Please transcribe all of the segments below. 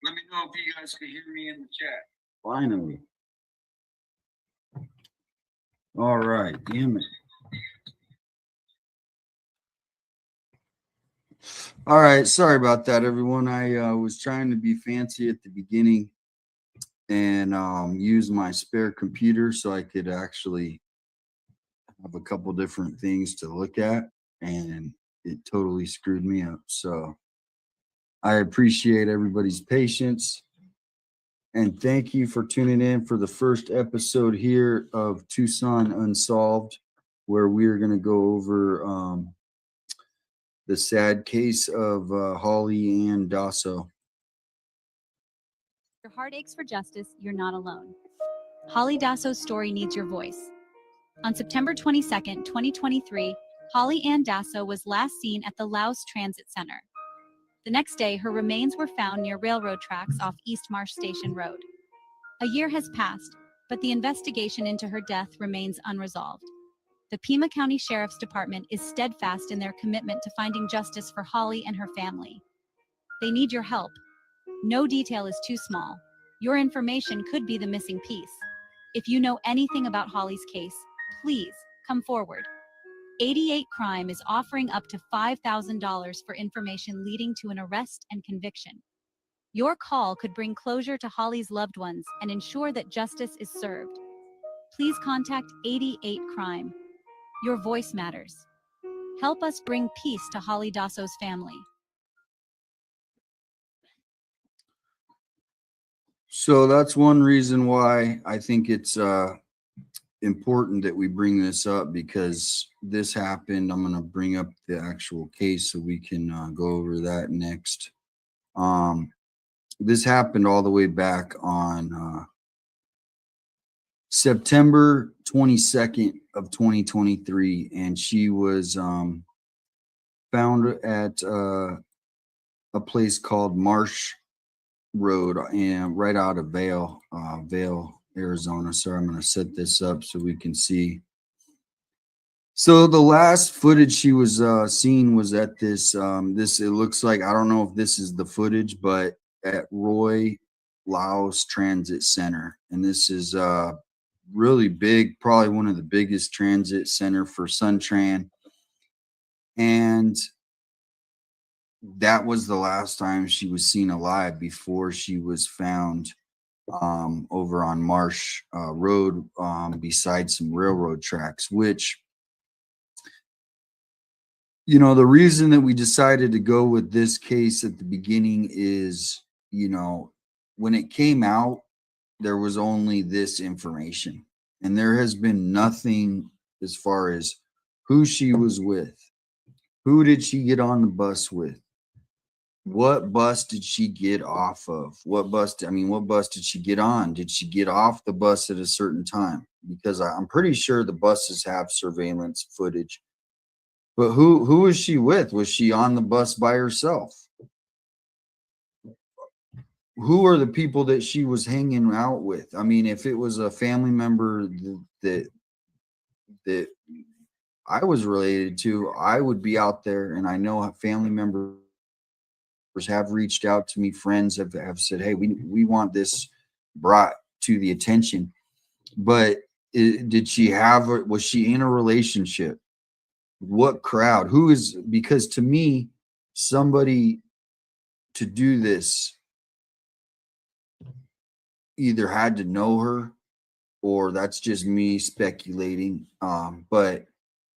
Let me know if you guys can hear me in the chat. Finally. All right, damn it. All right, sorry about that, everyone. I was trying to be fancy at the beginning and use my spare computer so I could actually have a couple different things to look at, and it totally screwed me up. So I appreciate everybody's patience, and thank you for tuning in for the first episode here of Tucson Unsolved, where we're going to go over the sad case of HOLLIE and DASSO. Your heart aches for justice, you're not alone. HOLLIE DASSO's story needs your voice. On September 22nd, 2023, HOLLIE Ann DASSO was last seen at the Laos Transit Center. The next day, her remains were found near railroad tracks off East Marsh Station Road. A year has passed, but the investigation into her death remains unresolved. The Pima County Sheriff's Department is steadfast in their commitment to finding justice for HOLLIE and her family. They need your help. No detail is too small. Your information could be the missing piece. If you know anything about HOLLIE's case, please come forward. 88 Crime is offering up to $5,000 for information leading to an arrest and conviction. Your call could bring closure to HOLLIE's loved ones and ensure that justice is served. Please contact 88 Crime. Your voice matters. Help us bring peace to HOLLIE DASSO's family. So that's one reason why I think it's important that we bring this up, because this happened. I'm going to bring up the actual case so we can go over that next. This happened all the way back on September 22nd of 2023, and she was found at a place called Marsh Road, and right out of Vail, Arizona. Sorry, I'm going to set this up so we can see. So the last footage she was seen was at this it looks like, I don't know if this is the footage, but at Roy Laos Transit Center, and this is really big, probably one of the biggest transit center for Suntran, and that was the last time she was seen alive before she was found over on Marsh Road beside some railroad tracks, which, you know, the reason that we decided to go with this case at the beginning is, you know, when it came out, there was only this information, and there has been nothing as far as who she was with, who did she get on the bus with, what bus did she get off of, what bus did she get on, did she get off the bus at a certain time, because I'm pretty sure the buses have surveillance footage. But who was she with? Was she on the bus by herself? Who are the people that she was hanging out with? I mean, if it was a family member that I was related to, I would be out there, and I know family members have reached out to me, friends have said, hey, we want this brought to the attention. But was she in a relationship? What crowd? Who is, because to me, somebody to do this either had to know her, or that's just me speculating. But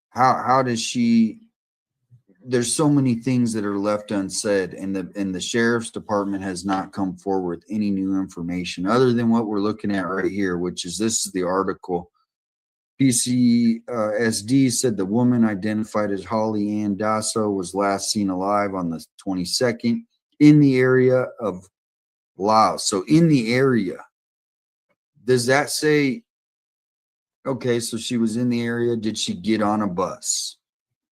how does she, there's so many things that are left unsaid, and the sheriff's department has not come forward with any new information other than what we're looking at right here, which is, this is the article. PCSD said the woman identified as HOLLIE Ann DASSO was last seen alive on the 22nd in the area of Laos. So in the area, does that say, okay, so she was in the area, did she get on a bus?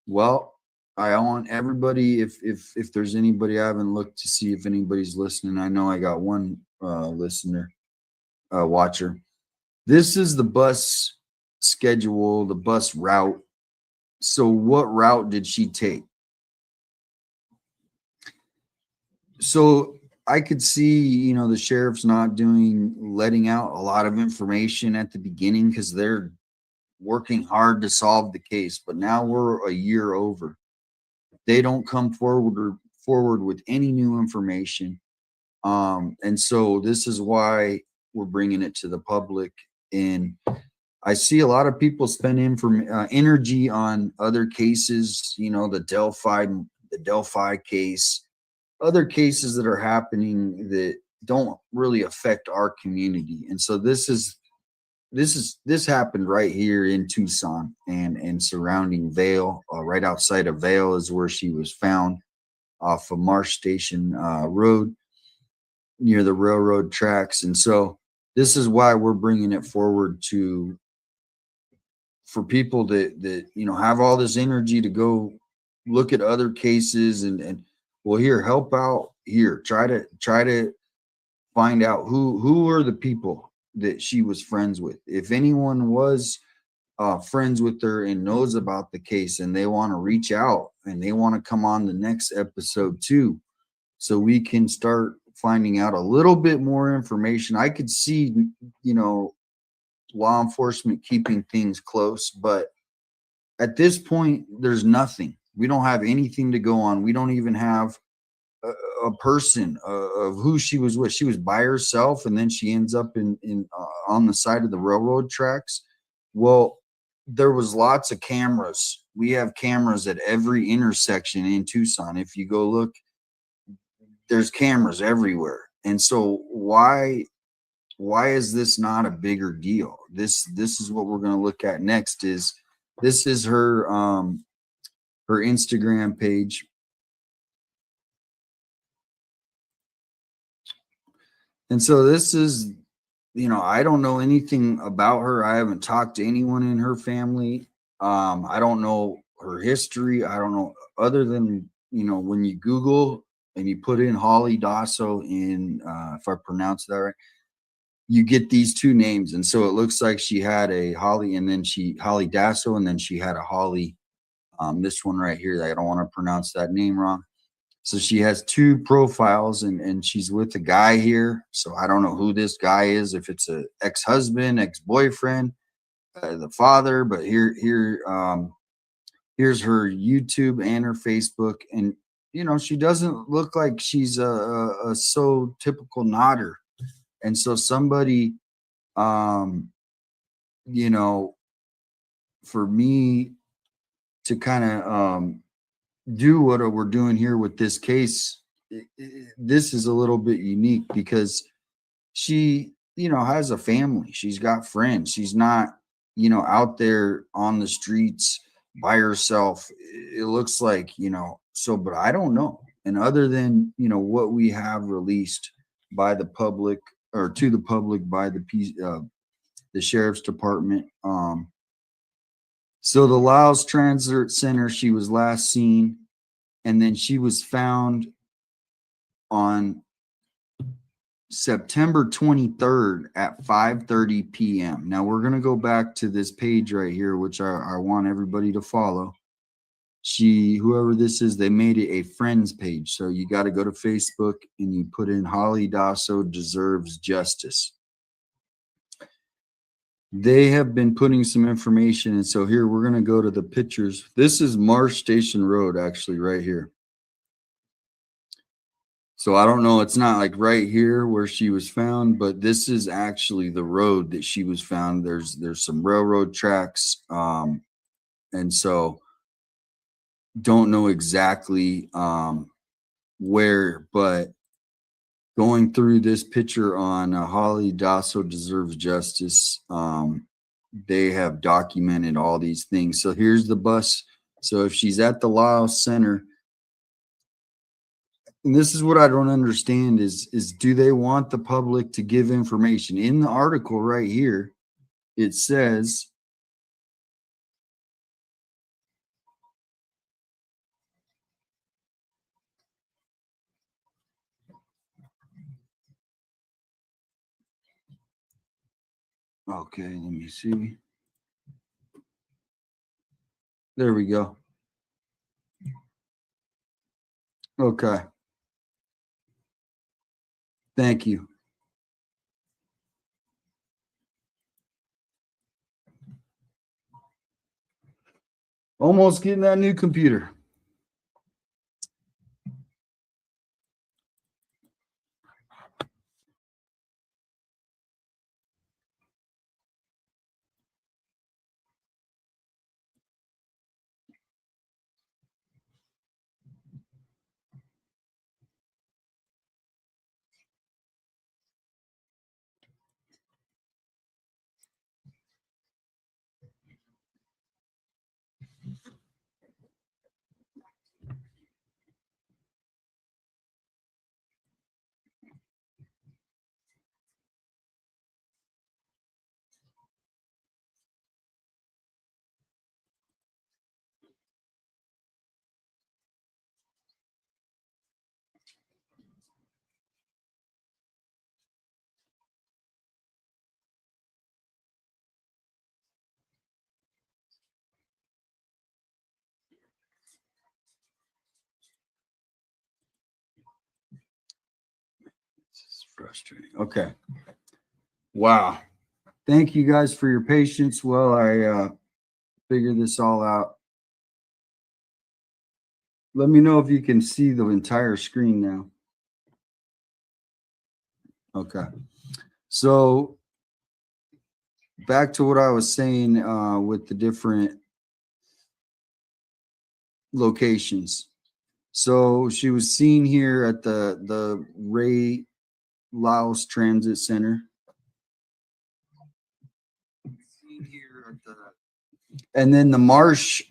Well, I want everybody, if there's anybody, I haven't looked to see if anybody's listening. I know I got one listener, watcher. This is the bus schedule, the bus route. So what route did she take? So I could see, you know, the sheriff's not letting out a lot of information at the beginning because they're working hard to solve the case. But now we're a year over. They don't come forward with any new information. And so this is why we're bringing it to the public. And I see a lot of people spend energy on other cases, you know, the Delphi case, other cases that are happening that don't really affect our community. And so this happened right here in Tucson and surrounding Vale. Right outside of Vale is where she was found, off of Marsh Station Road near the railroad tracks. And so this is why we're bringing it forward for people that you know have all this energy to go look at other cases and well, here, help out here, try to find out who are the people that she was friends with. If anyone was friends with her and knows about the case and they want to reach out and they want to come on the next episode too, so we can start finding out a little bit more information. I could see, you know, law enforcement keeping things close, but at this point, there's nothing. We don't have anything to go on. We don't even have a person of who she was with. She was by herself, and then she ends up in on the side of the railroad tracks. Well, there was lots of cameras. We have cameras at every intersection in Tucson. If you go look, there's cameras everywhere. And so why is this not a bigger deal? This is what we're going to look at next. This is her her Instagram page. And so this is, you know, I don't know anything about her. I haven't talked to anyone in her family. I don't know her history. I don't know, other than, you know, when you Google and you put in HOLLIE DASSO in, if I pronounce that right, you get these two names. And so it looks like she had a HOLLIE and then HOLLIE DASSO, and then she had a HOLLIE, this one right here. I don't want to pronounce that name wrong. So she has two profiles, and she's with a guy here. So I don't know who this guy is, if it's a ex-husband, ex-boyfriend, the father, but here's her YouTube and her Facebook. And, you know, she doesn't look like she's a so typical nodder. And so somebody, you know, for me to kind of do what we're doing here with this case, this is a little bit unique because she, you know, has a family. She's got friends. She's not, you know, out there on the streets by herself. It looks like, you know, so, but I don't know. And other than, you know, what we have released by the public, or to the public by the sheriff's department. So the Laos Transit Center, she was last seen, and then she was found on September 23rd at 5:30 p.m. Now we're going to go back to this page right here, which I want everybody to follow. Whoever this is, they made it a friends page. So you got to go to Facebook and you put in HOLLIE DASSO deserves justice. They have been putting some information. And so here we're going to go to the pictures. This is Marsh Station Road, actually, right here. So I don't know, it's not like right here where she was found, but this is actually the road that she was found. There's some railroad tracks. And so don't know exactly where, but going through this picture on HOLLIE DASSO deserves justice. They have documented all these things. So here's the bus. So if she's at the Laos Center, and this is what I don't understand is do they want the public to give information? In the article right here, it says, okay, let me see. There we go. Okay. Thank you. Almost getting that new computer. This is frustrating. Okay. Wow. Thank you guys for your patience while I figure this all out. Let me know if you can see the entire screen now. Okay. So back to what I was saying with the different locations. So she was seen here at the Ray Laos Transit Center. Seen here at the, and then the Marsh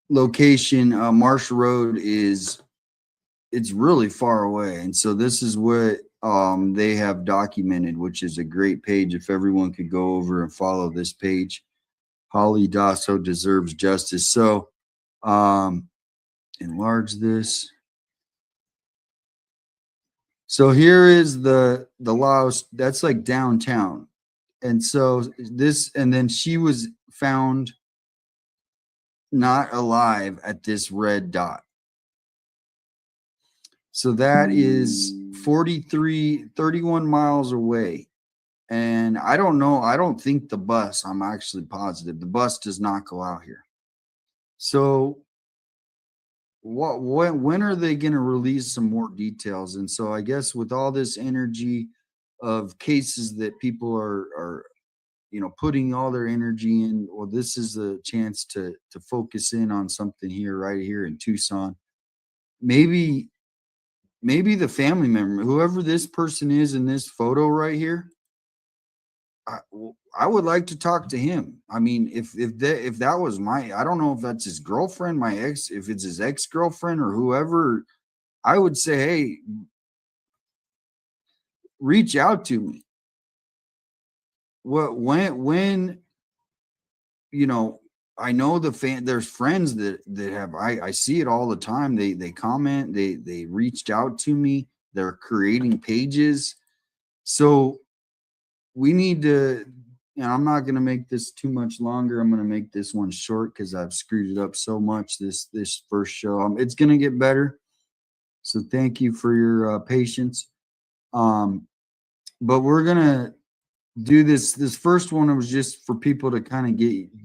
location, Marsh Road it's really far away. And so this is what they have documented, which is a great page. If everyone could go over and follow this page, Holly DASSO deserves justice. So enlarge this. So here is the Laos, that's like downtown. And so this, and then she was found not alive at this red dot. So that is 31 miles away. And I don't know, I don't think the bus, I'm actually positive, the bus does not go out here. So when are they going to release some more details? And so I guess with all this energy of cases that people are putting all their energy in, well, this is a chance to focus in on something here, right here in Tucson. Maybe the family member, whoever this person is in this photo right here, I would like to talk to him. I mean, if that was I don't know if that's his girlfriend, my ex, if it's his ex-girlfriend or whoever, I would say, hey, reach out to me. When I know there's friends that have, I see it all the time. They comment, they reached out to me, they're creating pages. So we need to, and I'm not going to make this too much longer. I'm going to make this one short because I've screwed it up so much this first show. It's going to get better. So thank you for your patience. But we're going to do this first one. It was just for people to kind of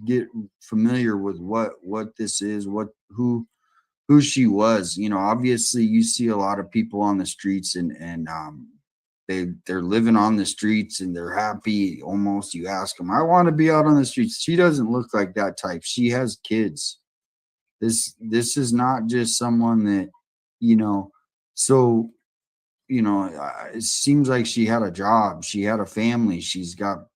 get familiar with what this is, who she was. Obviously you see a lot of people on the streets and they're living on the streets and they're happy. Almost, you ask them, I want to be out on the streets. She doesn't look like that type. She has kids. This is not just someone that, so it seems like she had a job, she had a family, she's got,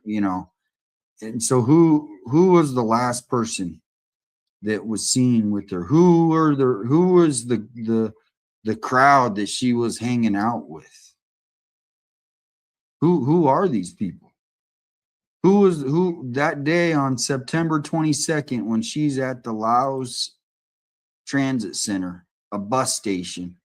and so who was the last person that was seen with her? Who was the crowd that she was hanging out with? Who are these people? Who that day on September 22nd when she's at the Laos Transit Center, a bus station?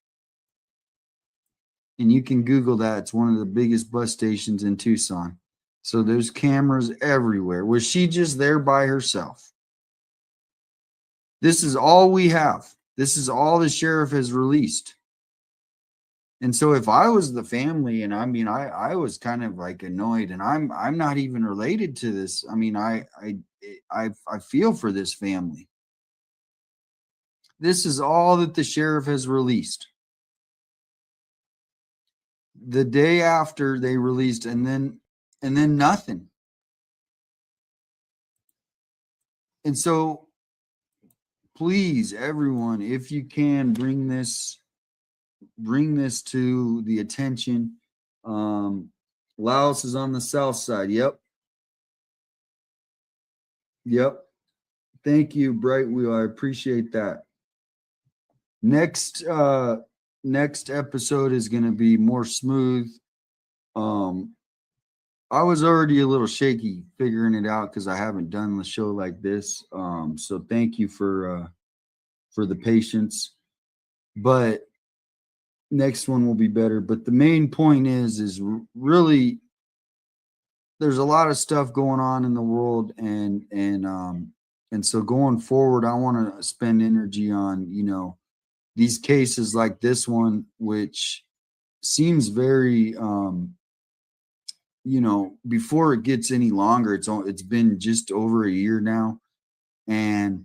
And you can Google that. It's one of the biggest bus stations in Tucson. So there's cameras everywhere. Was she just there by herself? This is all we have. This is all the sheriff has released. And so if I was the family, and I mean, I was kind of like annoyed, and I'm not even related to this. I mean, I feel for this family. This is all that the sheriff has released. The day after they released, and then nothing. And so please, everyone, if you can bring this to the attention. Laos is on the south side. Yep. Thank you, Bright Wheel. I appreciate that. Next episode is going to be more smooth. I was already a little shaky figuring it out because I haven't done the show like this. So thank you for the patience. But next one will be better. But the main point is really there's a lot of stuff going on in the world, and so going forward, I want to spend energy on, you know, these cases like this one, which seems very, you know, before it gets any longer, it's been just over a year now, and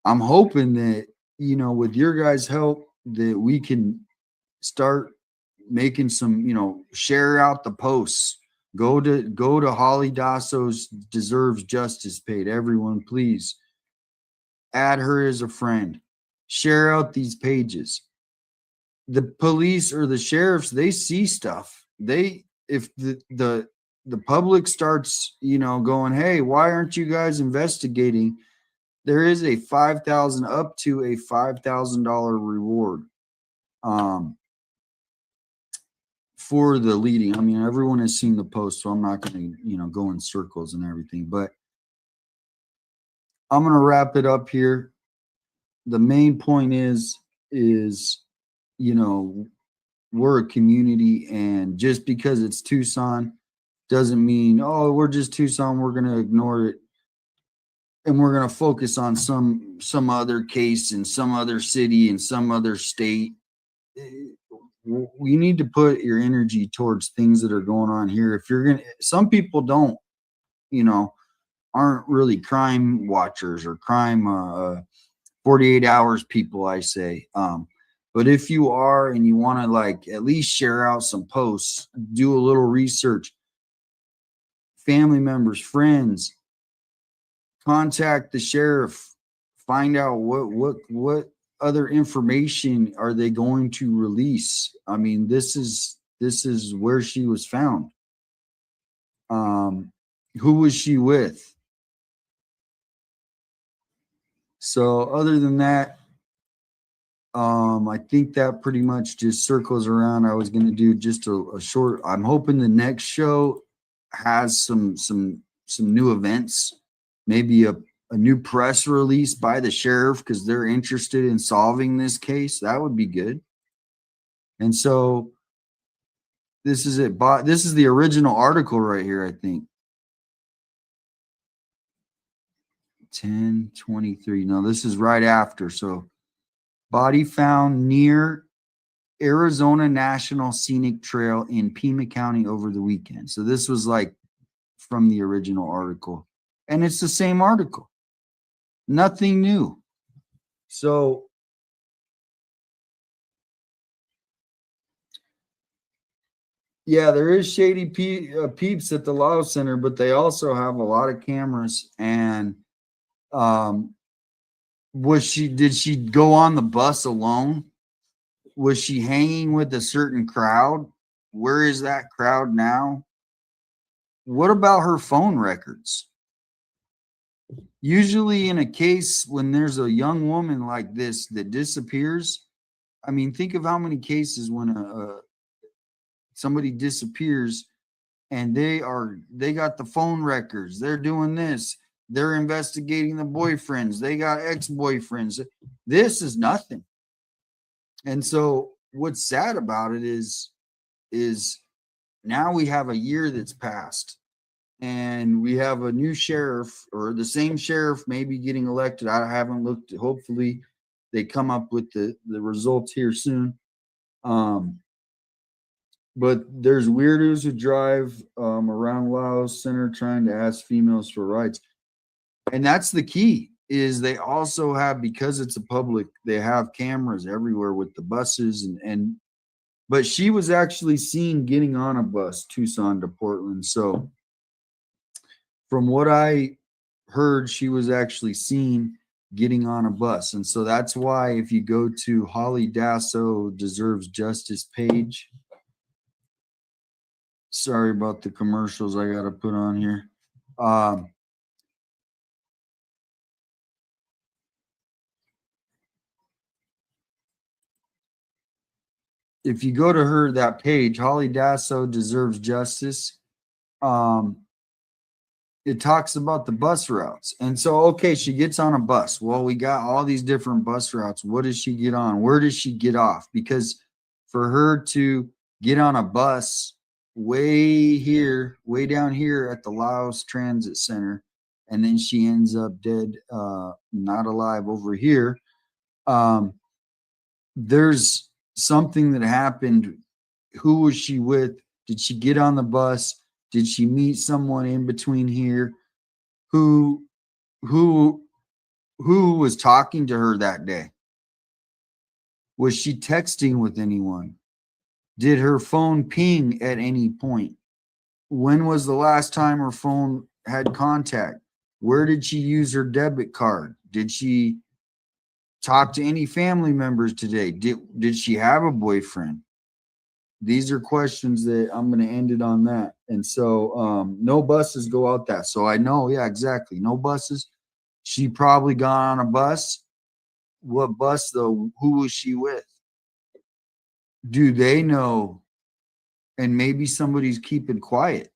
I'm hoping that, you know, with your guys' help, that we can start making some, you know, share out the posts. Go to Holly Dasso's Deserves Justice page. Everyone, please add her as a friend. Share out these pages. The police or the sheriffs, they see stuff. If the public starts, you know, going, hey, why aren't you guys investigating? There is a $5,000 up to a $5,000 reward. For the leading. I mean, everyone has seen the post, so I'm not going to, you know, go in circles and everything, but I'm going to wrap it up here. The main point is, you know, we're a community, and just because it's Tucson doesn't mean, oh, we're just Tucson, we're going to ignore it, and we're going to focus on some other case in some other city in some other state. We need to put your energy towards things that are going on here. If you're some people don't, you know, aren't really crime watchers or crime 48 hours people, I say. But if you are, and you want to, like, at least share out some posts, do a little research, family members, friends, contact the sheriff, find out what other information are they going to release. I mean, this is where she was found. Who was she with? So other than that, I think that pretty much just circles around. I was going to do just a short, I'm hoping the next show has some new events, maybe a new press release by the sheriff because they're interested in solving this case. That would be good. And so this is it. This is the original article right here, I think. 10/23. No, this is right after. So body found near Arizona National Scenic Trail in Pima County over the weekend. So this was like from the original article. And it's the same article. Nothing new. So yeah, there is shady peeps at the Lao Center, but they also have a lot of cameras. And did she go on the bus alone? Was she hanging with a certain crowd? Where is that crowd now? What about her phone records? Usually in a case when there's a young woman like this that disappears, I mean, think of how many cases when somebody disappears and they got the phone records, they're doing this, they're investigating the boyfriends, they got ex-boyfriends. This is nothing. And so what's sad about it is now we have a year that's passed, and we have a new sheriff, or the same sheriff maybe getting elected. I haven't looked. Hopefully they come up with the results here soon. But there's weirdos who drive around Laos Center trying to ask females for rights. And that's the key, is they also have, because it's a public, they have cameras everywhere with the buses and but she was actually seen getting on a bus, Tucson to Portland. So from what I heard, she was actually seen getting on a bus. And so that's why if you go to Holly DASSO Deserves Justice page, sorry about the commercials I got to put on here. If you go to her, that page, Holly DASSO Deserves Justice, it talks about the bus routes. And so, okay, she gets on a bus. Well, we got all these different bus routes. What does she get on? Where does she get off? Because for her to get on a bus way here, way down here at the Laos Transit Center, and then she ends up dead, not alive over here. There's something that happened. Who was she with? Did she get on the bus? Did she meet someone in between here? Who was talking to her that day? Was she texting with anyone? Did her phone ping at any point? When was the last time her phone had contact? Where did she use her debit card? Did she talk to any family members today? Did she have a boyfriend? These are questions that I'm going to end it on that. And so no buses go out that. So I know, yeah, exactly. No buses. She probably got on a bus. What bus though? Who was she with? Do they know? And maybe somebody's keeping quiet.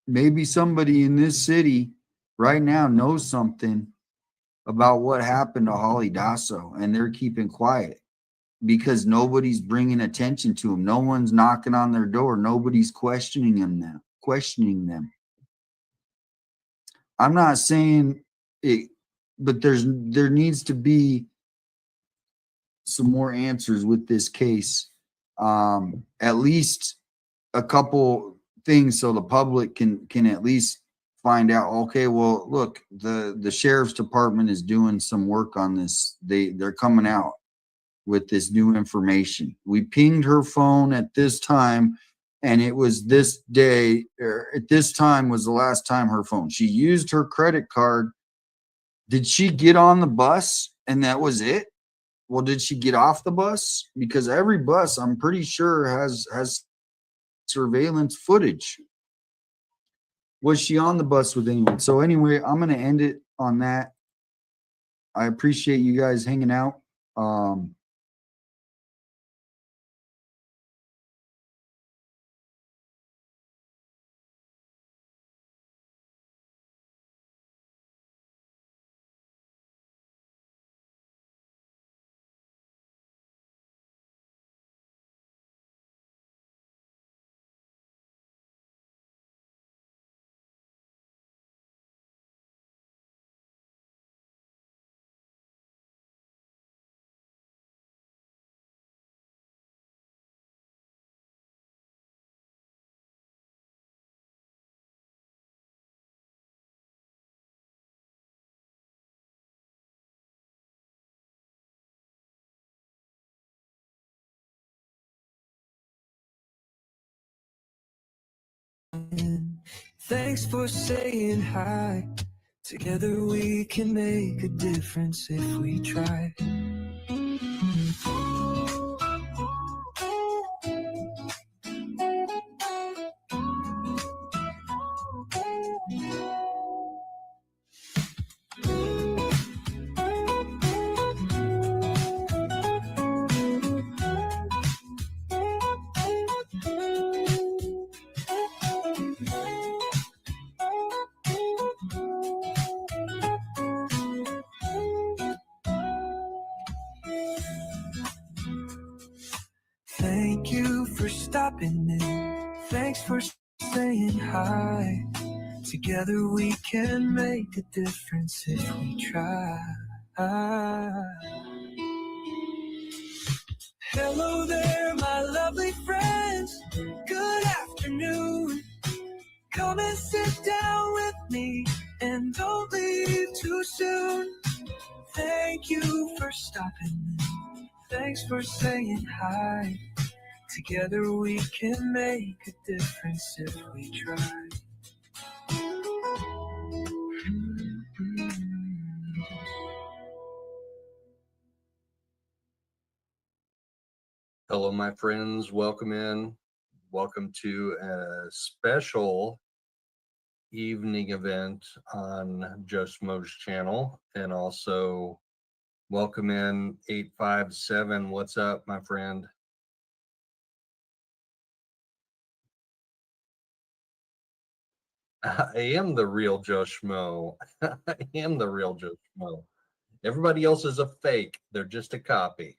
Maybe somebody in this city right now knows something about what happened to Holly DASSO, and they're keeping quiet because nobody's bringing attention to them. No one's knocking on their door. Nobody's questioning them now. Questioning them. I'm not saying it, but there needs to be some more answers with this case. At least a couple things so the public can at least find out, okay, well, look, the sheriff's department is doing some work on this. They're coming out with this new information. We pinged her phone at this time, and it was this day, or at this time was the last time her phone. She used her credit card. Did she get on the bus and that was it? Well, did she get off the bus? Because every bus, I'm pretty sure, has surveillance footage. Was she on the bus with anyone? So anyway, I'm going to end it on that. I appreciate you guys hanging out. Thanks for saying hi. Together we can make a difference if we try. Thank you for stopping in. Thanks for saying hi. Together we can make a difference if we try. Hello there, my lovely friends. Good afternoon. Come and sit down with me and don't leave too soon. Thank you for stopping. Thanks for saying hi. Together we can make a difference if we try. Hello, my friends. Welcome in. Welcome to a special evening event on Joe Schmo's channel. And also welcome in 857. What's up, my friend? I am the real Joe Schmo. I am the real Joe Schmo. Everybody else is a fake. They're just a copy.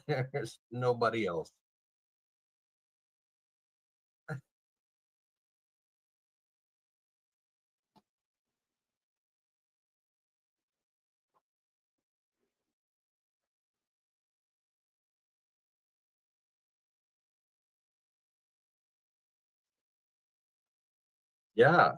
There's nobody else. Yeah.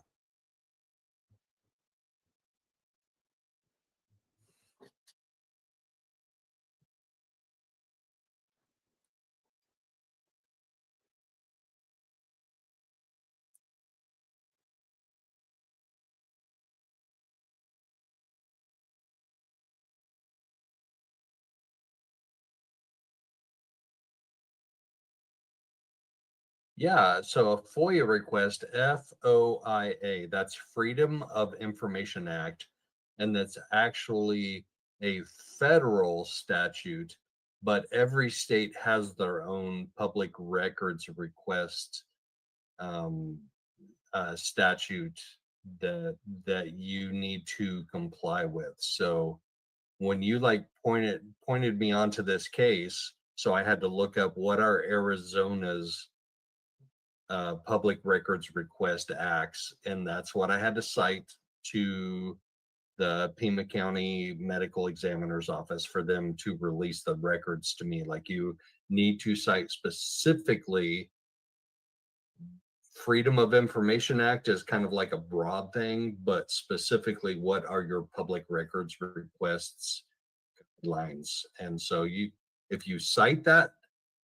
Yeah, so a FOIA request, FOIA, that's Freedom of Information Act, and that's actually a federal statute, but every state has their own public records request statute that you need to comply with. So when you like pointed me onto this case, so I had to look up what are Arizona's public records request acts, and that's what I had to cite to the Pima County Medical Examiner's Office for them to release the records to me. Like, you need to cite specifically. Freedom of Information Act is kind of like a broad thing, but specifically what are your public records requests lines. And so if you cite that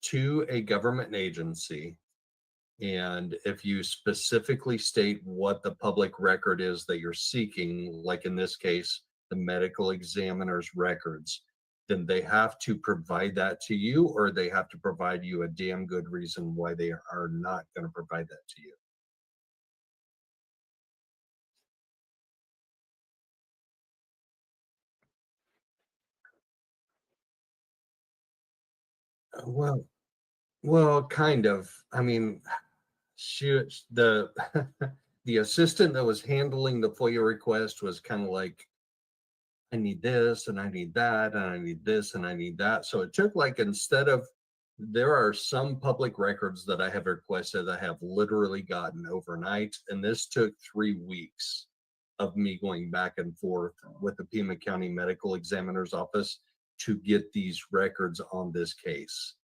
to a government agency, and if you specifically state what the public record is that you're seeking, like in this case, the medical examiner's records, then they have to provide that to you, or they have to provide you a damn good reason why they are not going to provide that to you. Well, kind of. I mean, the the assistant that was handling the FOIA request was kind of like, I need this and I need that and I need this and I need that. So it took, like, instead of, there are some public records that I have requested that I have literally gotten overnight, and this took 3 weeks of me going back and forth with the Pima County Medical Examiner's Office to get these records on this case.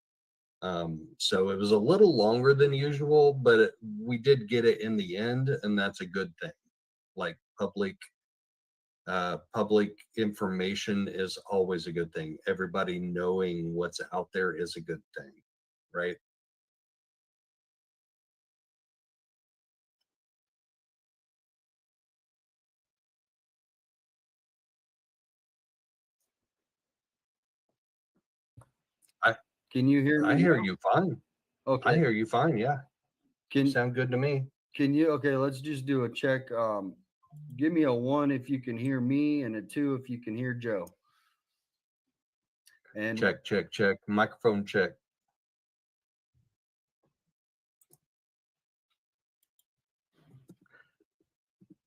So it was a little longer than usual, but we did get it in the end, and that's a good thing. Like, public information is always a good thing. Everybody knowing what's out there is a good thing, right? Can you hear me? I hear now? you fine. Okay. I hear you fine. Yeah. Can Sound good to me. okay, let's just do a check. Give me a 1 if you can hear me, and a 2 if you can hear Joe. And Check, check, check. Microphone check.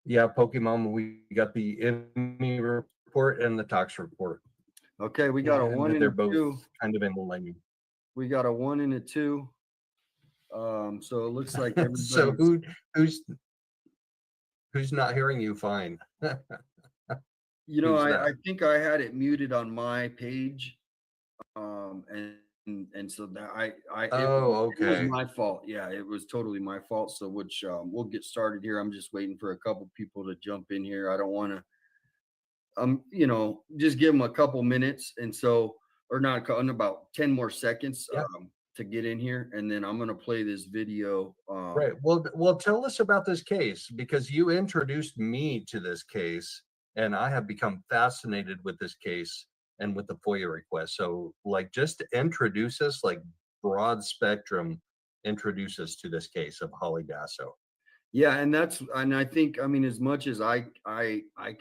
Yeah, Pokemon, we got the enemy report and the tox report. okay, we got a 1 and they're a both 2. kind of in the lane. We got a 1 and a 2. So it looks like everybody. So who's not hearing you fine? You know, Who's I that? think I had it muted on my page. And and so that it Oh, was okay. my fault. Yeah, it was totally my fault. So which we'll get started here. I'm just waiting for a couple people to jump in here. I don't want to just give them a couple minutes, and so or not in about 10 more seconds Yeah. to get in here, and then I'm gonna play this video. Right. Well, tell us about this case, because you introduced me to this case, and I have become fascinated with this case and with the FOIA request. So, like, just introduce us, like, broad spectrum, introduce us to this case of Holly Dasso. Yeah, and I think, I mean, as much as I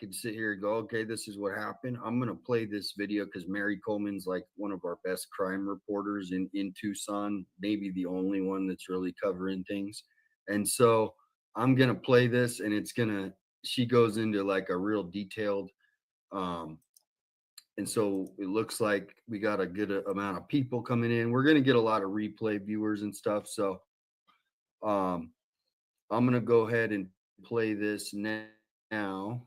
could sit here and go, okay, this is what happened. I'm gonna play this video because Mary Coleman's like one of our best crime reporters in Tucson, maybe the only one that's really covering things. And so I'm gonna play this, and she goes into like a real detailed, and so it looks like we got a good amount of people coming in. We're gonna get a lot of replay viewers and stuff. So I'm going to go ahead and play this now.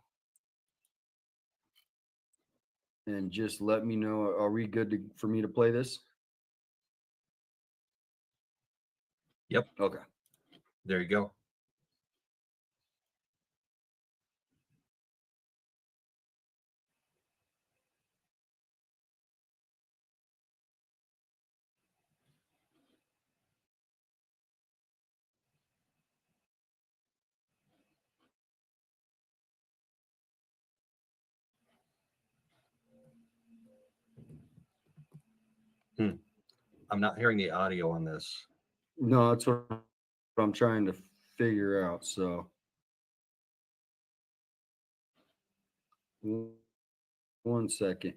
And just let me know, are we good for me to play this? Yep. Okay. There you go. I'm not hearing the audio on this. No, that's what I'm trying to figure out. So 1 second.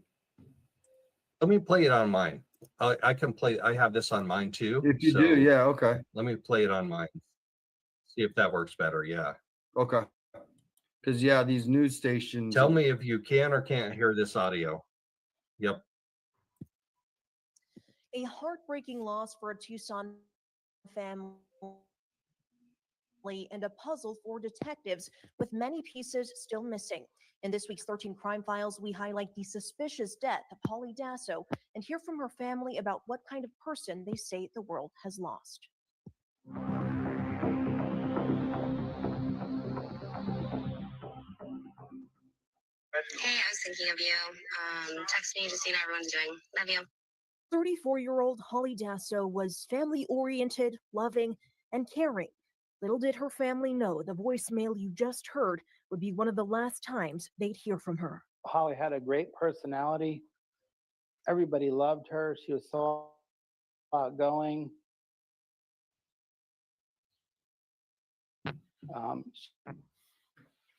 Let me play it on mine. I can play. I have this on mine too. If you do, yeah, okay. Let me play it on mine. See if that works better. Yeah. Okay. Because yeah, these news stations. Tell me if you can or can't hear this audio. Yep. A heartbreaking loss for a Tucson family and a puzzle for detectives, with many pieces still missing. In this week's 13 Crime Files, we highlight the suspicious death of Holly Dasso and hear from her family about what kind of person they say the world has lost. Hey, I was thinking of you. Text me to see how everyone's doing. Love you. 34-year-old Holly Dasso was family-oriented, loving, and caring. Little did her family know the voicemail you just heard would be one of the last times they'd hear from her. Holly had a great personality. Everybody loved her. She was so outgoing.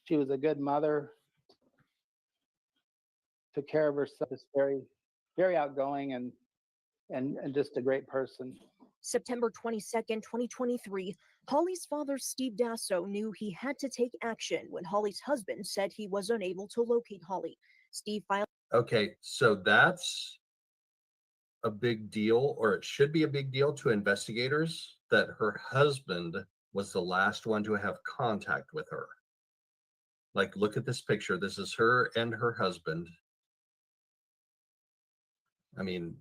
She was a good mother. Took care of herself. Just very, very outgoing and just a great person. September 22nd, 2023, Holly's father, Steve Dasso, knew he had to take action when Holly's husband said he was unable to locate Holly. Steve filed. Okay, so that's a big deal, or it should be a big deal to investigators, that her husband was the last one to have contact with her. Like, look at this picture. This is her and her husband. I mean,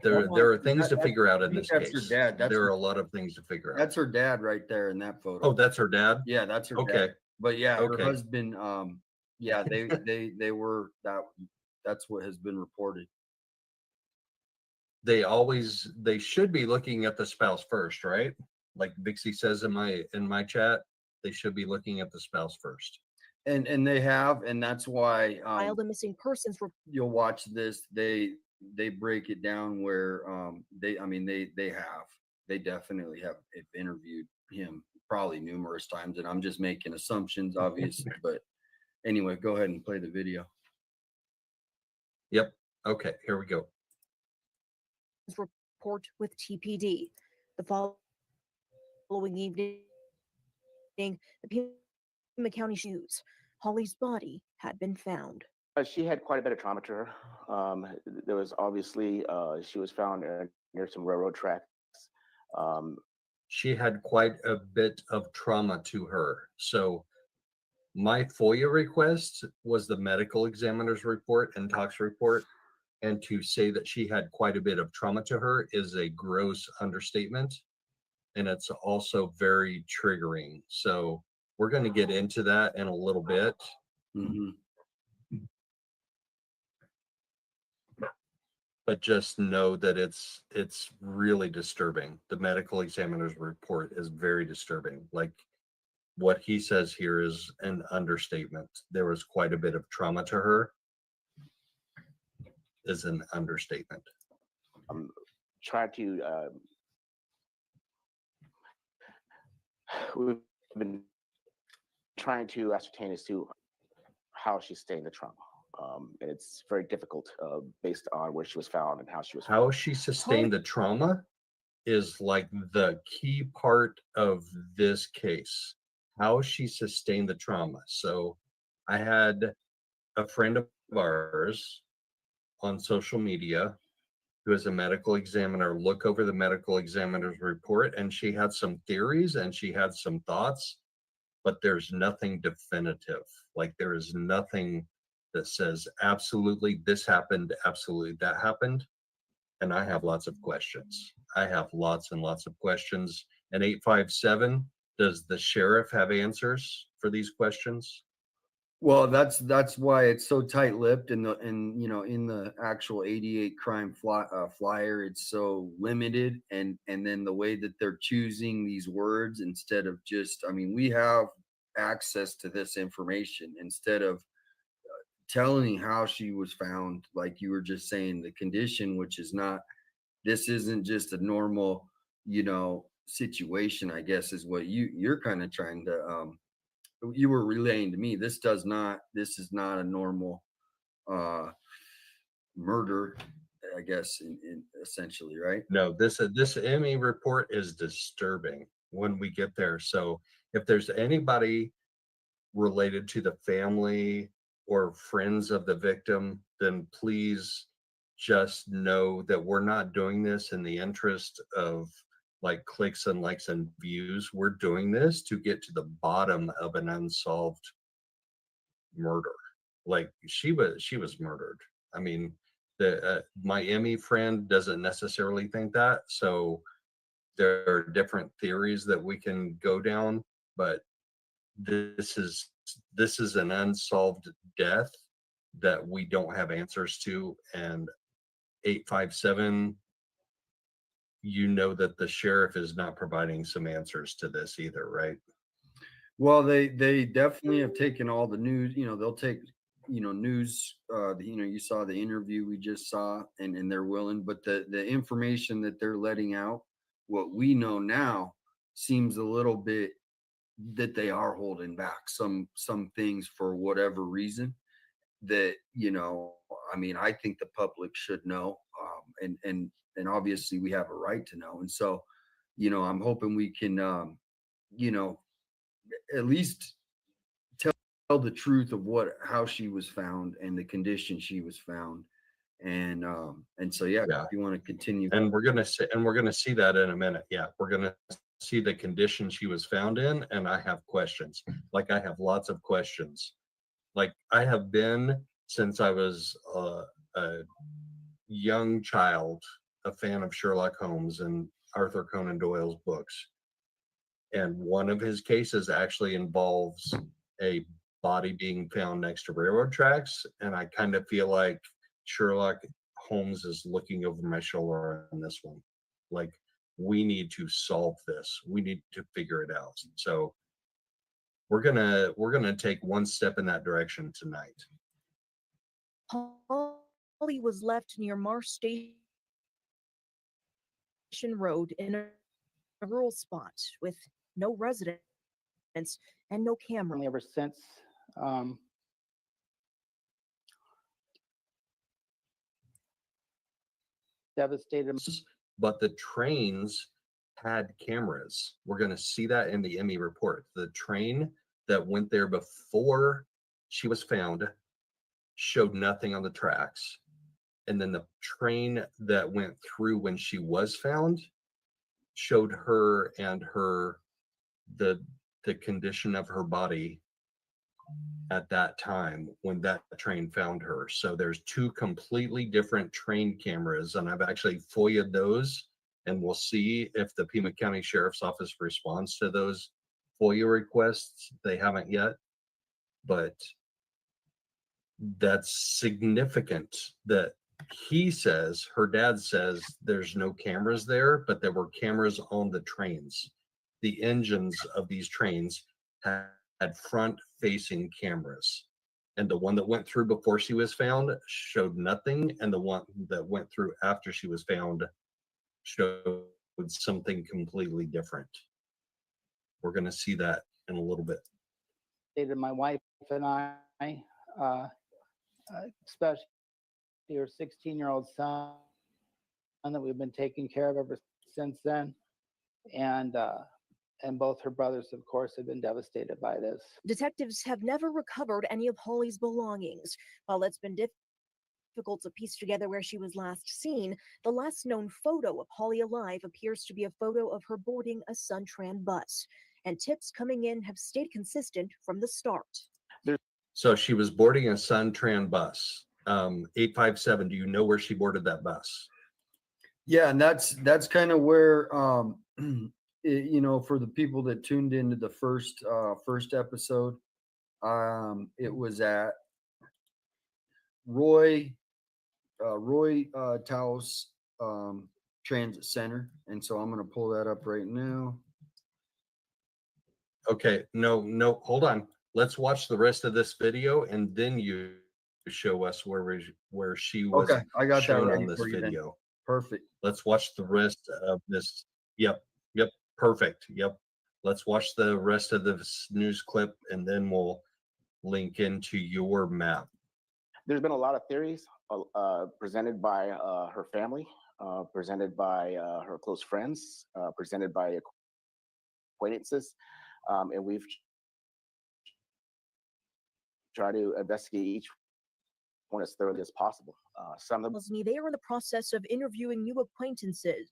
there are things to figure out in this case. That's her dad. There are a lot of things to figure out. That's her dad right there in that photo. Oh, that's her dad? Yeah, that's her Okay. dad. But yeah, her Okay. husband, yeah, they were that's what has been reported. They should be looking at the spouse first, right? Like Vixie says in my chat, they should be looking at the spouse first. And they have, and that's why filed a missing persons report. You'll watch this. They break it down where they definitely have interviewed him probably numerous times, and I'm just making assumptions, obviously. But anyway, go ahead and play the video. Yep. Okay, here we go. Report with TPD. The following evening, the Pima County News, Holly's body had been found. She had quite a bit of trauma to her. There was obviously, she was found near some railroad tracks. She had quite a bit of trauma to her. So my FOIA request was the medical examiner's report and tox report. And to say that she had quite a bit of trauma to her is a gross understatement. And it's also very triggering. So we're going to get into that in a little bit. Mhm. But just know that it's really disturbing. The medical examiner's report is very disturbing. Like what he says here is an understatement. There was quite a bit of trauma to her is an understatement. Try to we've been trying to ascertain as to how she sustained the trauma. And it's very difficult based on where she was found and how she was found. How she sustained the trauma is like the key part of this case. How she sustained the trauma. So I had a friend of ours on social media who is a medical examiner look over the medical examiner's report, and she had some theories and she had some thoughts, but there's nothing definitive. Like there is nothing that says absolutely this happened, absolutely that happened. And I have lots of questions. I have lots and lots of questions. And 857, does the sheriff have answers for these questions? Well, that's why it's so tight-lipped, and you know, in the actual 88 crime flyer, it's so limited, and then the way that they're choosing these words instead of just, I mean, we have access to this information instead of telling how she was found, like you were just saying, the condition, which is not, this isn't just a normal, you know, situation, I guess is what you're kind of trying to you were relaying to me. This is not a normal murder, I guess, in essentially, right? No, this ME report is disturbing when we get there. So if there's anybody related to the family or friends of the victim, then please just know that we're not doing this in the interest of like clicks and likes and views. We're doing this to get to the bottom of an unsolved murder. Like she was murdered. I mean, the my ME friend doesn't necessarily think that. So there are different theories that we can go down, but this is an unsolved death that we don't have answers to. And 857, you know that the sheriff is not providing some answers to this either, right? Well, they definitely have taken all the news, you know, they'll take, you know, news, you know, you saw the interview we just saw, and they're willing, but the information that they're letting out, what we know now, seems a little bit that they are holding back some things for whatever reason that, you know, I mean, I think the public should know, and obviously we have a right to know. And so, you know, I'm hoping we can, you know, at least tell the truth of how she was found and the condition she was found. And so, yeah, if you want to continue. And we're going to see that in a minute. Yeah. We're going to see the condition she was found in. And I have questions. Like I have lots of questions. Like I have been since I was a young child, a fan of Sherlock Holmes and Arthur Conan Doyle's books. And one of his cases actually involves a body being found next to railroad tracks. And I kind of feel like Sherlock Holmes is looking over my shoulder on this one. Like, we need to solve this. We need to figure it out. So we're gonna take one step in that direction tonight. Holly was left near Marsh Station Road in a rural spot with no residents and no camera. Ever since devastated. But the trains had cameras. We're going to see that in the ME report. The train that went there before she was found showed nothing on the tracks. And then the train that went through when she was found showed her and the condition of her body at that time when that train found her. So there's two completely different train cameras, and I've actually FOIA'd those, and we'll see if the Pima County Sheriff's Office responds to those FOIA requests. They haven't yet, but that's significant that he says, her dad says there's no cameras there, but there were cameras on the trains. The engines of these trains had front facing cameras. And the one that went through before she was found showed nothing. And the one that went through after she was found showed something completely different. We're going to see that in a little bit. Dated my wife and I, especially her 16-year-old son that we've been taking care of ever since then. And both her brothers, of course, have been devastated by this. Detectives have never recovered any of Hollie's belongings. While it's been difficult to piece together where she was last seen, the last known photo of Hollie alive appears to be a photo of her boarding a Suntran bus. And tips coming in have stayed consistent from the start. So she was boarding a Suntran bus. 857, do you know where she boarded that bus? Yeah, and that's kind of where you know, for the people that tuned into the first episode, it was at Roy Taos Transit Center, and so I'm going to pull that up right now. Okay, no, hold on. Let's watch the rest of this video, and then you show us where she was. Okay, I got that shown ready on this for you then. video. Perfect. Let's watch the rest of this. Yep, perfect. Yep. Let's watch the rest of this news clip, and then we'll link into your map. There's been a lot of theories presented by her family, presented by her close friends, presented by acquaintances, and we've tried to investigate each one as thoroughly as possible. Some of them, They are in the process of interviewing new acquaintances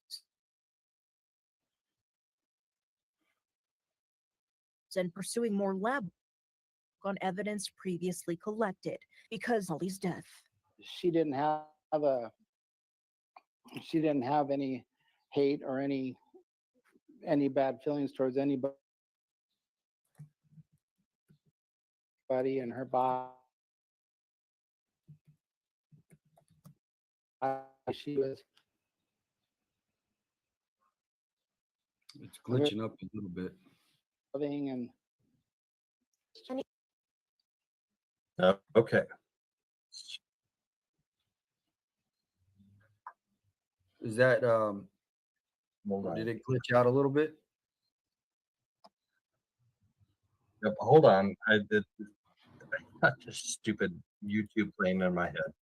and pursuing more lab on evidence previously collected because Hollie's death. She didn't have any hate or any bad feelings towards anybody in her body. She was. It's glitching up a little bit. Loving and Okay. Is that Hold on. did it glitch out a little bit? Yep, hold on. I did just stupid YouTube playing in my head.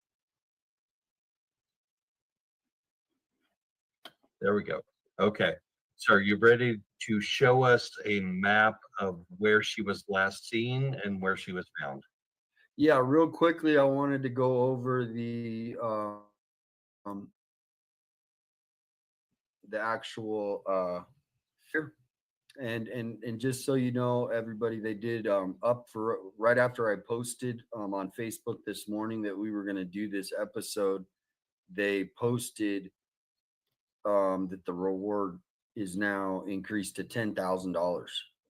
There we go. Okay. So are you ready to show us a map of where she was last seen and where she was found? Yeah, real quickly, I wanted to go over the actual here. And just so you know, everybody, they did up for right after I posted on Facebook this morning that we were going to do this episode, they posted that the reward is now increased to $10,000.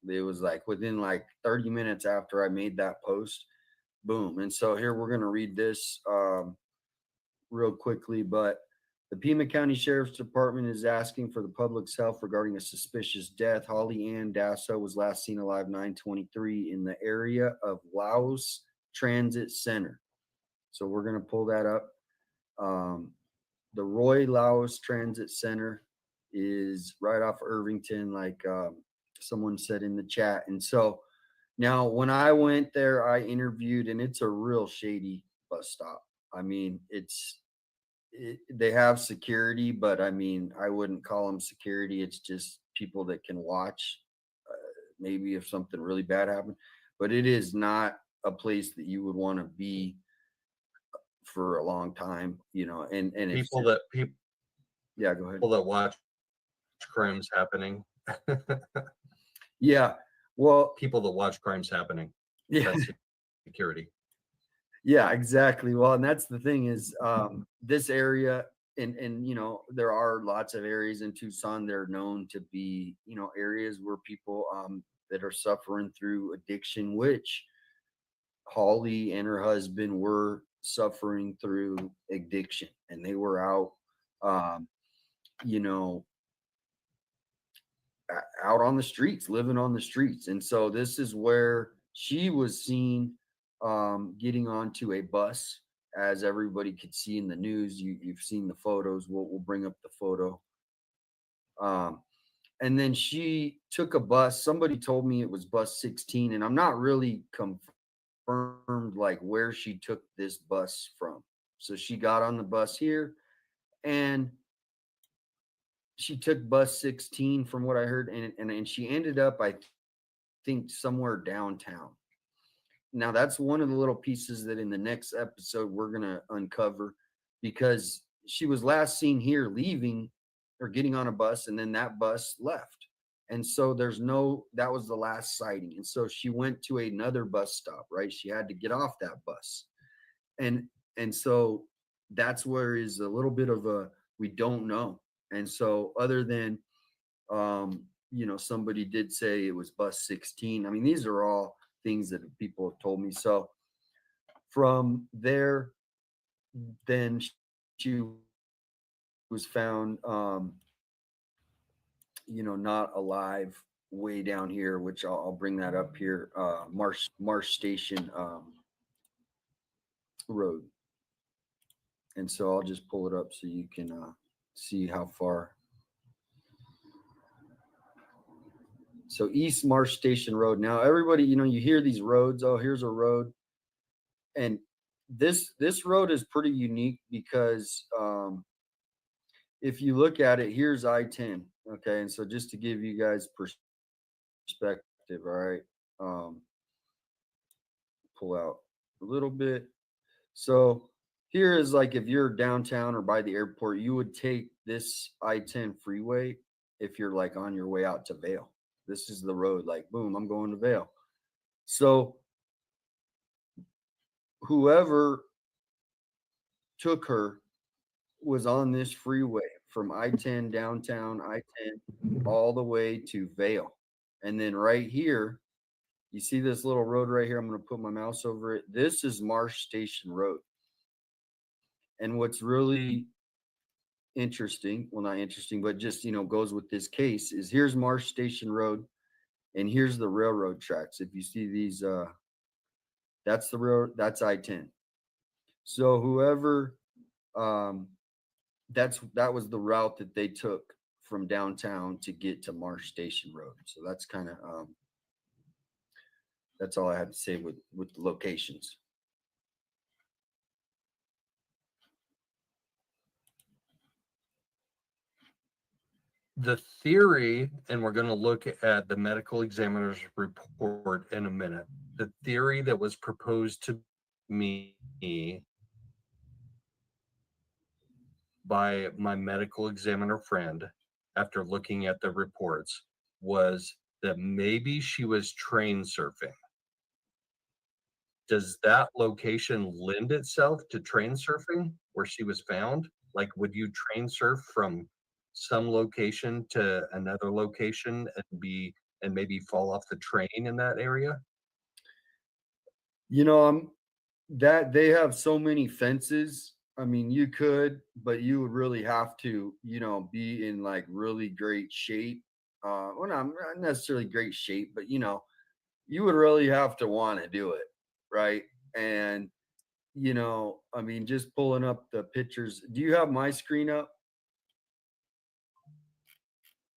It was like within like 30 minutes after I made that post, boom. And so here we're going to read this real quickly, but the Pima County Sheriff's Department is asking for the public's help regarding a suspicious death. Hollie Ann Dasso was last seen alive 9/23 in the area of Laos Transit Center. So we're going to pull that up. The Roy Laos Transit Center is right off Irvington, like someone said in the chat. And so now when I went there, I interviewed, and it's a real shady bus stop. I mean, they have security, but I mean, I wouldn't call them security. It's just people that can watch, maybe if something really bad happened. But it is not a place that you would want to be for a long time, you know. And People yeah, go ahead. People that watch crimes happening. Yeah, well, People that watch crimes happening. yeah. That's security. Yeah, exactly. Well, and that's the thing is, this area, and you know, there are lots of areas in Tucson that are known to be, you know, areas where people that are suffering through addiction, which Holly and her husband were suffering through addiction, and they were out, um, you know, out on the streets, living on the streets. And so this is where she was seen getting onto a bus, as everybody could see in the news. You've seen the photos. We'll bring up the photo. And then she took a bus. Somebody told me it was bus 16, and I'm not really confirmed like where she took this bus from. So she got on the bus here, and she took bus 16 from what I heard, and she ended up, I think, somewhere downtown. Now that's one of the little pieces that in the next episode we're gonna uncover, because she was last seen here leaving or getting on a bus, and then that bus left. And so that was the last sighting. And so she went to another bus stop, right? She had to get off that bus. And so that's where is a little bit of a, we don't know. And so other than, you know, somebody did say it was bus 16. I mean, these are all things that people have told me. So from there, then she was found, you know, not alive way down here, which I'll bring that up here, Marsh Station Road. And so I'll just pull it up so you can see how far. So East Marsh Station Road. Now everybody, you know, you hear these roads. Oh, here's a road. And this road is pretty unique because if you look at it, here's I-10. Okay. And so just to give you guys perspective, all right. Pull out a little bit. So here is like if you're downtown or by the airport, you would take this I-10 freeway if you're like on your way out to Vail. This is the road, like, boom, I'm going to Vail. So whoever took her was on this freeway from I-10 downtown, I-10 all the way to Vail. And then right here, you see this little road right here? I'm going to put my mouse over it. This is Marsh Station Road. And what's really interesting, well, not interesting, but just, you know, goes with this case is here's Marsh Station Road and here's the railroad tracks. If you see these, that's the road, that's I-10. So whoever, that was the route that they took from downtown to get to Marsh Station Road. So that's kind of, that's all I had to say with the locations. The theory, and we're going to look at the medical examiner's report in a minute. The theory that was proposed to me by my medical examiner friend after looking at the reports was that maybe she was train surfing. Does that location lend itself to train surfing where she was found? Like, would you train surf from some location to another location and maybe fall off the train in that area? You know, that they have so many fences. I mean, you could, but you would really have to, you know, be in like really great shape. Well, not necessarily great shape, but you know, you would really have to want to do it, right? And you know, I mean, just pulling up the pictures. Do you have my screen up?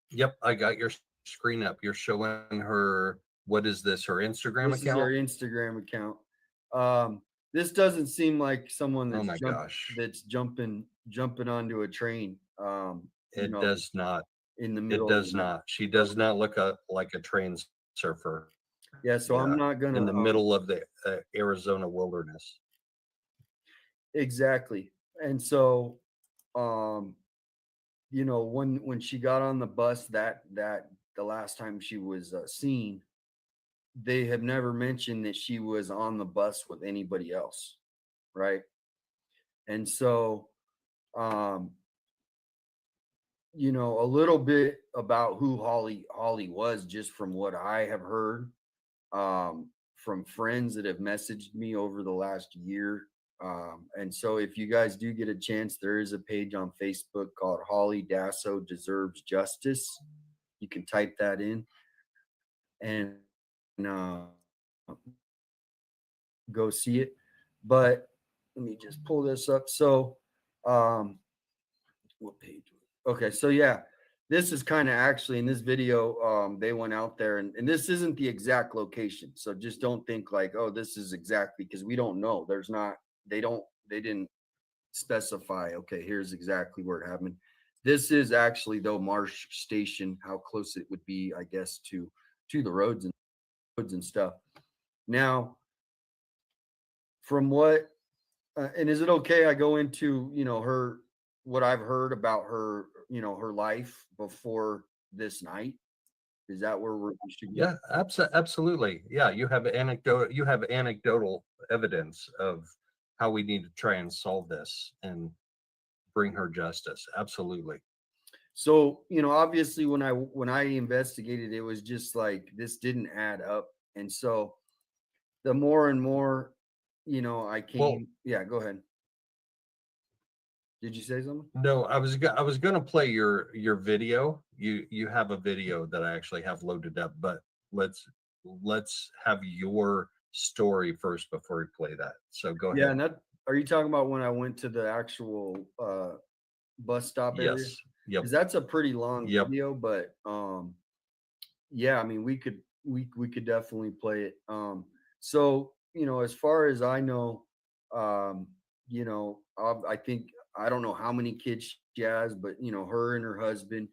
Yep, I got your screen up. You're showing her, what is this, her Instagram This account? is her Instagram account. This doesn't seem like someone that's, oh my gosh, that's jumping onto a train. It does not. In the middle. It does not. She does not look like a train surfer. Yeah, so I'm not gonna in the middle of the Arizona wilderness. Exactly. And so, you know, when she got on the bus, that the last time she was seen, they have never mentioned that she was on the bus with anybody else, right? And so, um, a little bit about who Holly was, just from what I have heard, from friends that have messaged me over the last year. And so if you guys do get a chance, there is a page on Facebook called Holly Dasso Deserves Justice. You can type that in and uh, go see it. But let me just pull this up. So, what page? Okay, so yeah, this is kind of actually in this video. They went out there, and this isn't the exact location. So just don't think like, oh, this is exactly, because we don't know. There's not. They didn't specify. Okay, here's exactly where it happened. This is actually though Marsh Station. How close it would be, I guess, to the roads and stuff. Now, from what and is it okay I go into her, what I've heard about her, her life before this night? Is that where we should go? Yeah, absolutely. Yeah, you have anecdotal evidence of how we need to try and solve this and bring her justice. Absolutely. So, obviously when I investigated, it was just like this didn't add up. And so the more and more, I came. Well, yeah, go ahead. Did you say something? No, I was going to play your video. You have a video that I actually have loaded up, but let's have your story first before we play that. So go Yeah, ahead. and that, are you talking about when I went to the actual bus stop area? Yes. Yep. Because that's a pretty long Yep. video, but yeah, I mean we could definitely play it. So as far as I know, I think, I don't know how many kids she has, but her and her husband,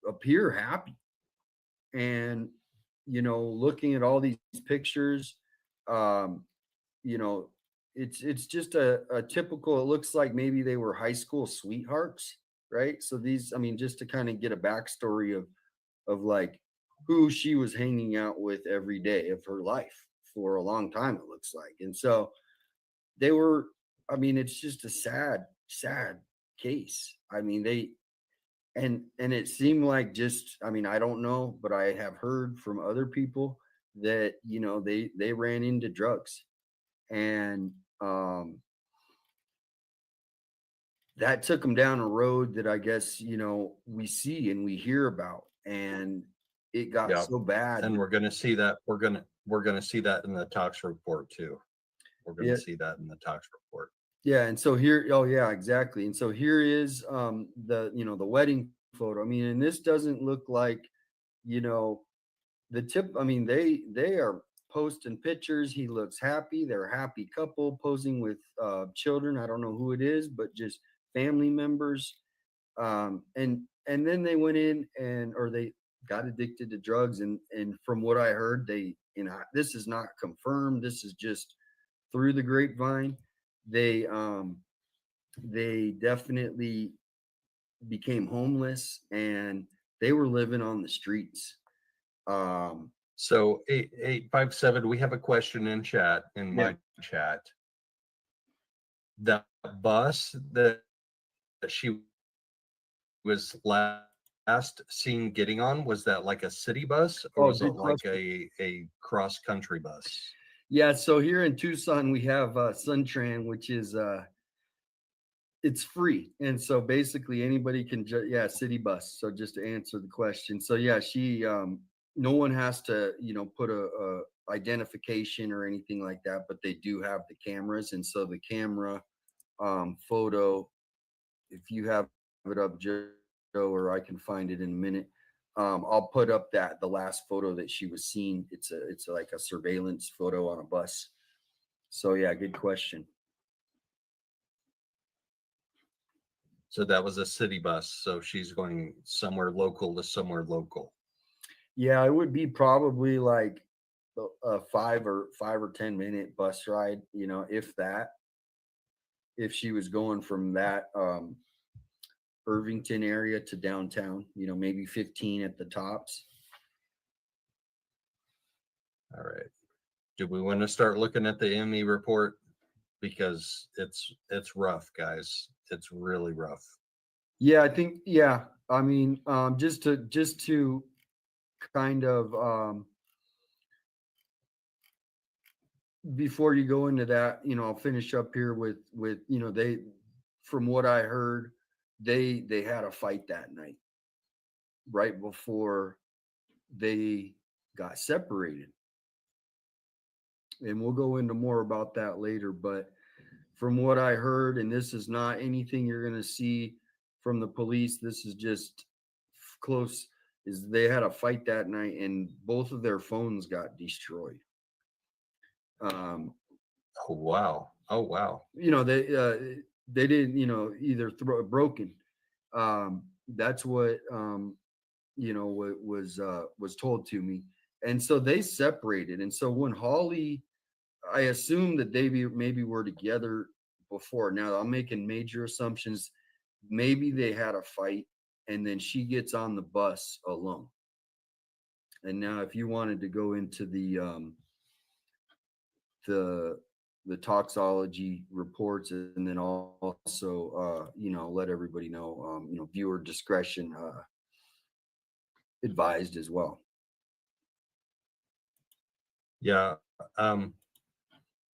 appear happy. And looking at all these pictures, um, you know, it's just a typical. It looks like maybe they were high school sweethearts, right? So these, I mean, just to kind of get a backstory of like who she was hanging out with every day of her life for a long time, it looks like. And so they were, I mean, it's just a sad case. I mean, and it seemed like, just, I mean, I don't know, but I have heard from other people that they ran into drugs. And that took them down a road that I guess we see and we hear about. And it got Yeah. so bad And that, we're going to see that. We're going to see that in the Tox report too. We're going Yeah. to see that in the Tox report. yeah. And so here, oh yeah, exactly. And so here is the the wedding photo. I mean, and this doesn't look like the tip. I mean, they are posting pictures. He looks happy. They're a happy couple posing with children. I don't know who it is, but just family members. And then they went in, or they got addicted to drugs. And from what I heard, they, this is not confirmed. This is just through the grapevine. They definitely became homeless, and they were living on the streets. So 8857, we have a question in chat, in my chat. The bus that she was last seen getting on, was that like a city bus, or was it like a cross country bus? Yeah, so here in Tucson we have Suntran, which is it's free. And so basically anybody can city bus. So just to answer the question. So yeah, she no one has to, put a identification or anything like that, but they do have the cameras. And so the camera photo, if you have it up, Joe, or I can find it in a minute. I'll put up the last photo that she was seen. It's like a surveillance photo on a bus. So yeah, good question. So that was a city bus. So she's going somewhere local to somewhere local. Yeah, it would be probably like a 5 or 10 minute bus ride, if that. If she was going from that Irvington area to downtown, maybe 15 at the tops. All right. Do we want to start looking at the ME report? Because it's rough, guys. It's really rough. Yeah, I think, yeah. I mean, just to kind of, before you go into that, you know, I'll finish up here with, you know, from what I heard, they had a fight that night right before they got separated. And we'll go into more about that later, but from what I heard, and this is not anything you're going to see from the police, this is just close, is they had a fight that night and both of their phones got destroyed. Oh wow. Oh wow. You know, they didn't, you know, either broken. That's what you know, what was told to me. And so they separated. And so when Holly, I assume that they maybe were together before. Now I'm making major assumptions. Maybe they had a fight and then she gets on the bus alone. And now if you wanted to go into the toxology reports, and then also you know, let everybody know, you know, viewer discretion advised as well. Yeah.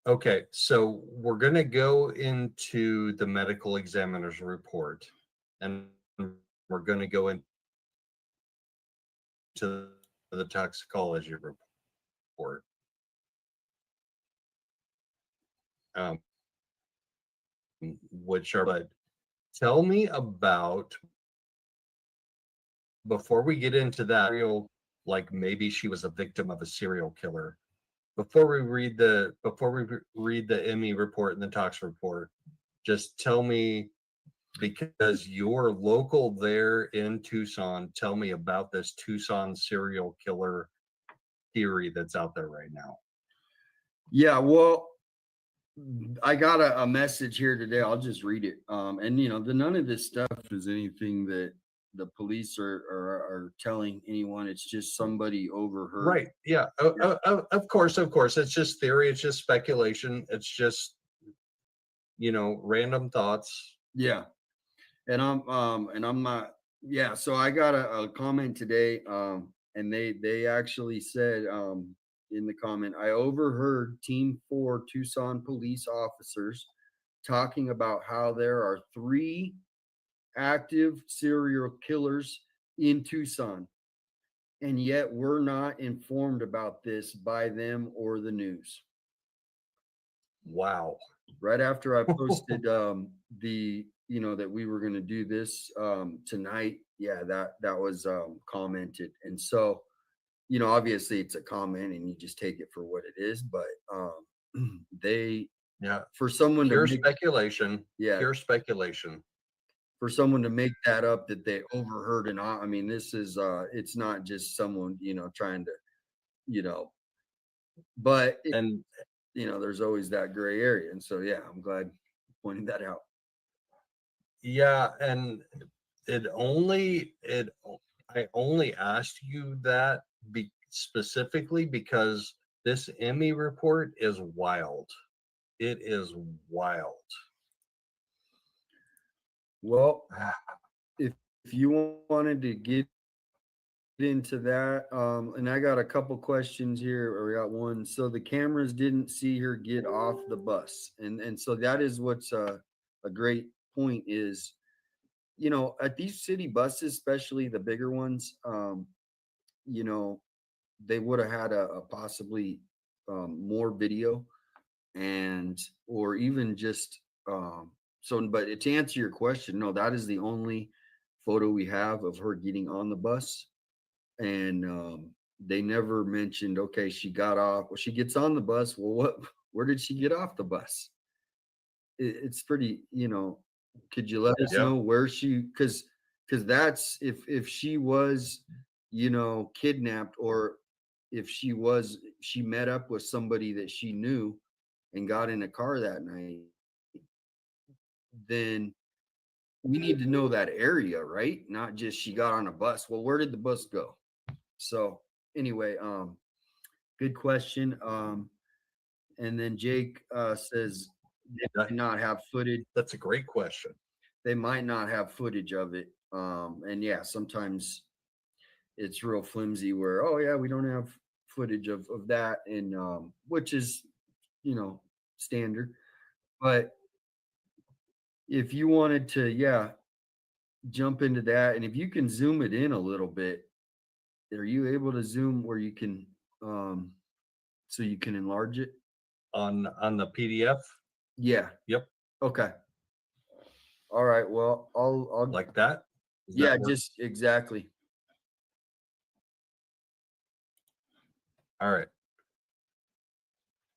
Okay, so we're going to go into the medical examiner's report, and we're going to go into the toxicology report. Which are, but tell me about, before we get into that, like maybe she was a victim of a serial killer. Before we read the ME report and the tox report, just tell me, because you're local there in Tucson, tell me about this Tucson serial killer theory that's out there right now. Yeah, well, I got a message here today. I'll just read it. And you know, none of this stuff is anything that the police are telling anyone. It's just somebody overheard. Right. Yeah. Of course. It's just theory. It's just speculation. It's just, you know, random thoughts. Yeah. And I'm not, yeah. So I got a comment today. And they actually said, in the comment, I overheard Team 4 Tucson police officers talking about how there are 3 active serial killers in Tucson, and yet we're not informed about this by them or the news. Wow. Right after I posted the, you know, that we were going to do this tonight, yeah, that was commented. And so, you know, obviously it's a comment and you just take it for what it is, but they, yeah, for someone pure to make, speculation. Yeah, pure speculation. For someone to make that up, that they overheard, and I mean, this is it's not just someone, you know, trying to, you know, but and you know, there's always that gray area. And so yeah, I'm glad you pointed that out. Yeah, and I only asked you that specifically because this ME report is wild. It is wild. Well, if you wanted to get into that, and I got a couple questions here, or I got one. So the cameras didn't see her get off the bus, and so that is what's a great point is, you know, at these city buses, especially the bigger ones, you know, they would have had a possibly more video, and or even just so. But to answer your question, no, that is the only photo we have of her getting on the bus, and they never mentioned, okay, she got off. Well, she gets on the bus. Well, where did she get off the bus? It's pretty, you know. Could you let us know where she? Because that's if she was, you know, kidnapped, or if she met up with somebody that she knew and got in a car that night, then we need to know that area, right? Not just she got on a bus. Well, where did the bus go? So anyway, good question. And then Jake says they might not have footage. That's a great question. They might not have footage of it. And yeah, sometimes it's real flimsy where, oh yeah, we don't have footage of that, and which is, you know, standard. But if you wanted to, yeah, jump into that, and if you can zoom it in a little bit, are you able to zoom where you can so you can enlarge it? On the PDF? Yeah. Yep. Okay. All right. Well, I'll Like that? Does that yeah, work? just exactly. All right.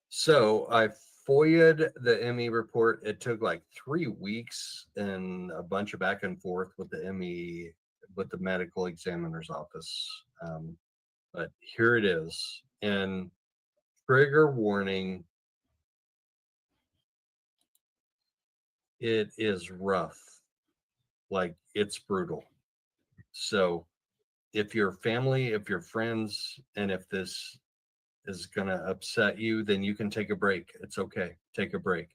So I FOIA'd the ME report. It took like 3 weeks and a bunch of back and forth with the ME, with the medical examiner's office. But here it is. And trigger warning, it is rough. Like, it's brutal. So if your family, if your friends, and if this is going to upset you, then you can take a break. It's okay. Take a break.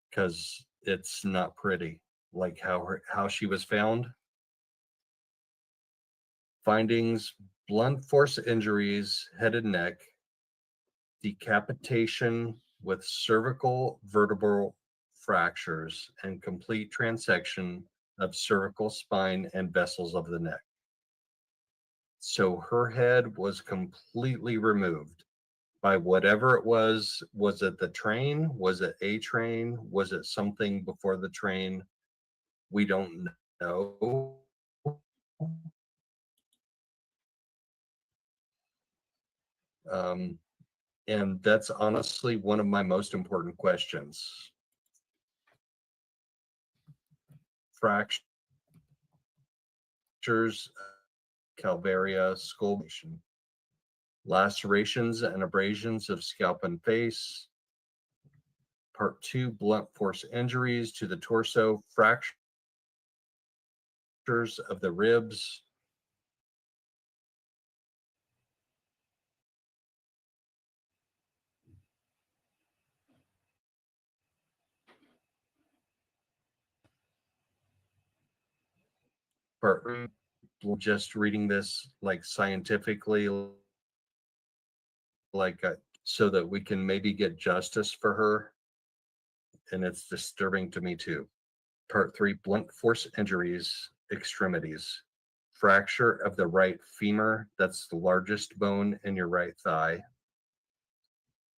Because it's not pretty. Like how she was found. Findings: blunt force injuries, head and neck, decapitation with cervical vertebral fractures, and complete transection of cervical spine and vessels of the neck. So her head was completely removed by whatever it was. Was it the train? Was it a train? Was it something before the train? We don't know. And that's honestly one of my most important questions. Fractures, calvaria, skull, lacerations and abrasions of scalp and face. Part 2, blunt force injuries to the torso, fractures of the ribs. Part, just reading this like scientifically, like so that we can maybe get justice for her. And it's disturbing to me too. Part 3, blunt force injuries, extremities. Fracture of the right femur, that's the largest bone in your right thigh.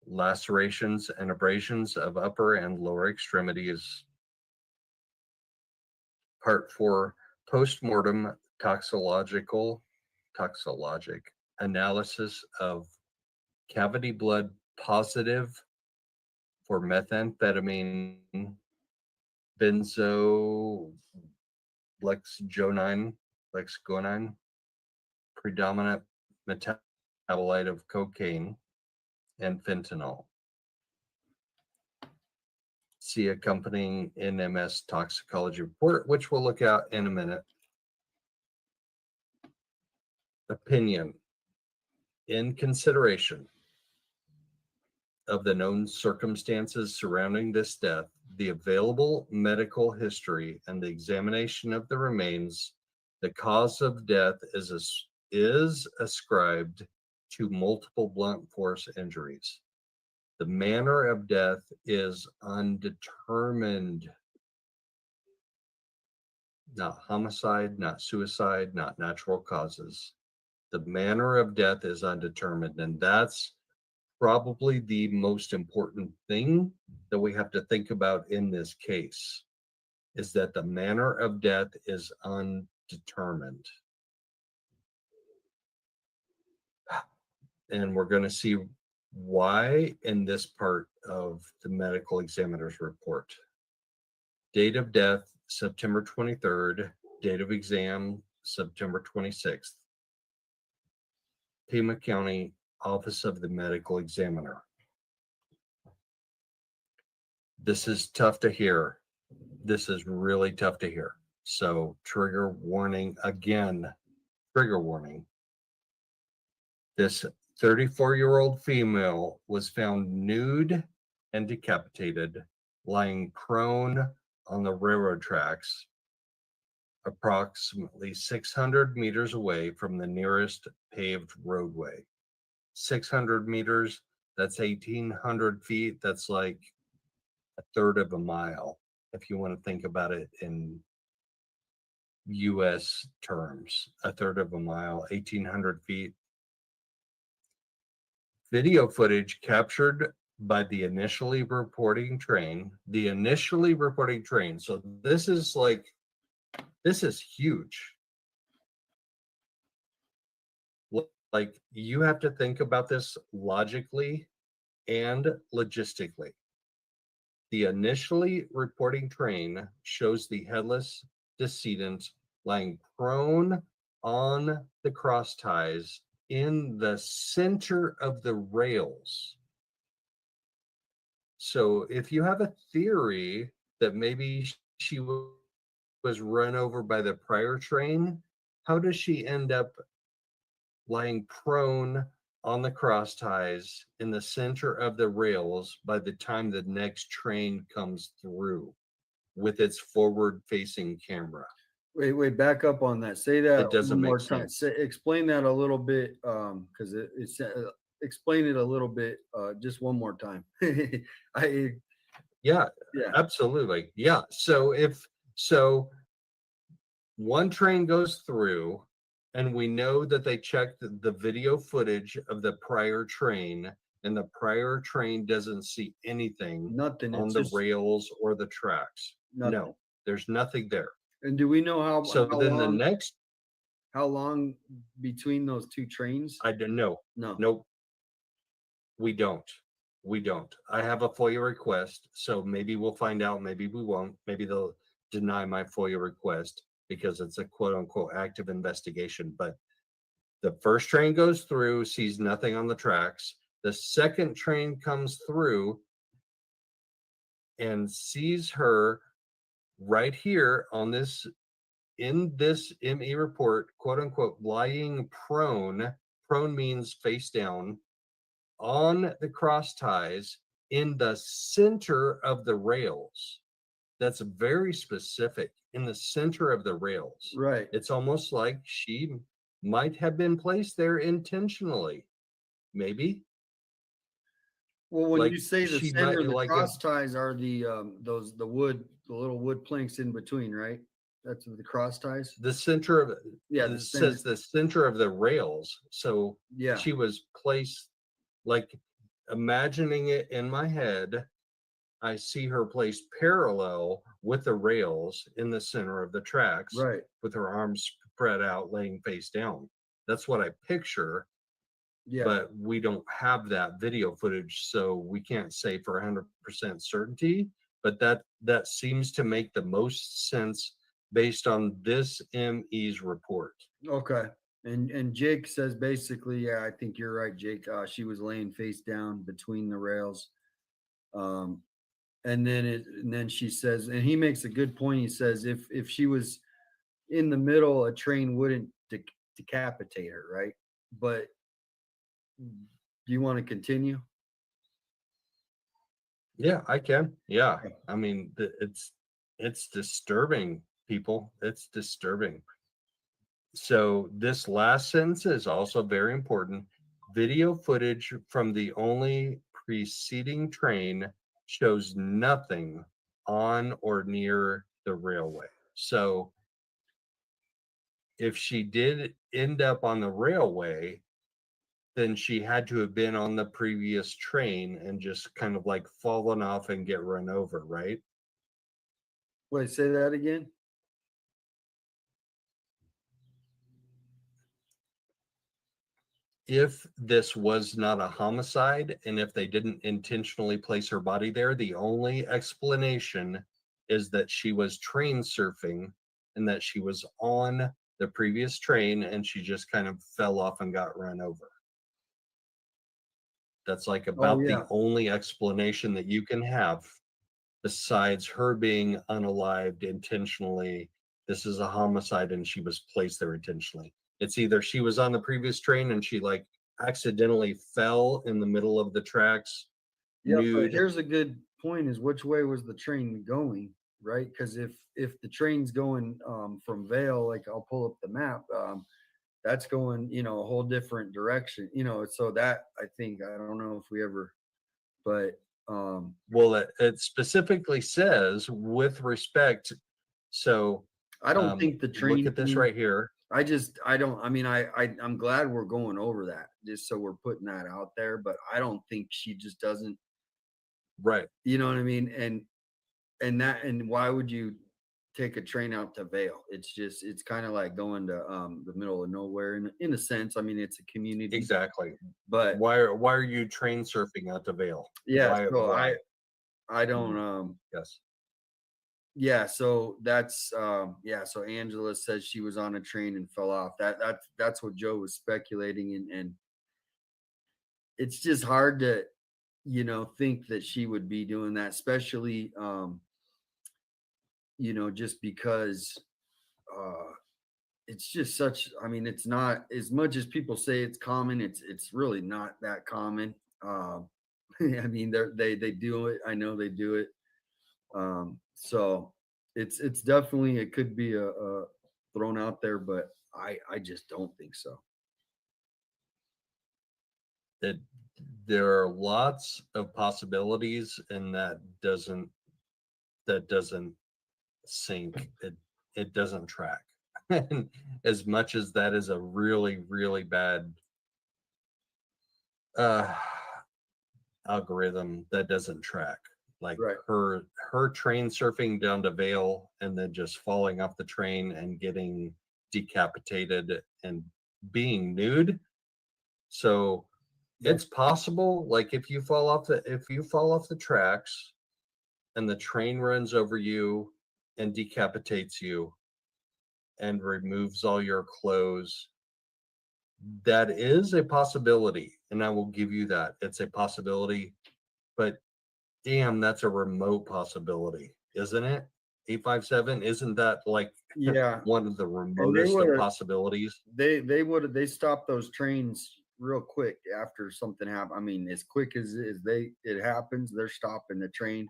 Lacerations and abrasions of upper and lower extremities. Part 4, post-mortem toxologic analysis of cavity blood positive for methamphetamine, lexgonine, predominant metabolite of cocaine, and fentanyl. See accompanying NMS toxicology report, which we'll look at in a minute. Opinion: in consideration of the known circumstances surrounding this death, the available medical history, and the examination of the remains, the cause of death is ascribed to multiple blunt force injuries. The manner of death is undetermined. Not homicide, not suicide, not natural causes. The manner of death is undetermined, and that's probably the most important thing that we have to think about in this case, is that the manner of death is undetermined. And we're going to see why in this part of the medical examiner's report. Date of death, September 23rd. Date of exam, September 26th. Pima County Office of the Medical Examiner. This is tough to hear. This is really tough to hear. So trigger warning again, trigger warning. This 34-year-old female was found nude and decapitated, lying prone on the railroad tracks, approximately 600 meters away from the nearest paved roadway. 600 meters, that's 1,800 feet. That's like a third of a mile, if you want to think about it in US terms. A third of a mile, 1,800 feet. Video footage captured by the initially reporting train. So this is huge. Like, you have to think about this logically and logistically. The initially reporting train shows the headless decedent lying prone on the cross ties in the center of the rails. So if you have a theory that maybe she was run over by the prior train, how does she end up lying prone on the cross ties in the center of the rails by the time the next train comes through with its forward facing camera? Wait, back up on that. Say that It doesn't one more make time. sense. Explain that a little bit, because it's explain it a little bit, just one more time. I Yeah, yeah. absolutely. Yeah. So one train goes through and we know that they checked the video footage of the prior train, and the prior train doesn't see anything Nothing. on It's the just rails or the tracks. nothing. No, there's nothing there. And do we know So then the next, how long between those two trains? I don't know. No. Nope. We don't. I have a FOIA request, so maybe we'll find out. Maybe we won't. Maybe they'll deny my FOIA request because it's a quote unquote active investigation. But the first train goes through, sees nothing on the tracks. The second train comes through and sees her right here on this, in this ME report, quote unquote, lying prone. Prone means face down on the cross ties in the center of the rails. That's very specific, in the center of the rails. Right. It's almost like she might have been placed there intentionally. Maybe. Well, when Like, you say the she center, might, the like, cross ties are the little wood planks in between, right? That's the cross ties. the center of, Yeah, it the says center. the center of the rails. So Yeah. she was placed, like, imagining it in my head, I see her placed parallel with the rails in the center of the tracks, Right. with her arms spread out, laying face down. That's what I picture, Yeah. but we don't have that video footage, so we can't say for 100% certainty. But that seems to make the most sense based on this ME's report. Okay. And Jake says basically, yeah, I think you're right, Jake. She was laying face down between the rails. And then she says, and he makes a good point. He says if she was in the middle, a train wouldn't decapitate her, right? But do you want to continue? Yeah, I can. Yeah. I mean, it's disturbing, people. It's disturbing. So this last sentence is also very important. Video footage from the only preceding train shows nothing on or near the railway. So if she did end up on the railway, then she had to have been on the previous train and just kind of like fallen off and get run over, right? Wait, say that again. If this was not a homicide and if they didn't intentionally place her body there, the only explanation is that she was train surfing and that she was on the previous train and she just kind of fell off and got run over. That's like about yeah. the only explanation that you can have besides her being unalived intentionally. This is a homicide and she was placed there intentionally. It's either she was on the previous train and she like accidentally fell in the middle of the tracks, Yeah, but nude. here's a good point: is which way was the train going, right? Because if the train's going from Vale, like I'll pull up the map, that's going, a whole different direction, So that I think I don't know if we ever, but Well, it specifically says with respect. So I don't think the train. look at this right here. I don't. I mean, I'm glad we're going over that, just so we're putting that out there. But I don't think she just doesn't. Right. You know what I mean? And why would you take a train out to Vale? It's kind of like going to the middle of nowhere in a sense. I mean, it's a community. Exactly. But Why are you train surfing out to Vale? yeah, so Why? I don't Yes. yeah, so that's yeah, so Angela says she was on a train and fell off. That's what Joe was speculating, and it's just hard to think that she would be doing that, especially just because it's just such, I mean, it's not as much as people say it's common, it's really not that common. I mean, they do it. I know they do it. So it's definitely, it could be a thrown out there, but I just don't think so. There are lots of possibilities, and that doesn't sync. It doesn't track. And as much as that is a really, really bad algorithm, that doesn't track. Like Right. her train surfing down to Vale and then just falling off the train and getting decapitated and being nude. So it's possible, like if you fall off the tracks and the train runs over you and decapitates you and removes all your clothes, that is a possibility, and I will give you that. It's a possibility, but damn, that's a remote possibility, isn't it? 857, isn't that like Yeah. one of the remotest of would've- possibilities? They stopped those trains real quick after something happened. I mean, as quick as it happens, they're stopping the train.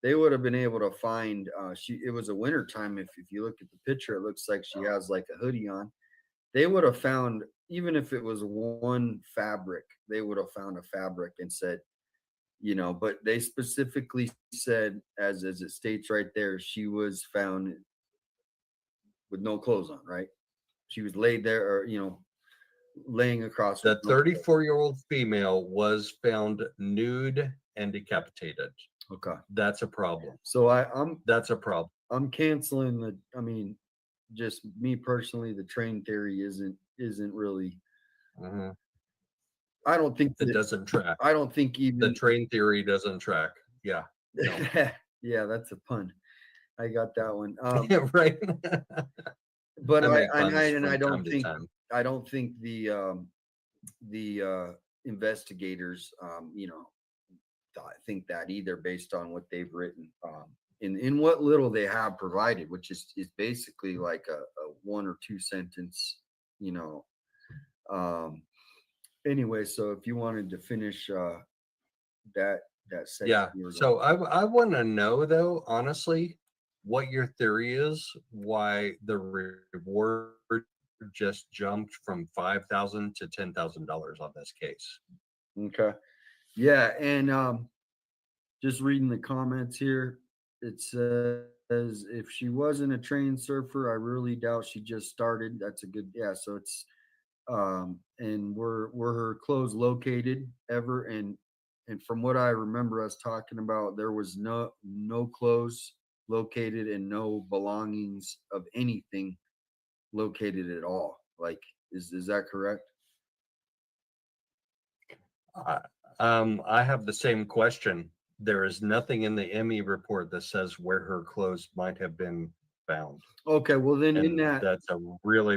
They would have been able to find it was a winter time. If you look at the picture, it looks like she has like a hoodie on. They would have found, even if it was one fabric, they would have found a fabric and said, but they specifically said, as it states right there, she was found with no clothes on, right? She was laid there, or laying across. The 34-year-old female was found nude and decapitated. Okay, That's a problem. so That's a problem. I'm canceling I mean, just me personally, the train theory isn't really. Mhm. I don't think It doesn't track. I don't think The even. train theory doesn't track. Yeah. No. Yeah, that's a pun. I got that one. Right. But I I make puns and I from don't time to think time. the investigators think that either, based on what they've written in what little they have provided, which is basically like a 1 or 2 sentence, anyway. So if you wanted to finish that section, Yeah. So I want to know, though, honestly, what your theory is, why the reward just jumped from $5,000 to $10,000 on this case. Okay. Yeah, and just reading the comments here, it says, if she wasn't a trained surfer, I really doubt she just started. That's a good, yeah. So it's and were her clothes located ever? And from what I remember us talking about, there was no clothes located and no belongings of anything located at all. Like, is that correct? I have the same question. There is nothing in the ME report that says where her clothes might have been found. Okay, well then in And that, that's a really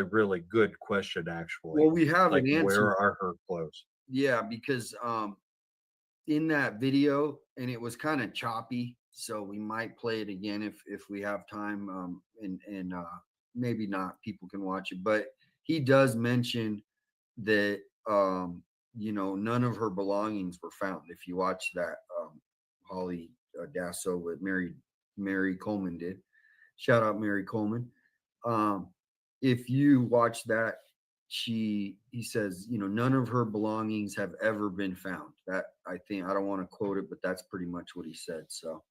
really good question, actually. well, we have Like, an answer. where are her clothes? Yeah, because in that video, and it was kind of choppy, so we might play it again if we have time, and maybe not, people can watch it, but he does mention that you know, none of her belongings were found. If you watch that, Holly Dasso with Mary Coleman did. Shout out Mary Coleman. If you watch that, he says, you know, none of her belongings have ever been found. That I think, I don't want to quote it, but that's pretty much what he said. So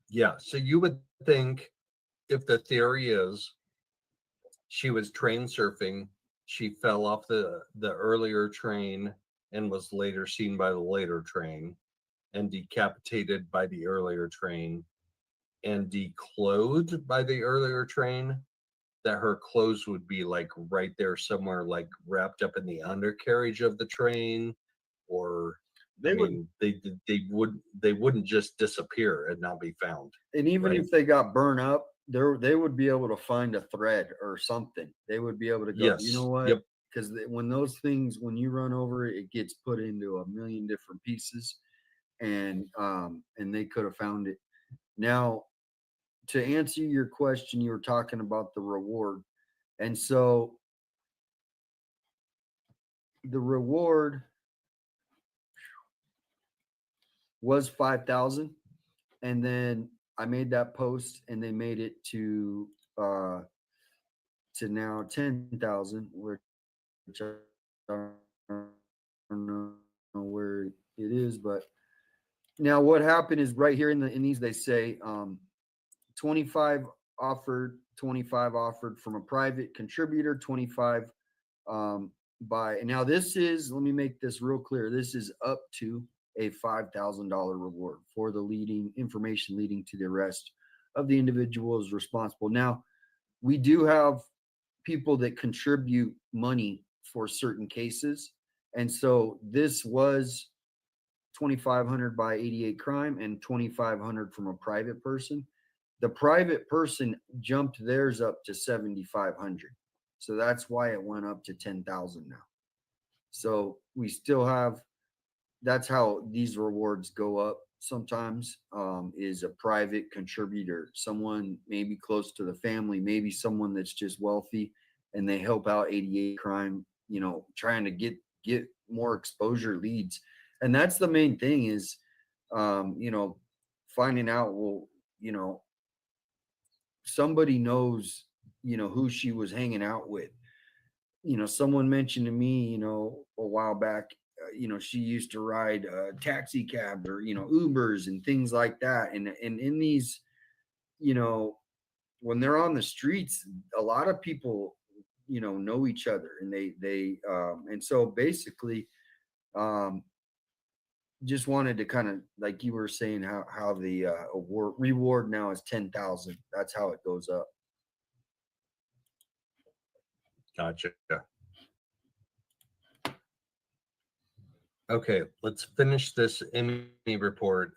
Yeah. So you would think, if the theory is she was train surfing, she fell off the earlier train and was later seen by the later train and decapitated by the earlier train and declothed by the earlier train, that her clothes would be like right there somewhere, like wrapped up in the undercarriage of the train, or they would, they wouldn't just disappear and not be found. and even right? if they got burned up, they would be able to find a thread or something. They would be able to go, you know Yes. what? Yep. Because when those things, when you run over it, it gets put into a million different pieces, and they could have found it. Now, to answer your question, you were talking about the reward, and so the reward was 5,000, and then I made that post, and they made it to now 10,000, which I don't know where it is, but now what happened is right here in these they say 25 offered, 25 offered from a private contributor, 25 by, and now this is, let me make this real clear, this is up to a $5,000 reward for the leading information leading to the arrest of the individuals responsible. Now, we do have people that contribute money for certain cases, and so this was 2,500 by 88 crime and 2,500 from a private person. The private person jumped theirs up to 7,500, so that's why it went up to 10,000 now. So we still have, that's how these rewards go up sometimes, is a private contributor, someone maybe close to the family, maybe someone that's just wealthy, and they help out 88 crime, you know, trying to get more exposure leads. And that's the main thing is, you know, finding out, well, you know, somebody knows, you know, who she was hanging out with. You know, someone mentioned to me, you know, a while back, you know, she used to ride taxi cabs or, you know, Ubers and things like that. And in these, you know, when they're on the streets, a lot of people, you know each other, and and so basically, just wanted to kind of, like you were saying, how the reward now is 10,000. That's how it goes up. Gotcha. Okay, let's finish this Emmy report.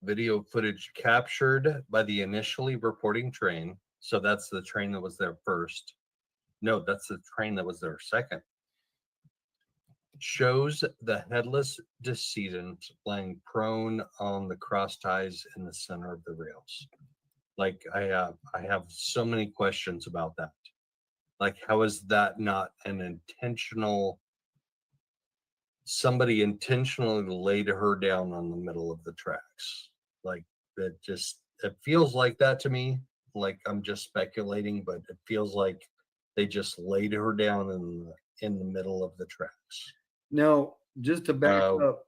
Video footage captured by the initially reporting train. So that's the train that was there first. No, that's the train that was there second. Shows the headless decedent laying prone on the cross ties in the center of the rails. Like I have so many questions about that. Like, how is that not an intentional? Somebody intentionally laid her down on the middle of the tracks. Like, that just, it feels like that to me. Like, I'm just speculating, but it feels like they just laid her down in the middle of the tracks. Now, just to back up,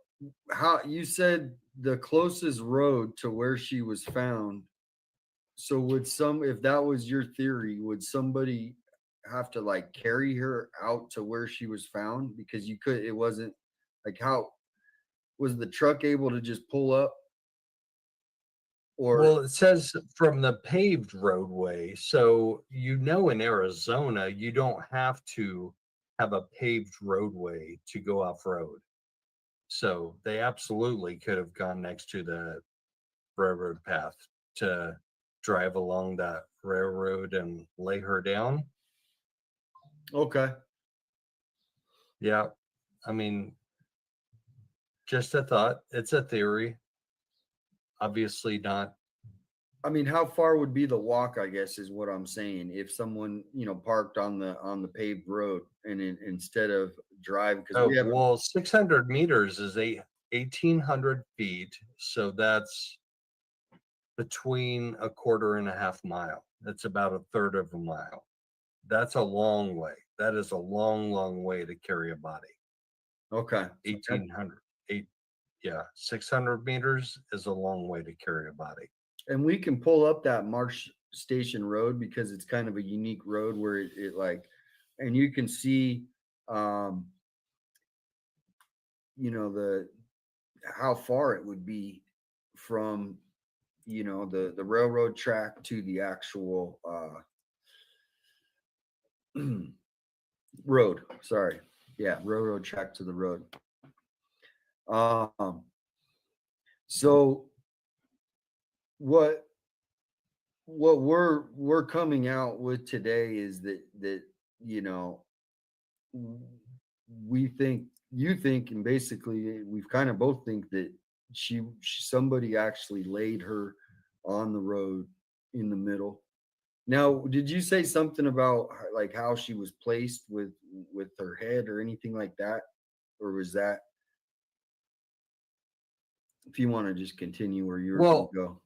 how you said the closest road to where she was found. So would if that was your theory, would somebody have to like carry her out to where she was found? Because it wasn't like, how was the truck able to just pull up? Or, well, it says from the paved roadway. So, you know, in Arizona, you don't have to have a paved roadway to go off road. So they absolutely could have gone next to the railroad path to drive along that railroad and lay her down. okay. Yeah. I mean, just a thought. It's a theory. Obviously not I mean, how far would be the walk, I guess, is what I'm saying. If someone, parked on the paved road and instead of drive, because Oh, we have, well, 600 meters is 1,800 feet. So that's between a quarter and a half mile. That's about a third of a mile. That's a long way. That is a long, long way to carry a body. okay. 1,800, 600 meters is a long way to carry a body. And we can pull up that Marsh Station Road because it's kind of a unique road where it like, and you can see, the how far it would be from, the railroad track to the actual road. Sorry, yeah, railroad track to the road. So what we're coming out with today is that we think, you think, and basically we've kind of both think that somebody actually laid her on the road in the middle. Now, did you say something about like how she was placed with her head or anything like that, or was that? If you want to just continue where you're going to go.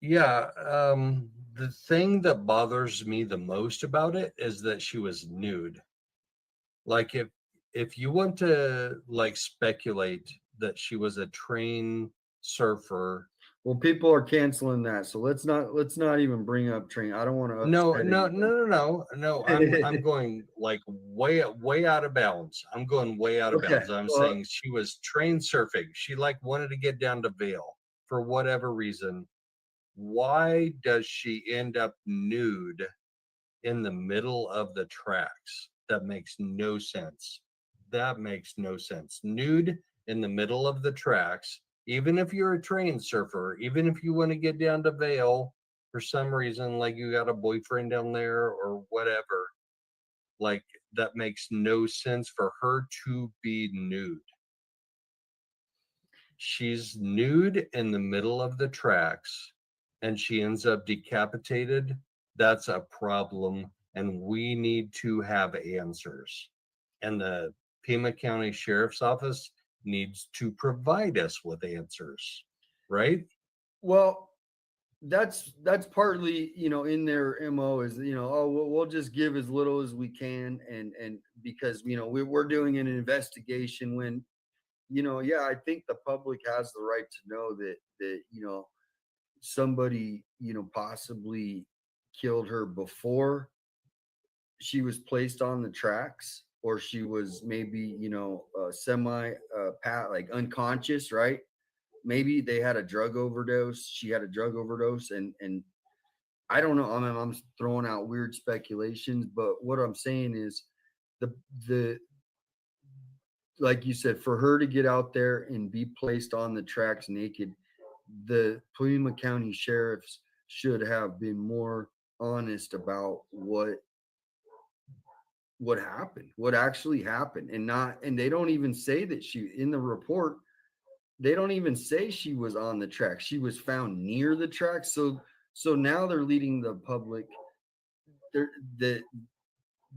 Yeah, the thing that bothers me the most about it is that she was nude. Like if you want to like speculate that she was a trained surfer. Well, people are canceling that, so let's not even bring up train. I don't want to. No. I'm going like way out of bounds. I'm going way out of bounds. I'm saying she was trained surfing. She like wanted to get down to Vail for whatever reason. Why does she end up nude in the middle of the tracks? That makes no sense. That makes no sense. Nude in the middle of the tracks. Even if you're a trained surfer, even if you want to get down to Vail for some reason, like you got a boyfriend down there or whatever, like that makes no sense for her to be nude. She's nude in the middle of the tracks and she ends up decapitated. That's a problem, and we need to have answers. And the Pima County Sheriff's Office needs to provide us with answers, right? Well, that's partly, in their MO is, we'll just give as little as we can, and because we're doing an investigation when, I think the public has the right to know that somebody possibly killed her before she was placed on the tracks, or she was maybe semi like unconscious, right? Maybe they had a drug overdose. She had a drug overdose, and I don't know. I'm throwing out weird speculations, but what I'm saying is the like you said, for her to get out there and be placed on the tracks naked, the Pima County sheriffs should have been more honest about what happened, what actually happened, and they don't even say that she, in the report, they don't even say she was on the track. She was found near the track. So now they're leading the public that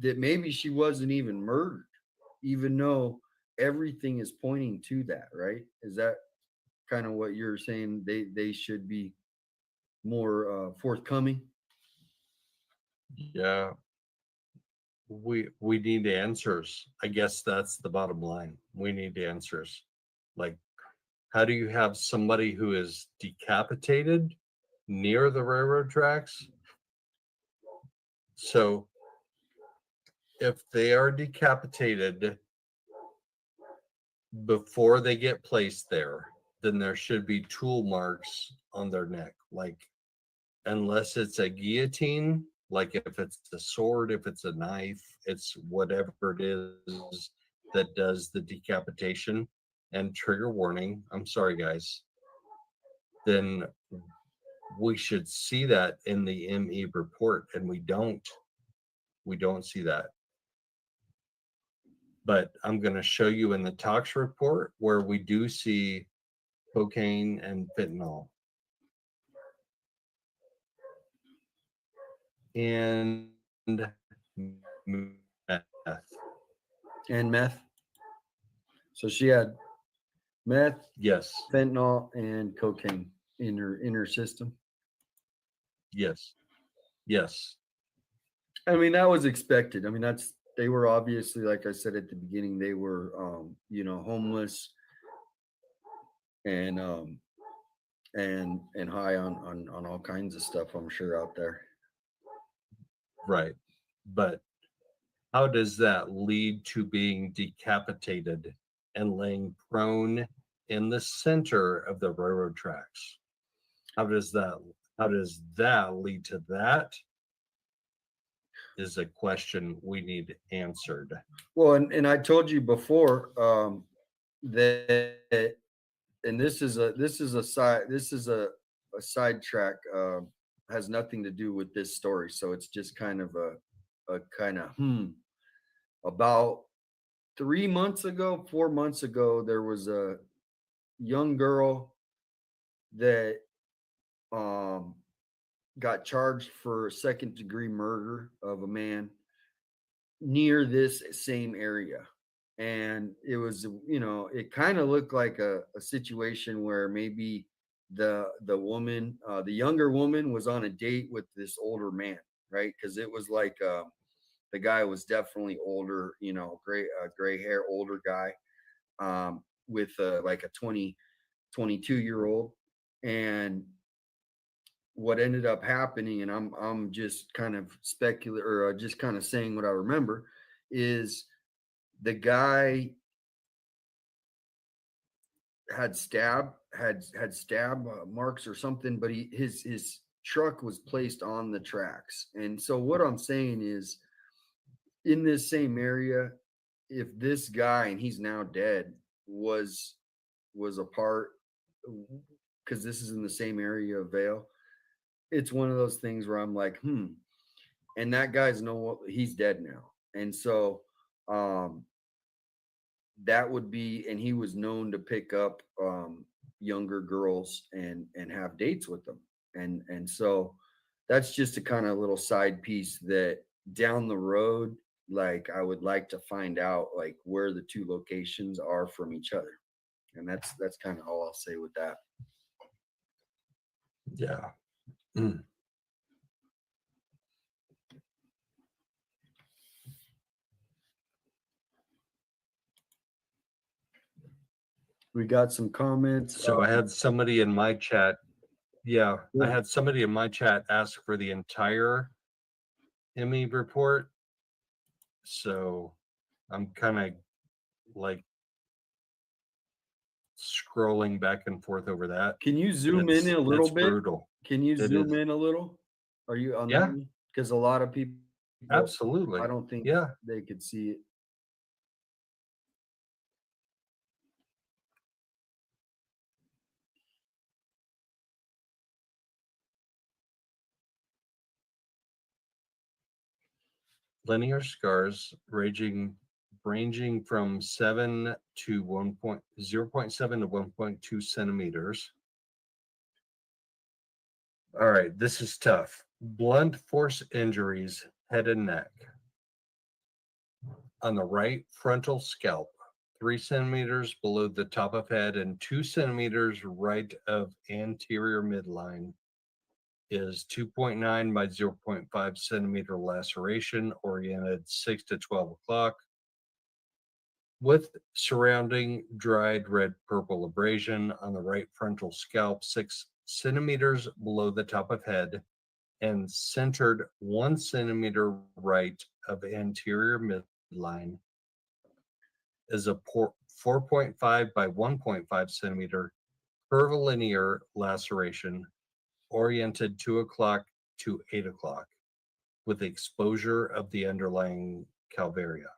maybe she wasn't even murdered, even though everything is pointing to that, right? Is that kind of what you're saying? They should be more forthcoming. Yeah. We need answers. I guess that's the bottom line. We need answers. Like, how do you have somebody who is decapitated near the railroad tracks? So if they are decapitated before they get placed there, then there should be tool marks on their neck. Like, unless it's a guillotine, like if it's a sword, if it's a knife, it's whatever it is that does the decapitation. And trigger warning, I'm sorry guys, then we should see that in the ME report, and we don't see that. But I'm going to show you in the tox report where we do see cocaine and fentanyl. and meth. And meth. So she had meth, Yes, fentanyl, and cocaine in her system. yes, yes. I mean, that was expected. I mean, they were obviously, like I said at the beginning, they were homeless and and high on all kinds of stuff, I'm sure, out there. Right. But how does that lead to being decapitated and laying prone in the center of the railroad tracks? How does that lead to that? Is a question we need answered. Well, and I told you before that, and this is a sidetrack, has nothing to do with this story, so it's just kind of a kind of about 4 months ago, there was a young girl that got charged for second-degree murder of a man near this same area. And it was, it kind of looked like a situation where maybe the woman, the younger woman, was on a date with this older man, right? Because it was like the guy was definitely older, gray hair, older guy, with like a 22-year-old. And what ended up happening, and I'm just kind of speculating, or just kind of saying what I remember, is the guy had stab marks or something, but his truck was placed on the tracks. And so what I'm saying is, in this same area, if this guy, and he's now dead, was a part, because this is in the same area of Vale, it's one of those things where I'm like, and that guy's he's dead now. And so that would be, and he was known to pick up younger girls and have dates with them. And so that's just a kind of little side piece that down the road, like, I would like to find out, like, where the two locations are from each other. And that's kind of all I'll say with that. Yeah. We got some comments. So I had somebody in my chat. Yeah, I Yeah. had somebody in my chat ask for the entire Emmy report. So I'm kind of like scrolling back and forth over that. Can you zoom in a little bit? Brutal. Can you It zoom is. in a little? Are you on Yeah. that? Because a lot of people, Absolutely. I don't think Yeah. they could see it. Linear scars ranging from 0.7 to 1.2 centimeters. All right, this is tough. Blunt force injuries, head and neck. On the right frontal scalp, 3 centimeters below the top of head and 2 centimeters right of anterior midline, is 2.9 by 0.5 centimeter laceration oriented 6 to 12 o'clock with surrounding dried red purple abrasion on the right frontal scalp 6 centimeters below the top of head and centered 1 centimeter right of anterior midline, is a 4.5 by 1.5 centimeter curvilinear laceration oriented 2 o'clock to 8 o'clock with exposure of the underlying calvaria.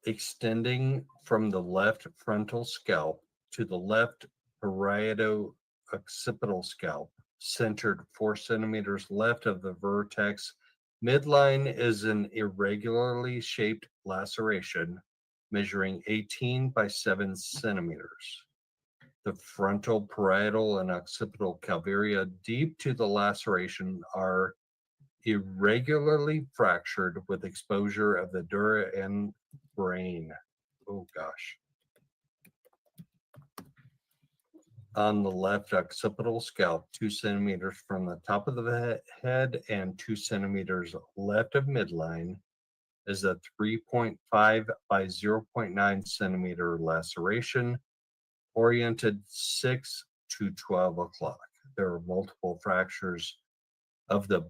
Extending from the left frontal scalp to the left parieto-occipital scalp, centered 4 centimeters left of the vertex midline, is an irregularly shaped laceration measuring 18 by 7 centimeters. The frontal, parietal, and occipital calvaria deep to the laceration are irregularly fractured with exposure of the dura and brain. Oh gosh. On the left occipital scalp, 2 centimeters from the top of the head and 2 centimeters left of midline, is a 3.5 by 0.9 centimeter laceration oriented 6 to 12 o'clock. There are multiple fractures of the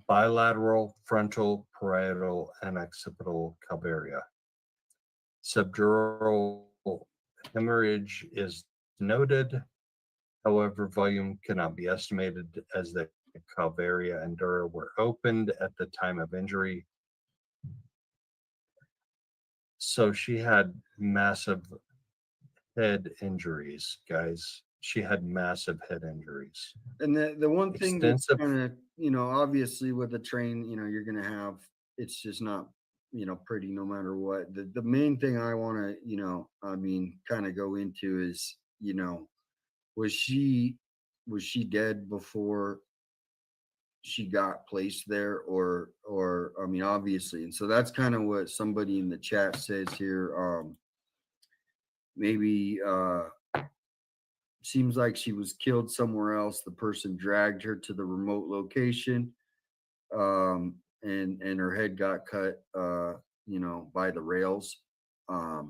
bilateral, frontal, parietal, and occipital calvaria. Subdural hemorrhage is noted. However, volume cannot be estimated as the calvaria and dura were opened at the time of injury. So she had massive head injuries, guys. She had massive head injuries. And the one thing that's Extensive. kind of, you know, obviously with a train, you know, you're going to have, it's just not, you know, pretty no matter what. The main thing I want to, you know, I mean, kind of go into is, you know, was she dead before she got placed there, or I mean, obviously. And so that's kind of what somebody in the chat says here. Maybe seems like she was killed somewhere else. The person dragged her to the remote location, and her head got cut, you know, by the rails, and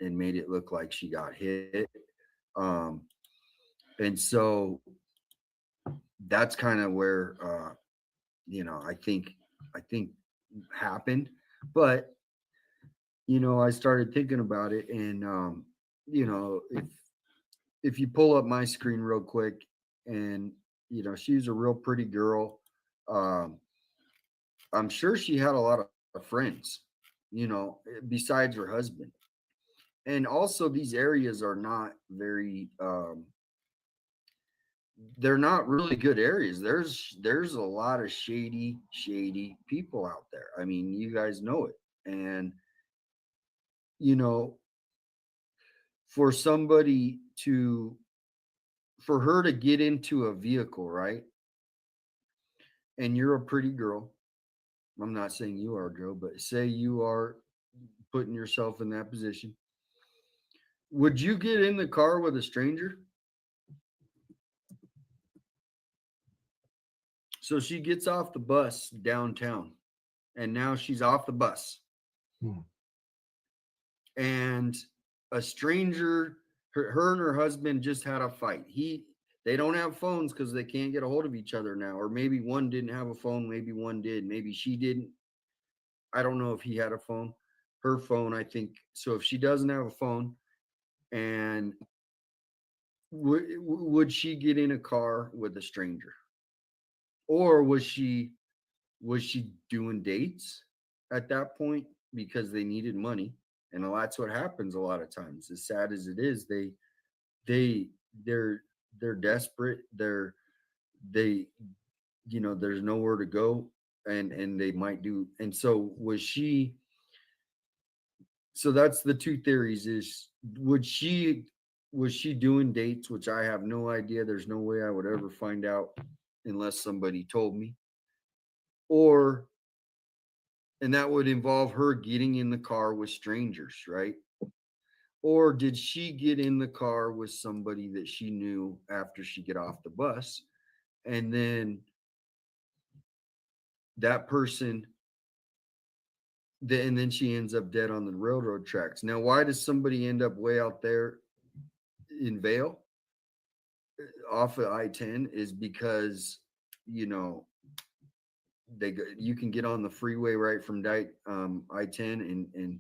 made it look like she got hit. And so that's kind of where, you know, I think happened. But, you know, I started thinking about it, and, you know, if you pull up my screen real quick, and, you know, she's a real pretty girl. I'm sure she had a lot of friends, you know, besides her husband. And also these areas are not very, they're not really good areas. There's a lot of shady people out there. I mean, you guys know it. And, you know, for her to get into a vehicle, right? And you're a pretty girl. I'm not saying you are, Joe, but say you are putting yourself in that position. Would you get in the car with a stranger? So she gets off the bus downtown, and now she's off the bus. And a stranger, her and her husband just had a fight. They don't have phones because they can't get a hold of each other now. Or maybe one didn't have a phone, maybe one did, maybe she didn't. I don't know if he had a phone. Her phone, I think. So if she doesn't have a phone, and would she get in a car with a stranger? Or was she doing dates at that point because they needed money? And that's what happens a lot of times. As sad as it is, they're desperate. They you know, there's nowhere to go, and they might do. And so so that's the two theories. Is was she doing dates, which I have no idea. There's no way I would ever find out unless somebody told me. And that would involve her getting in the car with strangers, right? Or did she get in the car with somebody that she knew after she get off the bus, and then that person, and then she ends up dead on the railroad tracks? Now, why does somebody end up way out there in Vail off of I-10 is because, you know, you can get on the freeway right from I-10,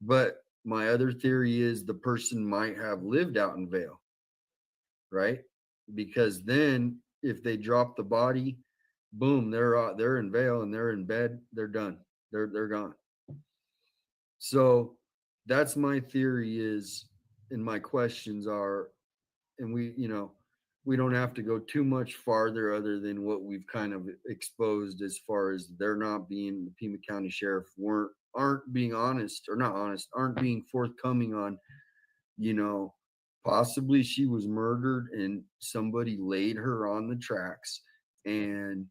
but my other theory is the person might have lived out in Vail, right? Because then if they drop the body, boom, they're in Vail and they're in bed, they're done. They're gone. So that's my theory is, and my questions are, and we don't have to go too much farther other than what we've kind of exposed as far as there not being, the Pima County Sheriff weren't aren't being honest, or not honest, aren't being forthcoming on, you know, possibly she was murdered and somebody laid her on the tracks, and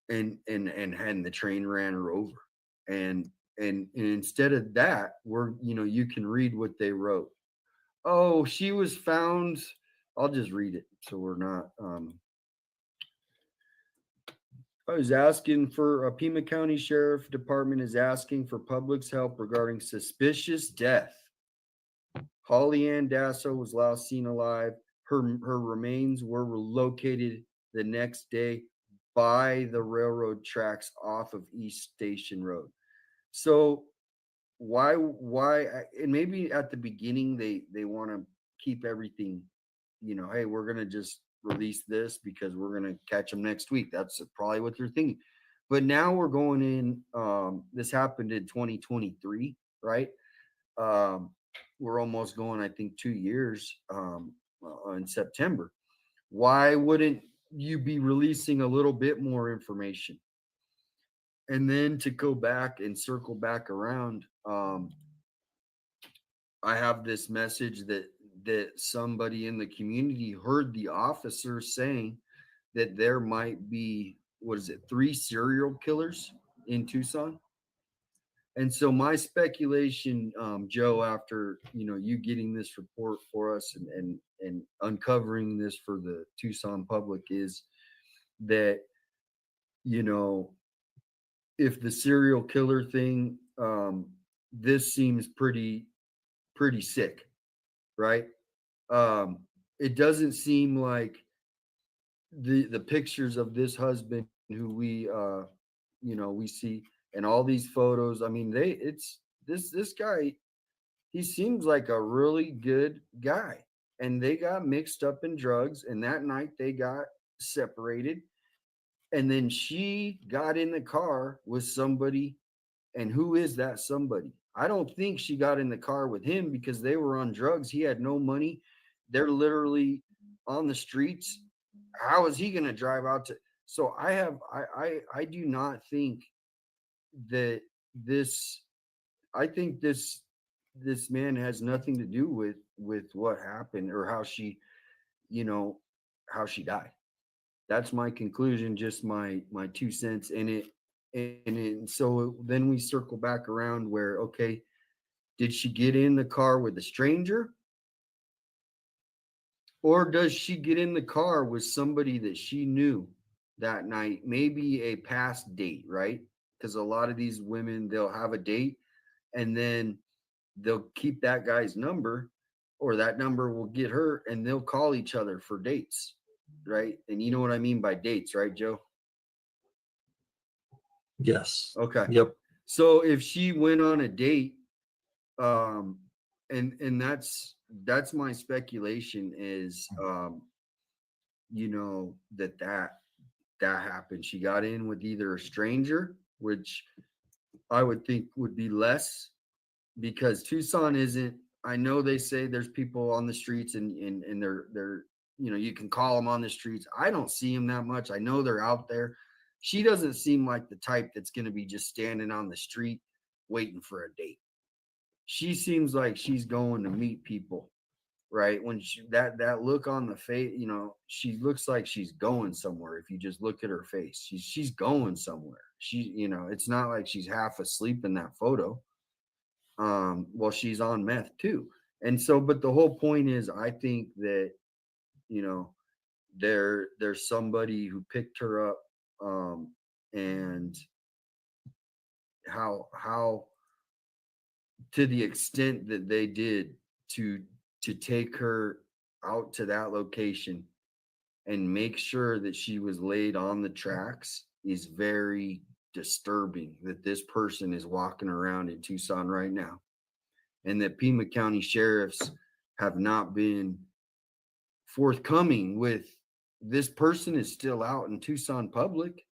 and the train ran her over. And and instead of that, we're, you know, you can read what they wrote. Oh, she was found. I'll just read it so we're not I was asking for, Pima County Sheriff Department is asking for public's help regarding suspicious death. Holly Ann Dasso was last seen alive. Her remains were located the next day by the railroad tracks off of East Station Road. So why and maybe at the beginning they want to keep everything, you know, hey, we're going to just release this because we're going to catch them next week. That's probably what they're thinking. But now we're going in, this happened in 2023, right? We're almost going, I think, 2 years, in September. Why wouldn't you be releasing a little bit more information? And then to go back and circle back around, I have this message that somebody in the community heard the officer saying that there might be, what is it, 3 serial killers in Tucson. And so my speculation, Joe, after, you know, you getting this report for us and uncovering this for the Tucson public, is that, you know, if the serial killer thing, this seems pretty sick, right? It doesn't seem like the pictures of this husband who we you know, we see, and all these photos. I mean, it's this guy, he seems like a really good guy, and they got mixed up in drugs, and that night they got separated, and then she got in the car with somebody. And who is that somebody? I don't think she got in the car with him because they were on drugs. He had no money. They're literally on the streets. How is he going to drive out to? So I do not think that this, I think this man has nothing to do with what happened or how she, you know, how she died. That's my conclusion, just my 2 cents in it. And so then we circle back around where, okay, did she get in the car with a stranger? Or does she get in the car with somebody that she knew that night? Maybe a past date, right? Because a lot of these women, they'll have a date and then they'll keep that guy's number, or that number will get her, and they'll call each other for dates, right? And you know what I mean by dates, right, Joe? Yes. Okay. Yep. So if she went on a date, and that's my speculation is, you know, that happened. She got in with either a stranger, which I would think would be less, because Tucson isn't, I know they say there's people on the streets and they're, you know, you can call them on the streets. I don't see them that much. I know they're out there. She doesn't seem like the type that's going to be just standing on the street waiting for a date. She seems like she's going to meet people, right? When she, that look on the face, you know, she looks like she's going somewhere. If you just look at her face, she's going somewhere. She, you know, it's not like she's half asleep in that photo. Well, she's on meth too. And so, but the whole point is, I think that, you know, there's somebody who picked her up, and how to the extent that they did to take her out to that location and make sure that she was laid on the tracks is very disturbing, that this person is walking around in Tucson right now, and that Pima County sheriffs have not been forthcoming with this person is still out in Tucson public.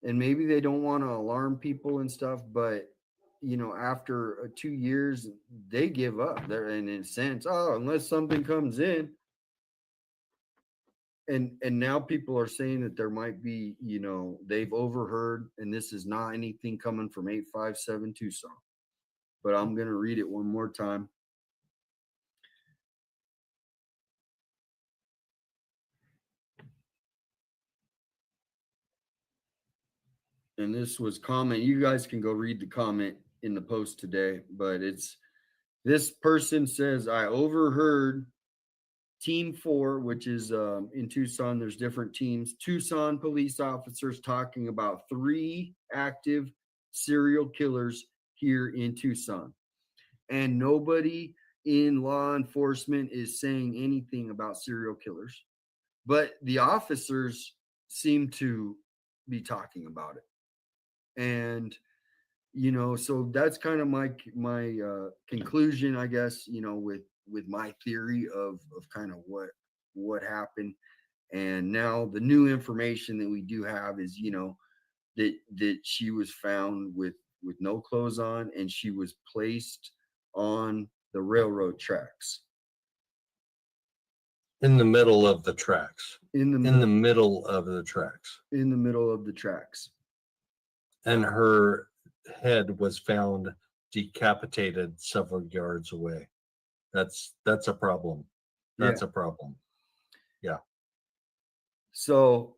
And maybe they don't want to alarm people and stuff, but you know, after 2 years, they give up. They're in a sense, oh, unless something comes in. and now people are saying that there might be, you know, they've overheard, and this is not anything coming from 857 Tucson, but I'm going to read it one more time. And this was comment. You guys can go read the comment in the post today, but it's, this person says, I overheard Team 4, which is in Tucson, there's different teams, Tucson police officers talking about 3 active serial killers here in Tucson. And nobody in law enforcement is saying anything about serial killers, but the officers seem to be talking about it. And you know, so that's kind of my conclusion, I guess, you know, with my theory of kind of what happened. And now the new information that we do have is, you know, that she was found with no clothes on, and she was placed on the railroad tracks. In the middle of the tracks. In the middle of the tracks. In the middle of the tracks. And her head was found decapitated several yards away. That's a problem. That's a problem. Yeah. So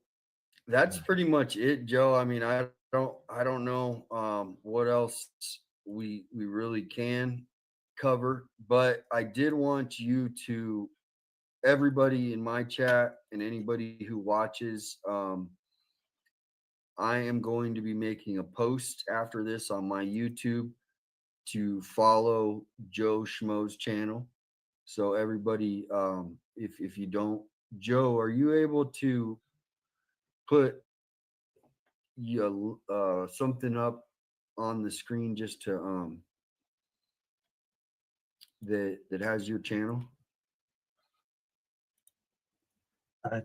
that's pretty much it, Joe. I mean, I don't know what else we really can cover, but I did want you to, everybody in my chat and anybody who watches, I am going to be making a post after this on my YouTube to follow Joe Schmo's channel. So everybody, if you don't, Joe, are you able to put something up on the screen just to that has your channel? I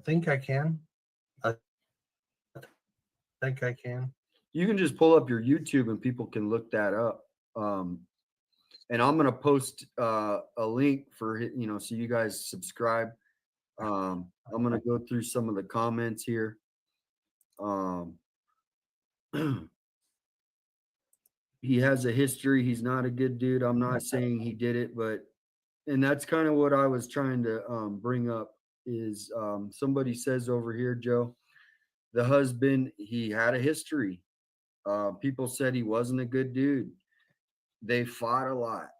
think I can. I think I can. You can just pull up your YouTube and people can look that up. And I'm gonna post a link for, you know, so you guys subscribe. I'm gonna go through some of the comments here. He has a history. He's not a good dude. I'm not saying he did it, but, and that's kind of what I was trying to bring up is somebody says over here, Joe, the husband, he had a history. People said he wasn't a good dude. They fought a lot,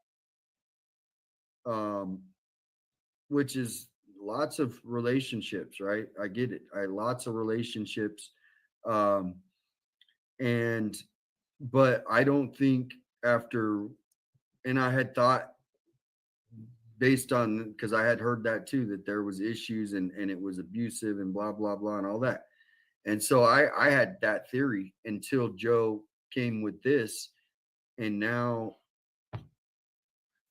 which is lots of relationships, right? I get it. Lots of relationships. But I don't think after, and I had thought based on, because I had heard that too, that there was issues and it was abusive and blah, blah, blah, and all that. And so I had that theory until Joe came with this, and now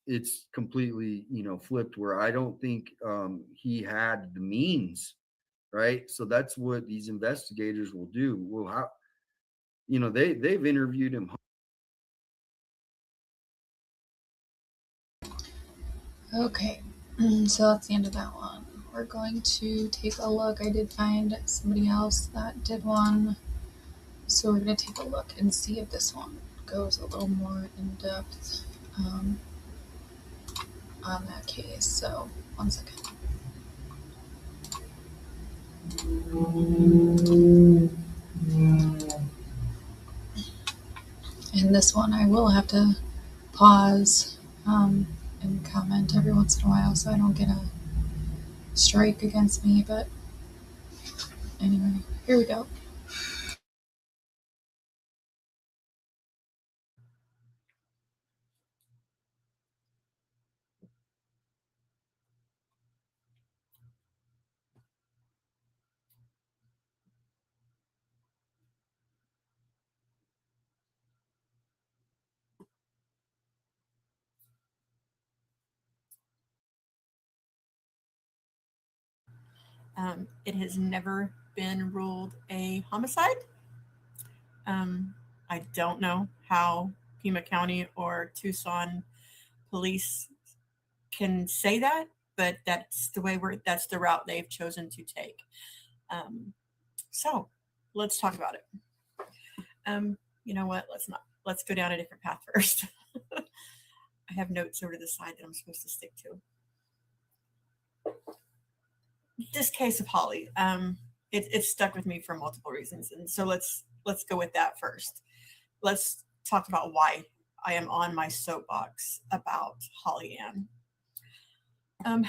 it's completely, you know, flipped where I don't think he had the means, right? So that's what these investigators will do. Well, how, you know, they've interviewed him. Okay, so that's the end of that one. We're going to take a look. I did find somebody else that did one. So we're going to take a look and see if this one goes a little more in depth on that case. So, 1 second. In this one, I will have to pause and comment every once in a while so I don't get a strike against me. But anyway, here we go. It has never been ruled a homicide. I don't know how Pima County or Tucson police can say that, but that's the route they've chosen to take. So let's talk about it. You know what? Let's go down a different path first. I have notes over to the side that I'm supposed to stick to. This case of Holly, it stuck with me for multiple reasons. And so let's go with that first. Let's talk about why I am on my soapbox about Holly Ann. Never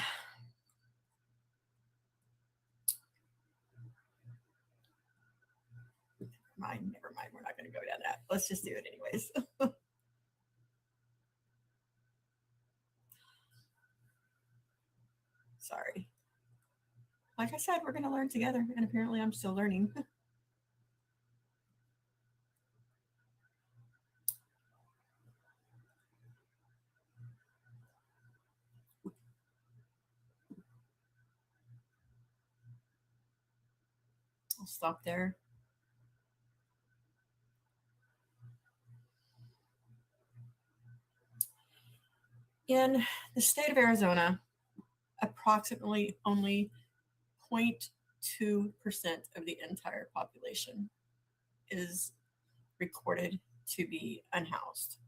mind. We're not going to go down that. Let's just do it anyways. Sorry. Like I said, we're going to learn together, and apparently I'm still learning. I'll stop there. In the state of Arizona, approximately only 0.2% of the entire population is recorded to be unhoused.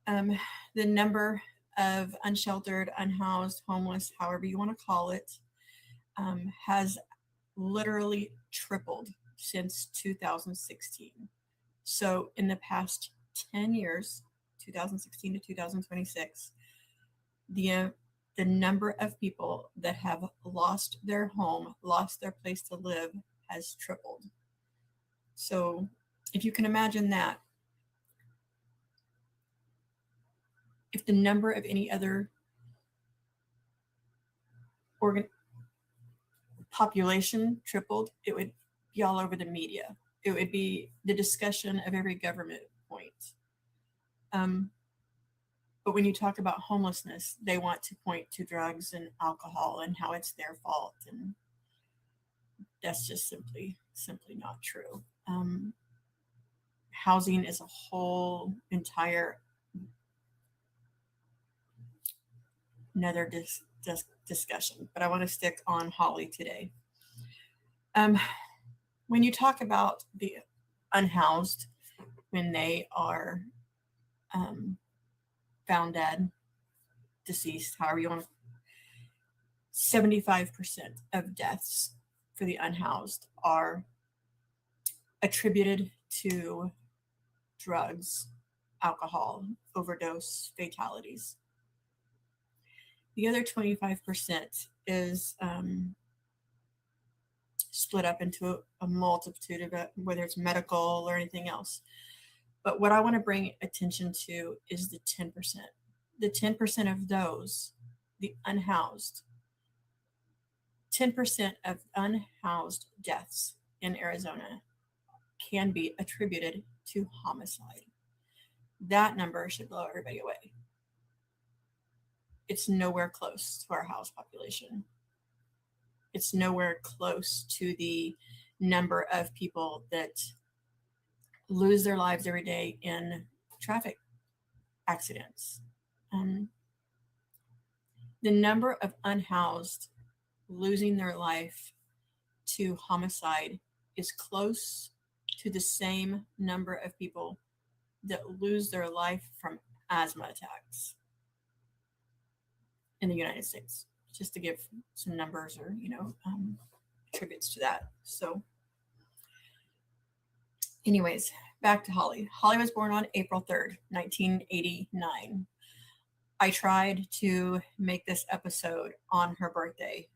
The number of unsheltered, unhoused, homeless, however you want to call it, has literally tripled since 2016. So in the past 10 years, 2016 to 2026, the number of people that have lost their home, lost their place to live, has tripled. So if you can imagine that, if the number of any other population tripled, it would be all over the media. It would be the discussion of every government point. But when you talk about homelessness, they want to point to drugs and alcohol and how it's their fault. And that's just simply not true. Housing is a whole entire another discussion, but I want to stick on Holly today. When you talk about the unhoused, when they are found dead, deceased, however you want to, 75% of deaths for the unhoused are attributed to drugs, alcohol, overdose, fatalities. The other 25% is split up into a multitude of it, whether it's medical or anything else. But what I want to bring attention to is the 10%. The 10% of those, the unhoused, 10% of unhoused deaths in Arizona can be attributed to homicide. That number should blow everybody away. It's nowhere close to our house population. It's nowhere close to the number of people that lose their lives every day in traffic accidents. The number of unhoused losing their life to homicide is close to the same number of people that lose their life from asthma attacks in the United States, just to give some numbers or, attributes to that. So anyways, back to Holly. Holly was born on April 3rd, 1989. I tried to make this episode on her birthday.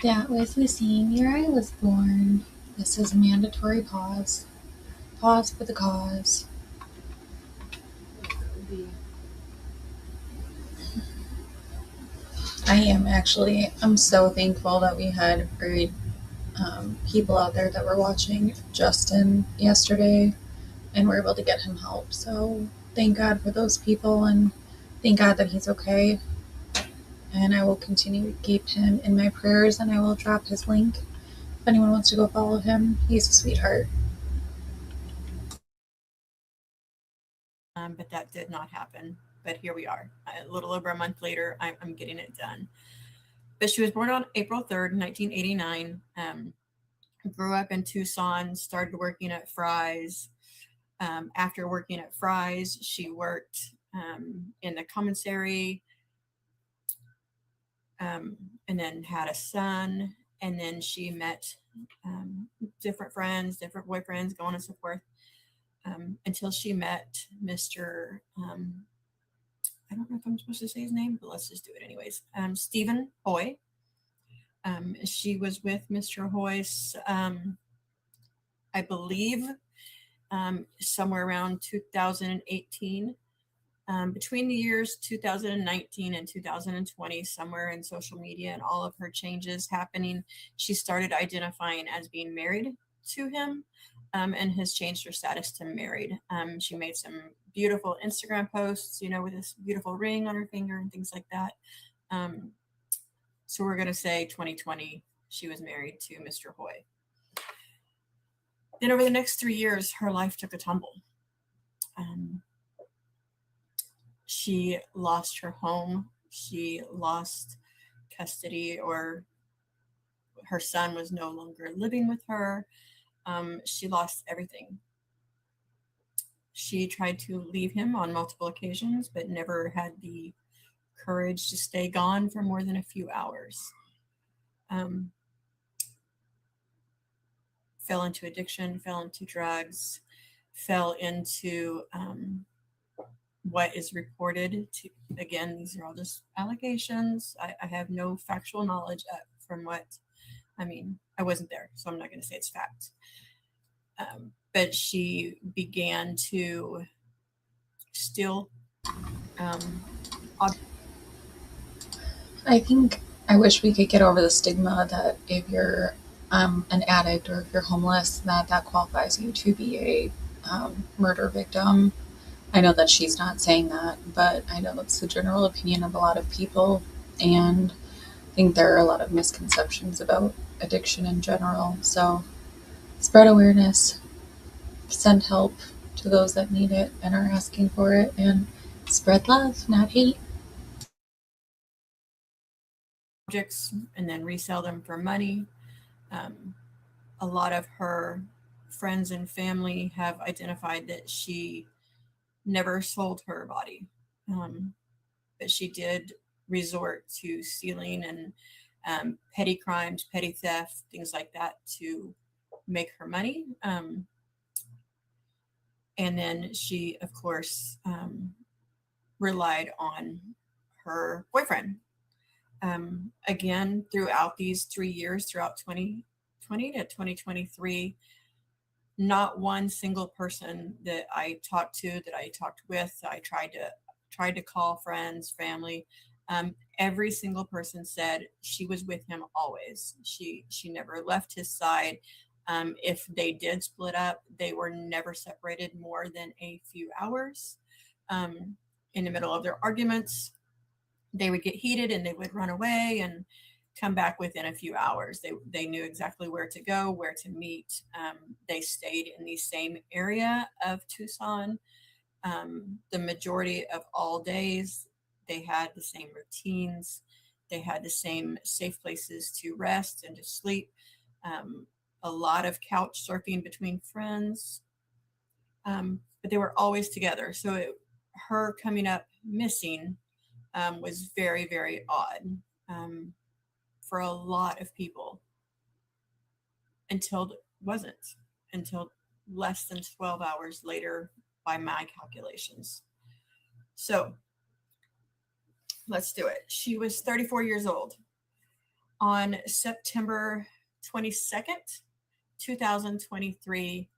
That was the same year I was born. This is a mandatory pause. Pause for the cause. I'm so thankful that we had great people out there that were watching Justin yesterday and were able to get him help. So thank God for those people and thank God that he's okay. And I will continue to keep him in my prayers, and I will drop his link if anyone wants to go follow him. He's a sweetheart. but that did not happen. But here we are, a little over a month later. I'm getting it done. But she was born on April 3rd, 1989. Grew up in Tucson, started working at Fry's. After working at Fry's, she worked in the commissary, and then had a son. And then she met different friends, different boyfriends, going and so forth, until she met Mr. I don't know if I'm supposed to say his name, but let's just do it anyways. Stephen Hoy. She was with Mr. Hoyce, I believe, somewhere around 2018. Between the years 2019 and 2020, somewhere in social media and all of her changes happening, she started identifying as being married to him, and has changed her status to married. She made some beautiful Instagram posts, with this beautiful ring on her finger and things like that. So we're going to say 2020, she was married to Mr. Hoy. Then over the next 3 years, her life took a tumble. She lost her home. She lost custody, or her son was no longer living with her. She lost everything. She tried to leave him on multiple occasions, but never had the courage to stay gone for more than a few hours. Fell into addiction, fell into drugs, fell into what is reported to, again, these are all just allegations. I have no factual knowledge from what, I wasn't there, so I'm not going to say it's fact. But she began to steal. I think I wish we could get over the stigma that if you're an addict or if you're homeless, that qualifies you to be a murder victim. I know that she's not saying that, but I know that's the general opinion of a lot of people. And I think there are a lot of misconceptions about addiction in general. So spread awareness, send help to those that need it and are asking for it, and spread love, not hate. Objects and then resell them for money. A lot of her friends and family have identified that she never sold her body, but she did resort to stealing and petty crimes, petty theft, things like that to make her money. And then she, of course, relied on her boyfriend. Again, throughout these 3 years, throughout 2020 to 2023, not one single person that I talked to, that I talked with, I tried to call friends, family. Every single person said she was with him always. She never left his side. If they did split up, they were never separated more than a few hours. In the middle of their arguments, they would get heated and they would run away and come back within a few hours. They knew exactly where to go, where to meet. They stayed in the same area of Tucson. The majority of all days, they had the same routines. They had the same safe places to rest and to sleep. A lot of couch surfing between friends. But they were always together. So her coming up missing was very, very odd for a lot of people, until it wasn't, until less than 12 hours later by my calculations. So let's do it. She was 34 years old. On September 22nd, 2023,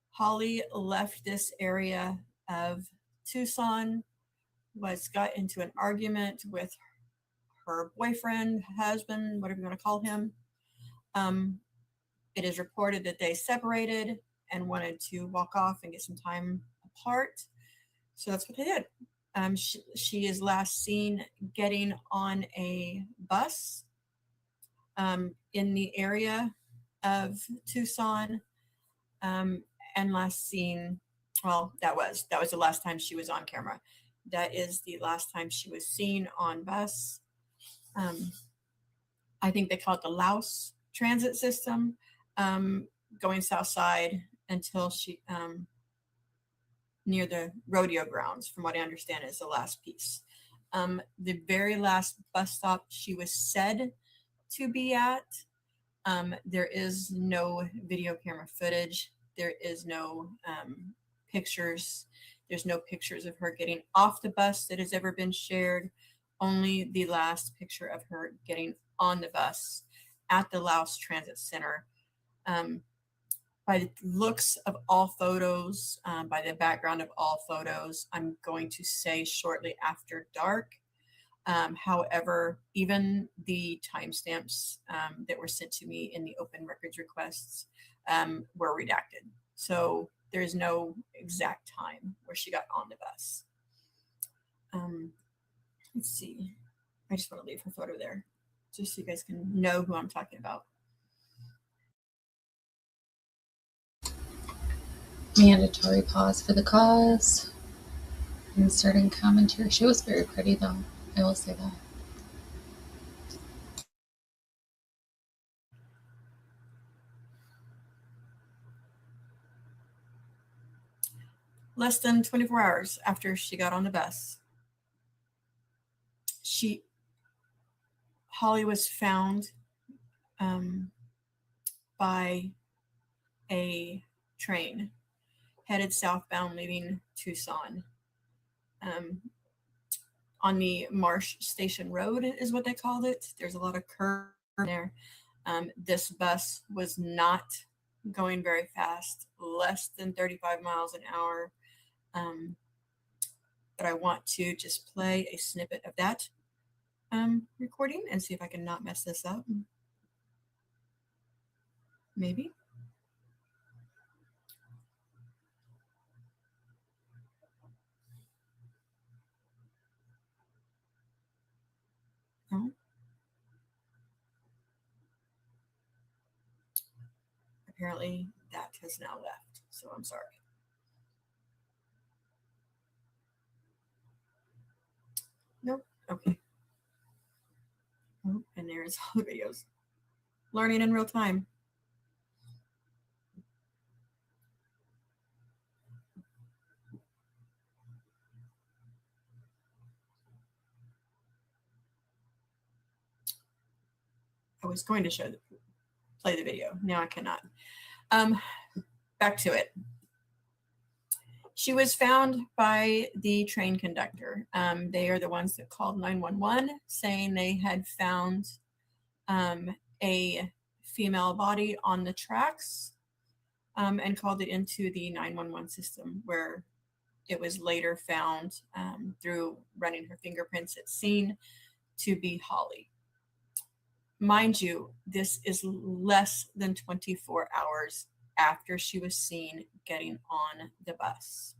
Holly left this area of Tucson, got into an argument with her boyfriend, husband, whatever you want to call him. It is reported that they separated and wanted to walk off and get some time apart. So that's what they did. She is last seen getting on a bus in the area of Tucson, and last seen well, that was the last time she was on camera. That is the last time she was seen on bus. I think they call it the Laos transit system, going south side until she near the rodeo grounds, from what I understand is the last piece. The very last bus stop she was said to be at, there is no video camera footage. There is no pictures. There's no pictures of her getting off the bus that has ever been shared. Only the last picture of her getting on the bus at the Laos Transit Center. By the looks of all photos, by the background of all photos, I'm going to say shortly after dark. However, even the timestamps that were sent to me in the open records requests were redacted. So there's no exact time where she got on the bus. Let's see. I just want to leave her photo there just so you guys can know who I'm talking about. Mandatory pause for the cause. And starting commentary. She was very pretty though, I will say that. Less than 24 hours after she got on the bus, Holly was found by a train headed southbound leaving Tucson. On the Marsh Station Road is what they called it. There's a lot of curve there. This bus was not going very fast, less than 35 miles an hour. But I want to just play a snippet of that recording and see if I can not mess this up. Maybe. No. Apparently that has now left, so I'm sorry. Nope. Okay. Oh, and there's all the videos. Learning in real time. I was going to play the video. Now I cannot. Back to it. She was found by the train conductor. They are the ones that called 911 saying they had found a female body on the tracks and called it into the 911 system, where it was later found through running her fingerprints at scene to be Holly. Mind you, this is less than 24 hours after she was seen getting on the bus.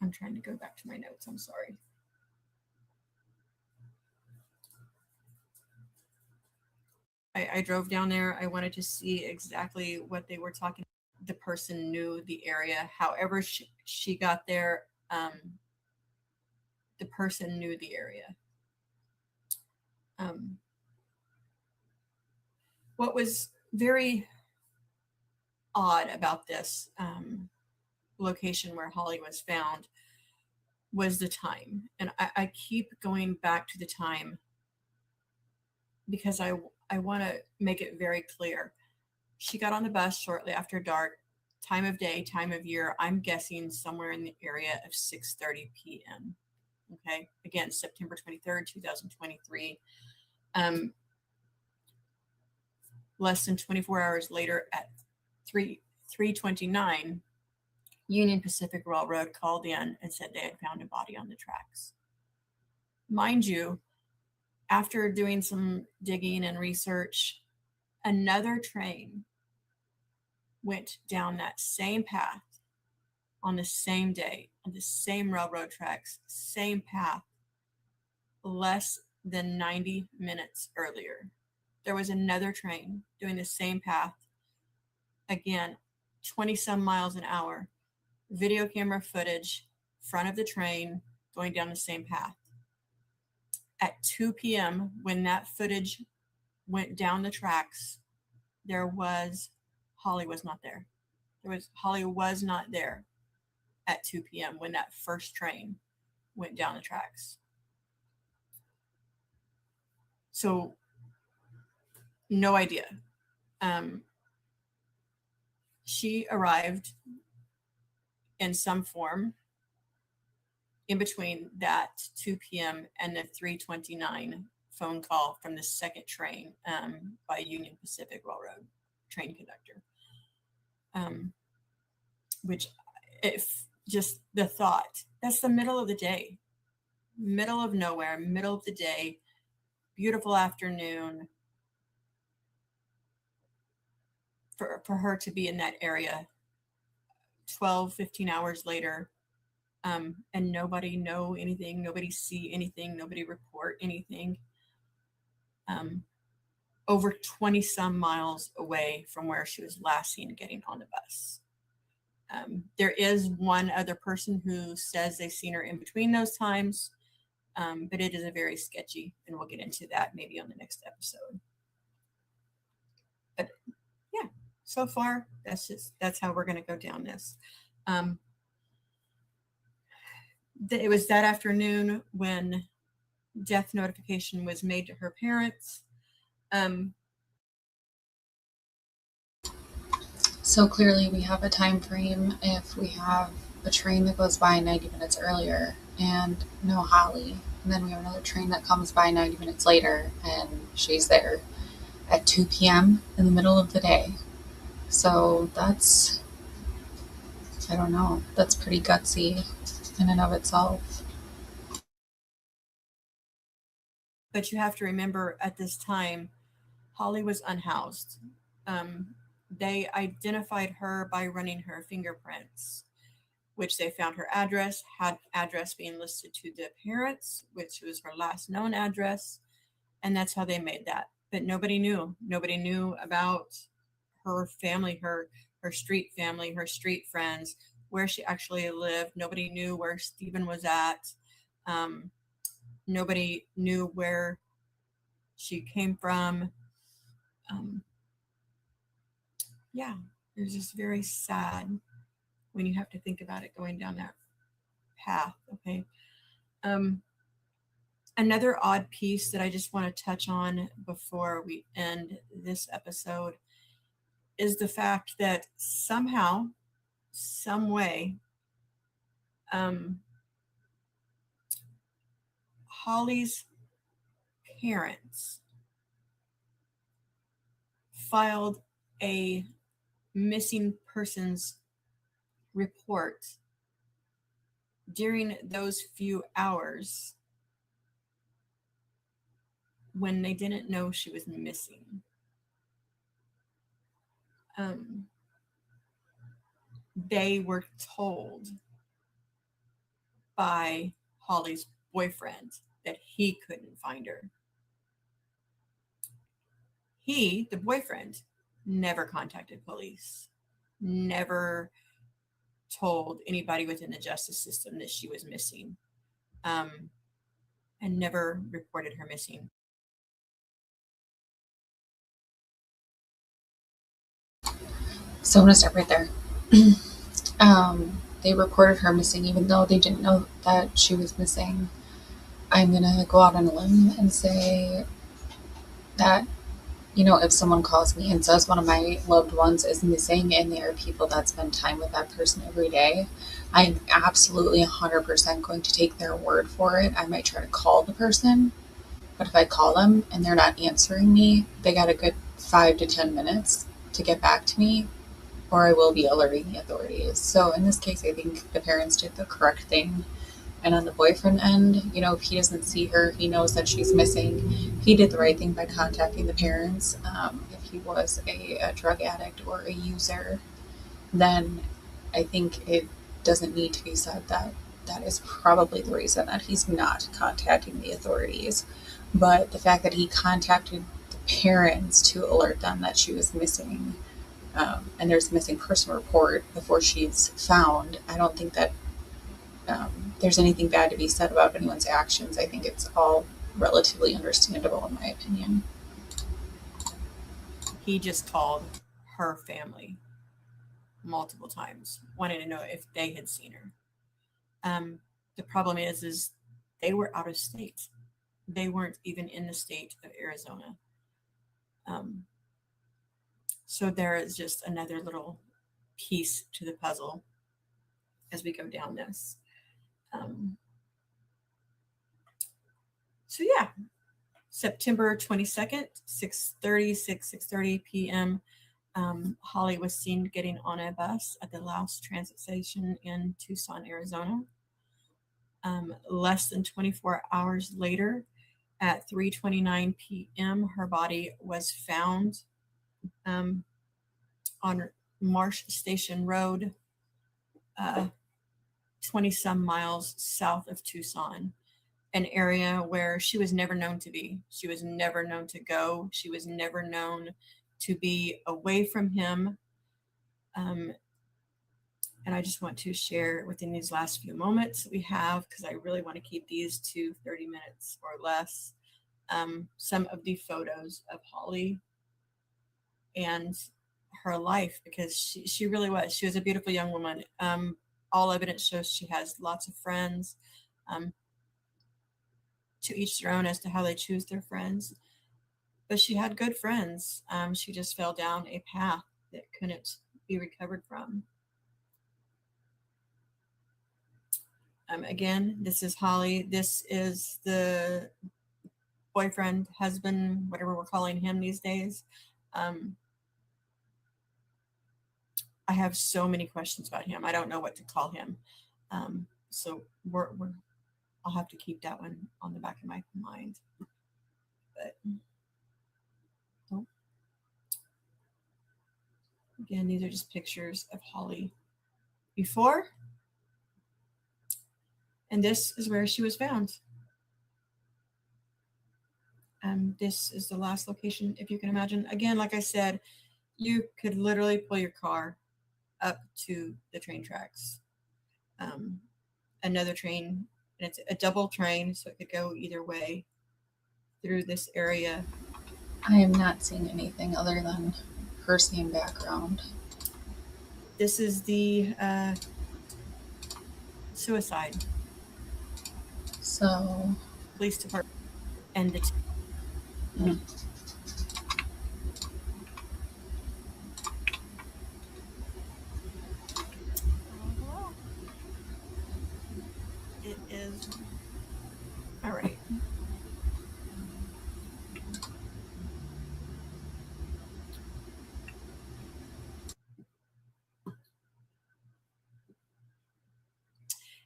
I'm trying to go back to my notes. I'm sorry. I drove down there. I wanted to see exactly what they were talking about. The person knew the area. However she got there, the person knew the area. What was very odd about this location where Holly was found was the time. And I keep going back to the time because I want to make it very clear. She got on the bus shortly after dark. Time of day, time of year, I'm guessing somewhere in the area of 6:30 p.m. Okay, again, September 23rd, 2023. Less than 24 hours later at 3:29, Union Pacific Railroad called in and said they had found a body on the tracks. Mind you, after doing some digging and research, another train went down that same path on the same day, on the same railroad tracks, same path, less than 90 minutes earlier. There was another train doing the same path, again, 20 some miles an hour, video camera footage, front of the train going down the same path. At 2 p.m., when that footage went down the tracks, Holly was not there. Holly was not there at 2 p.m. when that first train went down the tracks. So, no idea. She arrived in some form in between that 2 p.m. and the 3:29 phone call from the second train by Union Pacific Railroad train conductor. Which, if just the thought, that's the middle of the day, middle of nowhere, middle of the day, beautiful afternoon, for her to be in that area 12, 15 hours later, and nobody know anything, nobody see anything, nobody report anything, over 20 some miles away from where she was last seen getting on the bus. There is one other person who says they've seen her in between those times, but it is a very sketchy, and we'll get into that maybe on the next episode. But yeah, so far that's how we're going to go down this. It was that afternoon when death notification was made to her parents. So clearly we have a time frame if we have a train that goes by 90 minutes earlier and no Holly, and then we have another train that comes by 90 minutes later and she's there at 2 p.m. in the middle of the day. So that's, I don't know, that's pretty gutsy in and of itself. But you have to remember, at this time, Holly was unhoused. They identified her by running her fingerprints, which they found her address, had address being listed to the parents, which was her last known address, and that's how they made that. But nobody knew. Nobody knew about her family, her street family, her street friends, where she actually lived. Nobody knew where Stephen was at. Nobody knew where she came from. Yeah, it was just very sad when you have to think about it going down that path. Okay. Another odd piece that I just want to touch on before we end this episode is the fact that somehow, some way, Holly's parents filed a missing persons report during those few hours when they didn't know she was missing. They were told by Holly's boyfriend that he couldn't find her. He, the boyfriend, never contacted police, never told anybody within the justice system that she was missing, and never reported her missing. So I'm going to start right there. They reported her missing even though they didn't know that she was missing. I'm going to go out on a limb and say that, you know, if someone calls me and says one of my loved ones is missing and there are people that spend time with that person every day, I'm absolutely 100% going to take their word for it. I might try to call the person, but if I call them and they're not answering me, they got a good 5 to 10 minutes to get back to me, or I will be alerting the authorities. So in this case, I think the parents did the correct thing. And on the boyfriend end, you know, if he doesn't see her, he knows that she's missing. He did the right thing by contacting the parents. If he was a drug addict or a user, then I think it doesn't need to be said that that is probably the reason that he's not contacting the authorities. But the fact that he contacted the parents to alert them that she was missing, and there's a missing person report before she's found, I don't think that there's anything bad to be said about anyone's actions. I think it's all relatively understandable, in my opinion. He just called her family multiple times, wanting to know if they had seen her. The problem is they were out of state. They weren't even in the state of Arizona. So there is just another little piece to the puzzle as we go down this. So yeah, September 22nd, 6:30 p.m. Holly was seen getting on a bus at the Laos Transit Station in Tucson, Arizona. Less than 24 hours later, at 3:29 p.m., her body was found on Marsh Station Road, 20 some miles south of Tucson, an area where she was never known to be. She was never known to go. She was never known to be away from him. And I just want to share within these last few moments we have, because I really want to keep these to 30 minutes or less, some of the photos of Holly and her life, because she really was. She was a beautiful young woman. All evidence shows she has lots of friends. To each their own as to how they choose their friends. But she had good friends. She just fell down a path that couldn't be recovered from. Again, this is Holly. This is the boyfriend, husband, whatever we're calling him these days. I have so many questions about him. I don't know what to call him. So I'll have to keep that one on the back of my mind. But again, these are just pictures of Holly before. And this is where she was found. This is the last location, if you can imagine. Again, like I said, you could literally pull your car up to the train tracks. Another train, and it's a double train, so it could go either way through this area. I am not seeing anything other than her same background. This is the suicide. So, police department and the it is all right.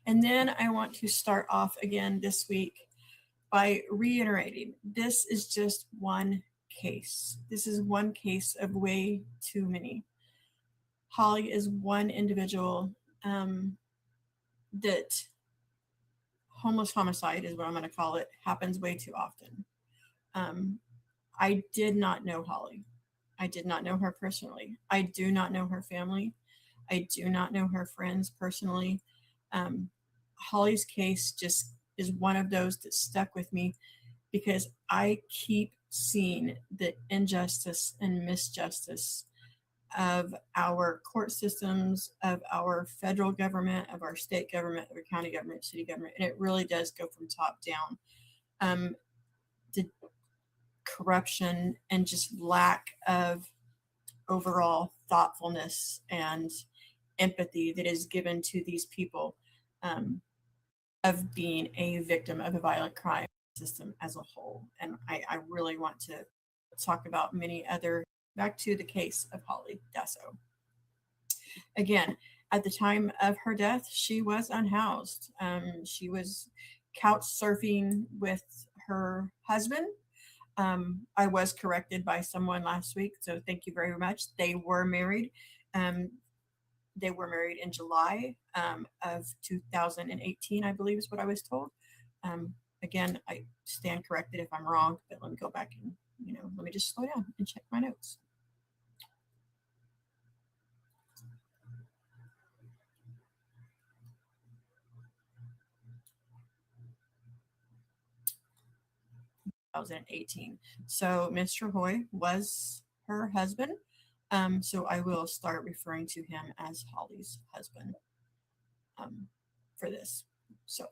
And then I want to start off again this week by reiterating, this is just one case. This is one case of way too many. Holly is one individual that homeless homicide is what I'm going to call it, happens way too often. I did not know Holly. I did not know her personally. I do not know her family. I do not know her friends personally. Holly's case just is one of those that stuck with me because I keep seeing the injustice and misjustice of our court systems, of our federal government, of our state government, of our county government, city government, and it really does go from top down. The corruption and just lack of overall thoughtfulness and empathy that is given to these people of being a victim of a violent crime system as a whole. And I really want to talk about many other, back to the case of Hollie DASSO. Again, at the time of her death, she was unhoused. She was couch surfing with her husband. I was corrected by someone last week, so thank you very much. They were married. They were married in July of 2018, I believe is what I was told. Again, I stand corrected if I'm wrong, but let me go back and, let me just slow down and check my notes. I was in 18. So Mr. Hoy was her husband. So I will start referring to him as Hollie's husband for this. So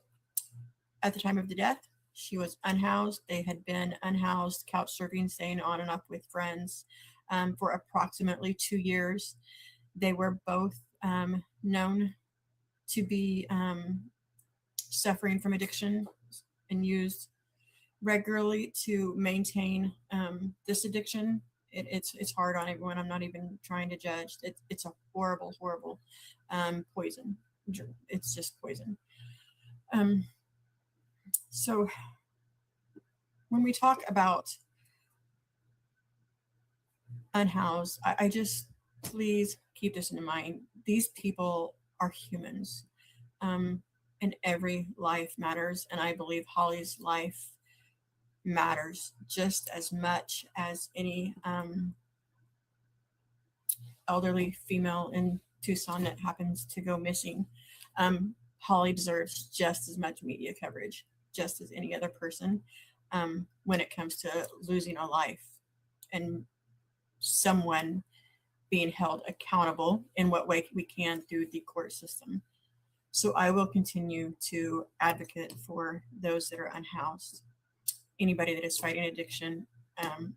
at the time of the death, she was unhoused. They had been unhoused, couch surfing, staying on and off with friends for approximately 2 years. They were both known to be suffering from addiction and used regularly to maintain this addiction. It's hard on everyone. I'm not even trying to judge. It's a horrible, horrible poison. It's just poison. So when we talk about unhoused, I just, please keep this in mind. These people are humans, and every life matters. And I believe Hollie's life matters just as much as any elderly female in Tucson that happens to go missing. Hollie deserves just as much media coverage, just as any other person, when it comes to losing a life and someone being held accountable in what way we can through the court system. So I will continue to advocate for those that are unhoused. Anybody that is fighting addiction,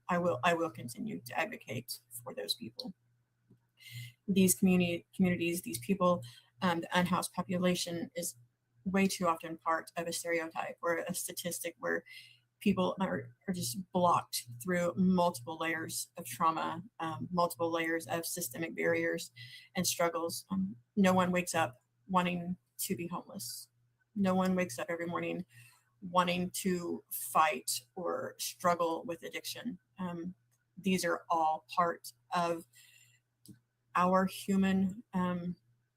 I will continue to advocate for those people. These communities, these people, the unhoused population is way too often part of a stereotype or a statistic where people are just blocked through multiple layers of trauma, multiple layers of systemic barriers and struggles. No one wakes up wanting to be homeless. No one wakes up every morning wanting to fight or struggle with addiction. These are all part of our human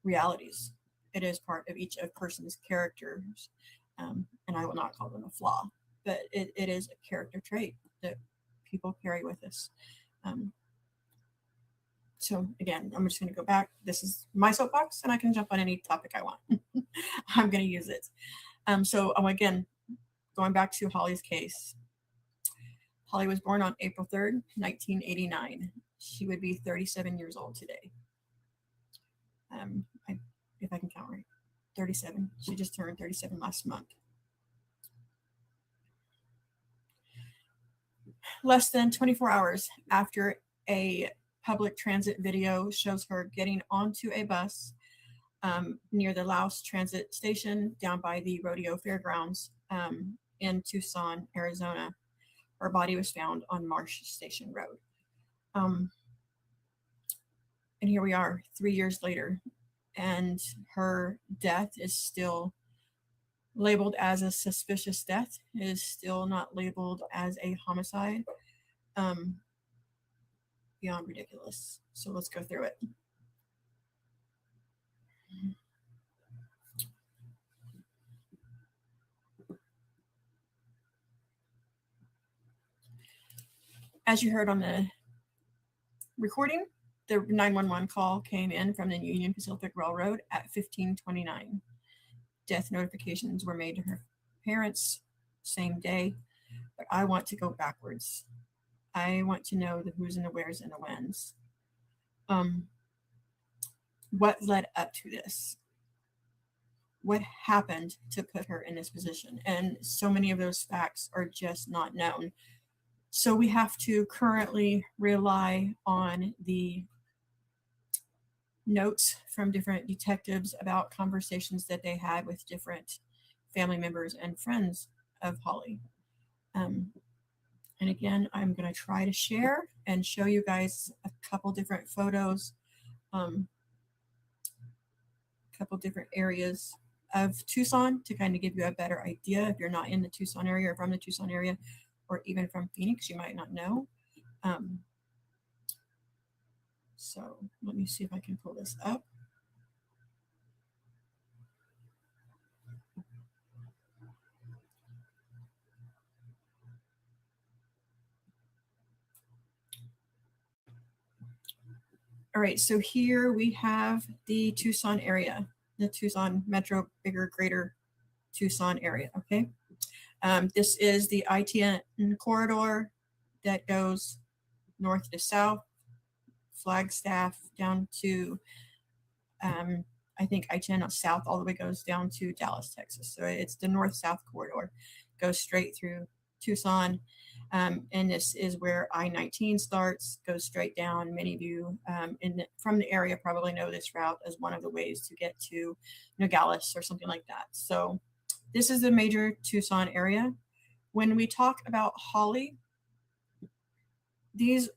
realities. It is part of each of person's characters, and I will not call them a flaw, but it is a character trait that people carry with us. So again, I'm just going to go back. This is my soapbox, and I can jump on any topic I want. I'm going to use it. So again, going back to Hollie's case. Hollie was born on April 3rd, 1989. She would be 37 years old today. If I can count right, 37. She just turned 37 last month. Less than 24 hours after a public transit video shows her getting onto a bus near the Laos Transit Station down by the Rodeo Fairgrounds in Tucson, Arizona. Her body was found on Marsh Station Road. And here we are 3 years later, and her death is still labeled as a suspicious death. It is still not labeled as a homicide. Beyond ridiculous. So let's go through it. As you heard on the recording, the 911 call came in from the Union Pacific Railroad at 15:29. Death notifications were made to her parents same day, but I want to go backwards. I want to know the who's and the where's and the when's. What led up to this? What happened to put her in this position? And so many of those facts are just not known. So we have to currently rely on the notes from different detectives about conversations that they had with different family members and friends of Hollie. And again, I'm going to try to share and show you guys a couple different photos, couple different areas of Tucson to kind of give you a better idea. If you're not in the Tucson area or from the Tucson area, or even from Phoenix, you might not know. So let me see if I can pull this up. All right, so here we have the Tucson area, the Tucson metro, bigger, greater Tucson area, okay? This is the I-10 corridor that goes north to south, Flagstaff down to, I think I-10 south all the way goes down to Dallas, Texas. So it's the north-south corridor, goes straight through Tucson. And this is where I-19 starts, goes straight down. Many of you from the area probably know this route as one of the ways to get to Nogales or something like that. So this is the major Tucson area. When we talk about Holly, these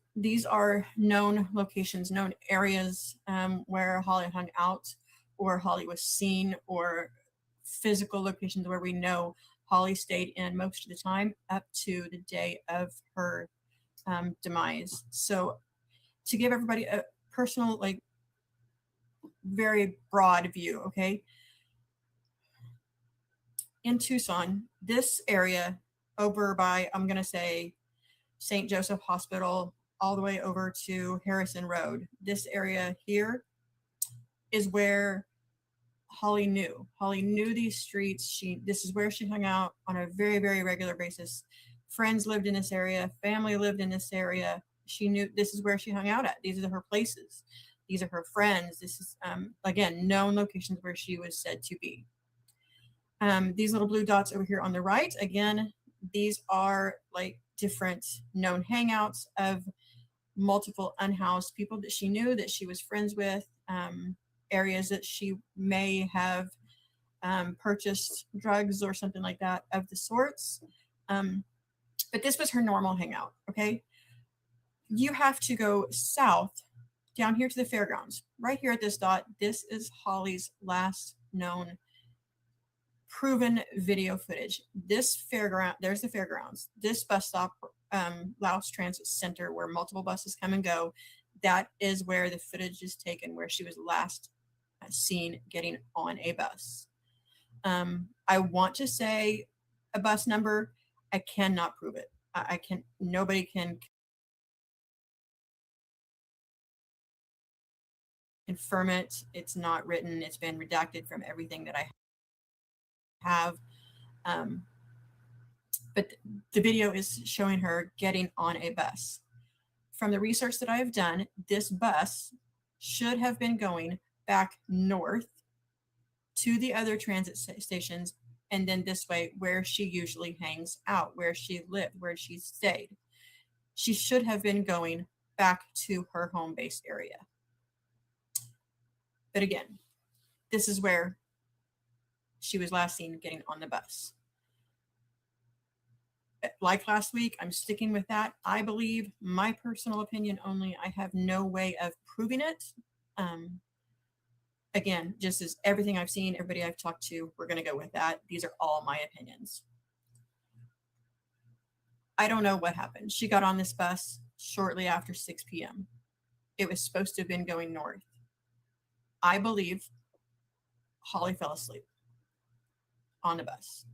are known locations, known areas where Holly hung out or Holly was seen, or physical locations where we know Holly stayed in most of the time up to the day of her demise. So to give everybody a personal, like, very broad view, okay? In Tucson, this area over by, I'm going to say, St. Joseph Hospital, all the way over to Harrison Road, this area here is where Holly knew. Holly knew these streets. This is where she hung out on a very, very regular basis. Friends lived in this area. Family lived in this area. She knew this is where she hung out at. These are her places. These are her friends. This is, again, known locations where she was said to be. These little blue dots over here on the right, again, these are like different known hangouts of multiple unhoused people that she knew, that she was friends with, areas that she may have purchased drugs or something like that of the sorts. But this was her normal hangout, okay? You have to go south down here to the fairgrounds. Right here at this dot, this is Holly's last known proven video footage. This fairground, there's the fairgrounds. This bus stop, Laos Transit Center, where multiple buses come and go, that is where the footage is taken, where she was last seen getting on a bus. I want to say a bus number. I cannot prove it. I can, nobody can confirm it. It's not written. It's been redacted from everything that I have. But the video is showing her getting on a bus. From the research that I have done, this bus should have been going back north to the other transit stations, and then this way where she usually hangs out, where she lived, where she stayed. She should have been going back to her home base area. But again, this is where she was last seen getting on the bus. Like last week, I'm sticking with that. I believe, my personal opinion only, I have no way of proving it. Again, just as everything I've seen, everybody I've talked to, we're going to go with that. These are all my opinions. I don't know what happened. She got on this bus shortly after 6 p.m. It was supposed to have been going north. I believe Holly fell asleep on the bus.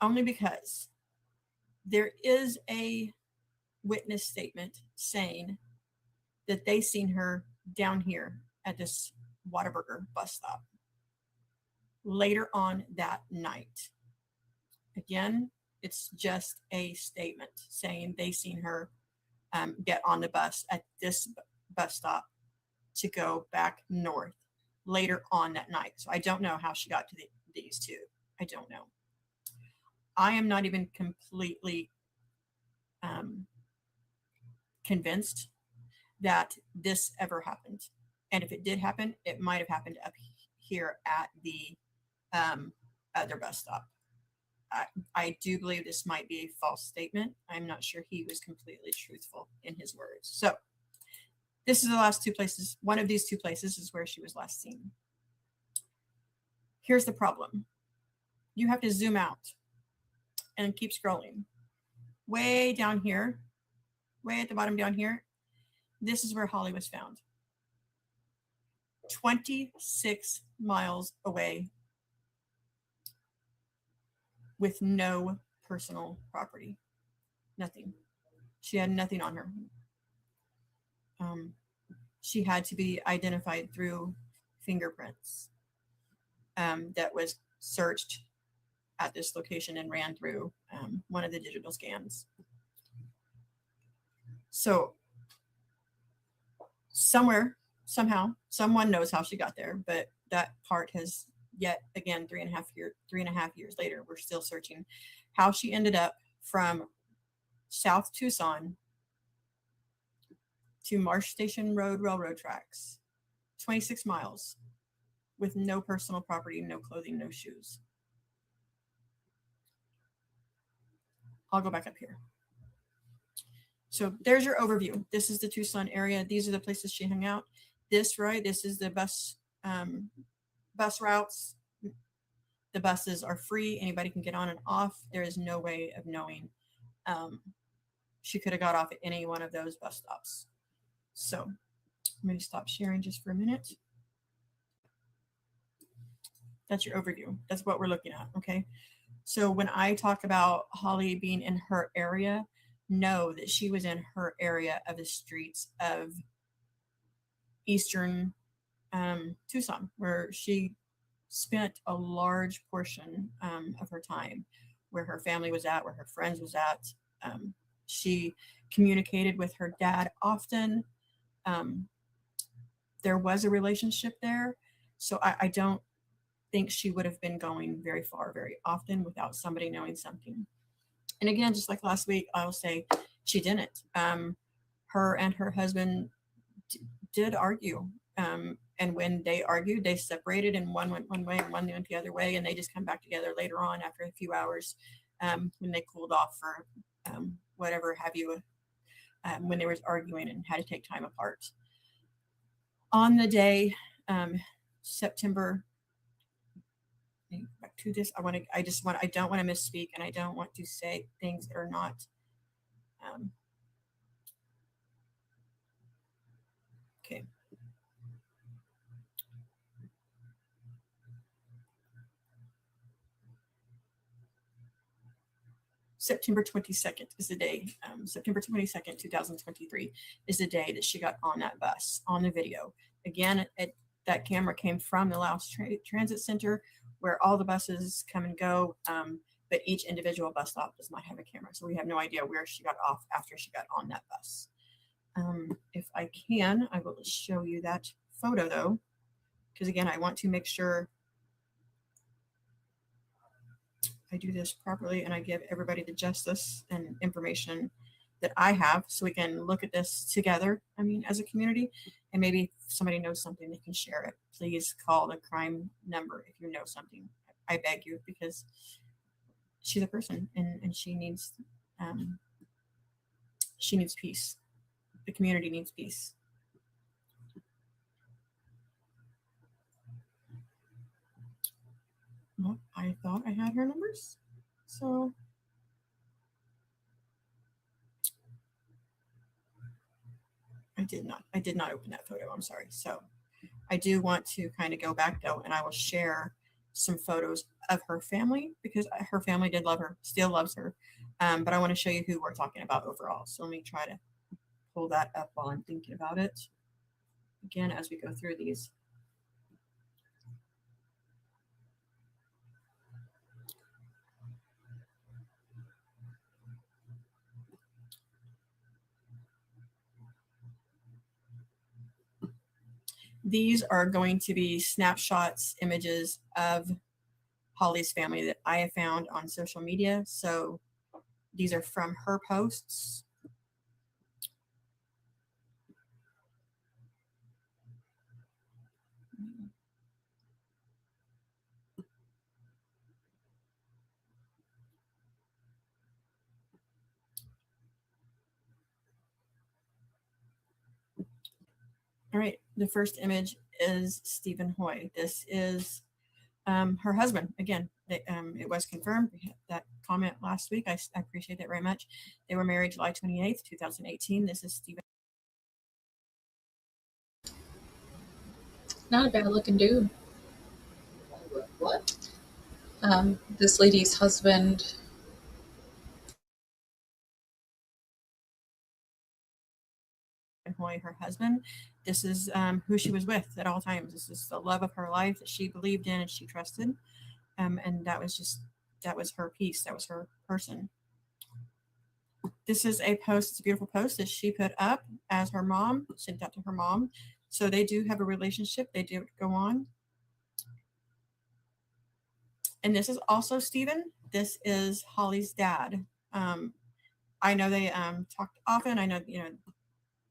Only because there is a witness statement saying that they seen her down here at this Whataburger bus stop later on that night. Again, it's just a statement saying they seen her get on the bus at this bus stop to go back north later on that night. So I don't know how she got to these two. I don't know. I am not even completely convinced that this ever happened. And if it did happen, it might have happened up here at the other bus stop. I do believe this might be a false statement. I'm not sure he was completely truthful in his words. So this is the last two places. One of these two places is where she was last seen. Here's the problem. You have to zoom out and keep scrolling. Way down here, way at the bottom down here, this is where Holly was found. 26 miles away with no personal property. Nothing. She had nothing on her. she had to be identified through fingerprints that was searched at this location and ran through one of the digital scans. So somewhere, somehow, someone knows how she got there, but that part has yet again, 3.5 years later, we're still searching how she ended up from South Tucson to Marsh Station Road railroad tracks, 26 miles, with no personal property, no clothing, no shoes. I'll go back up here. So there's your overview. This is the Tucson area. These are the places she hung out. This is the bus routes. The buses are free. Anybody can get on and off. There is no way of knowing. She could have got off at any one of those bus stops. So I'm going to stop sharing just for a minute. That's your overview. That's what we're looking at. Okay. So when I talk about Hollie being in her area, know that she was in her area of the streets of eastern Tucson, where she spent a large portion of her time, where her family was at, where her friends was at. She communicated with her dad often. There was a relationship there. So I don't think she would have been going very far, very often without somebody knowing something. And again, just like last week, I'll say she didn't. Her and her husband did argue. And when they argued, they separated, and one went one way and one went the other way. And they just come back together later on after a few hours when they cooled off for whatever have you, when they were arguing and had to take time apart. On the day, September, back to this, I don't want to misspeak, and I don't want to say things that are not okay. September 22nd is the day, September 22nd, 2023 is the day that she got on that bus on the video. Again, that camera came from the Laos Transit Center, where all the buses come and go, but each individual bus stop does not have a camera. So we have no idea where she got off after she got on that bus. If I can, I will show you that photo though, because again, I want to make sure I do this properly and I give everybody the justice and information that I have, so we can look at this together, I mean, as a community, and maybe if somebody knows something, they can share it. Please call the crime number if you know something. I beg you, because she's a person and she needs peace. The community needs peace. Well, I thought I had her numbers, so I did not open that photo. I'm sorry. So I do want to kind of go back though, and I will share some photos of her family, because her family did love her, still loves her. But I want to show you who we're talking about overall. So let me try to pull that up while I'm thinking about it. Again, as we go through these. These are going to be snapshots, images of Hollie's family that I have found on social media. So these are from her posts. All right, the first image is Stephen Hoy. This is her husband. Again, it was confirmed. We had that comment last week. I appreciate that very much. They were married July 28th, 2018. This is Stephen. Not a bad looking dude. What? This lady's husband. Hoy, her husband. husband. This is who she was with at all times. This is the love of her life that she believed in and she trusted. And that was her piece. That was her person. This is a post, it's a beautiful post that she put up as her mom, sent out to her mom. So they do have a relationship. They do go on. And this is also Stephen. This is Hollie's dad. I know they talked often. I know,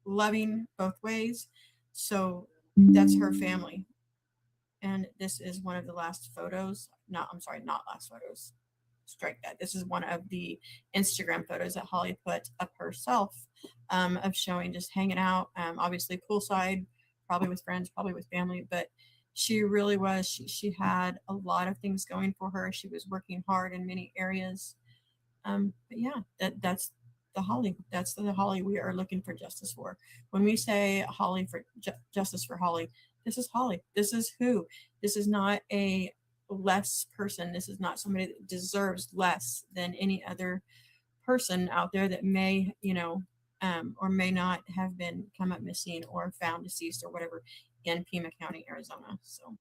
loving both ways. So that's her family. And this is one of the last photos. Not last photos. Strike that. This is one of the Instagram photos that Hollie put up herself of showing just hanging out. Obviously poolside, probably with friends, probably with family, but she really was. She had a lot of things going for her. She was working hard in many areas. But yeah, that's the Hollie. That's the Hollie we are looking for justice for. When we say Hollie for justice for Hollie, this is Hollie. This is who. This is not a less person. This is not somebody that deserves less than any other person out there that may, or may not have been come up missing or found deceased or whatever in Pima County, Arizona. So,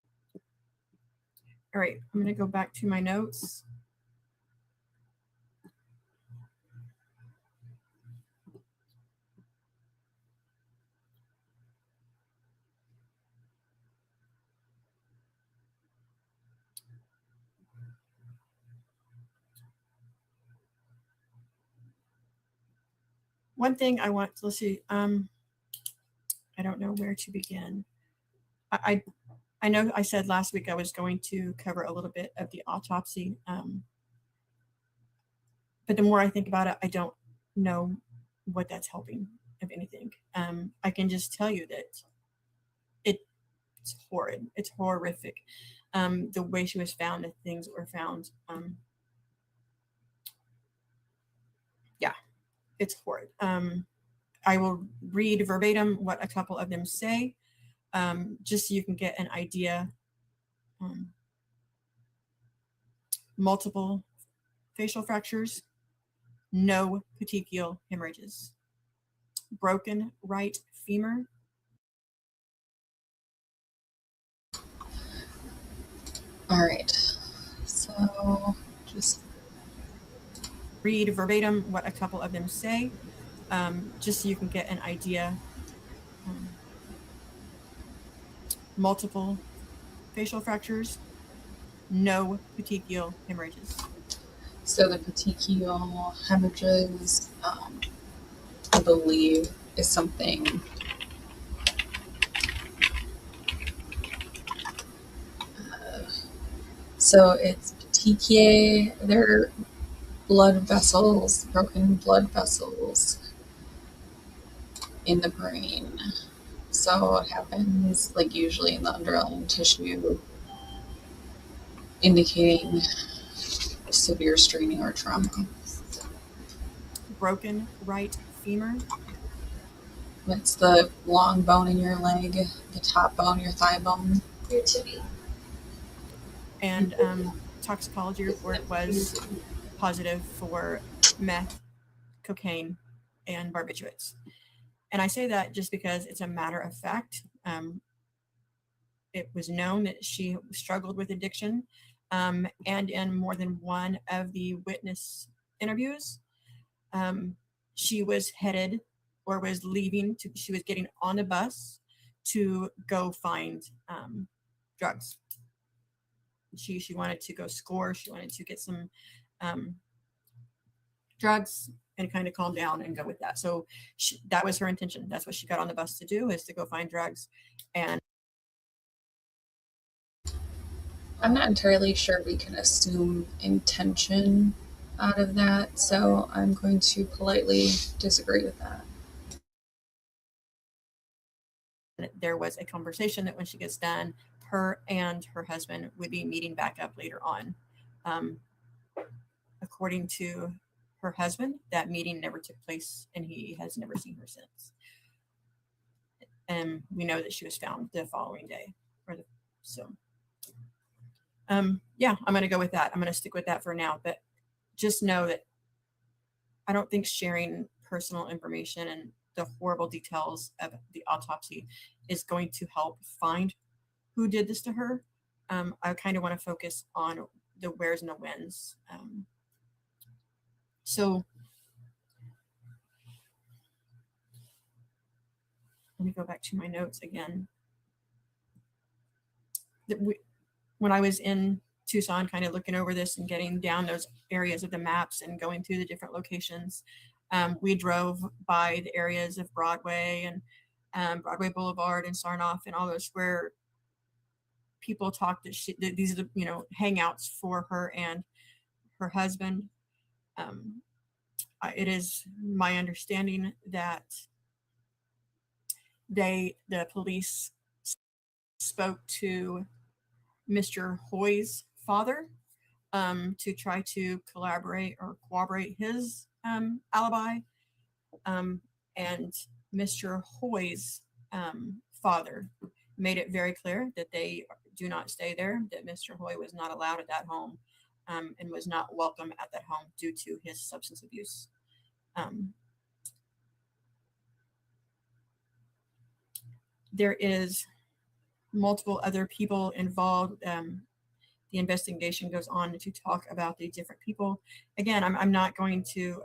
all right, I'm going to go back to my notes. One thing I want to, let's see, I don't know where to begin. I know I said last week I was going to cover a little bit of the autopsy, but the more I think about it, I don't know what that's helping, if anything. I can just tell you that it's horrid. It's horrific. The way she was found, the things that were found. Yeah, it's horrid. I will read verbatim what a couple of them say, just so you can get an idea. Multiple facial fractures, no petechial hemorrhages, broken right femur. All right, so just read verbatim what a couple of them say, just so you can get an idea. Multiple facial fractures, no petechial hemorrhages. so the petechial hemorrhages, I believe, is something so it's petechiae. They're blood vessels, broken blood vessels in the brain. So it happens like usually in the underlying tissue, indicating severe straining or trauma. Broken right femur. It's the long bone in your leg, the top bone, your thigh bone. Your tibia. And toxicology report was positive for meth, cocaine, and barbiturates. And I say that just because it's a matter of fact. It was known that she struggled with addiction, and in more than one of the witness interviews, she was headed or was leaving to, she was getting on the bus to go find drugs. She wanted to go score. She wanted to get some drugs and kind of calm down and go with that. So that was her intention. That's what she got on the bus to do, is to go find drugs. And I'm not entirely sure we can assume intention out of that, so I'm going to politely disagree with that. there was a conversation that when she gets done, her and her husband would be meeting back up later on. According to her husband, that meeting never took place and he has never seen her since. And we know that she was found the following day. Yeah, I'm going to go with that. I'm going to stick with that for now, but just know that I don't think sharing personal information and the horrible details of the autopsy is going to help find who did this to her. I kind of want to focus on the wheres and the whens. So let me go back to my notes again. When I was in Tucson, kind of looking over this and getting down those areas of the maps and going through the different locations, we drove by the areas of Broadway and Broadway Boulevard and Sarnoff and all those where people talk that these are the, you know, hangouts for her and her husband. It is my understanding that the police spoke to Mr. Hoy's father to try to collaborate or corroborate his alibi. And Mr. Hoy's father made it very clear that they do not stay there, that Mr. Hoy was not allowed at that home and was not welcome at that home due to his substance abuse. There is multiple other people involved. The investigation goes on to talk about the different people. Again, I'm not going to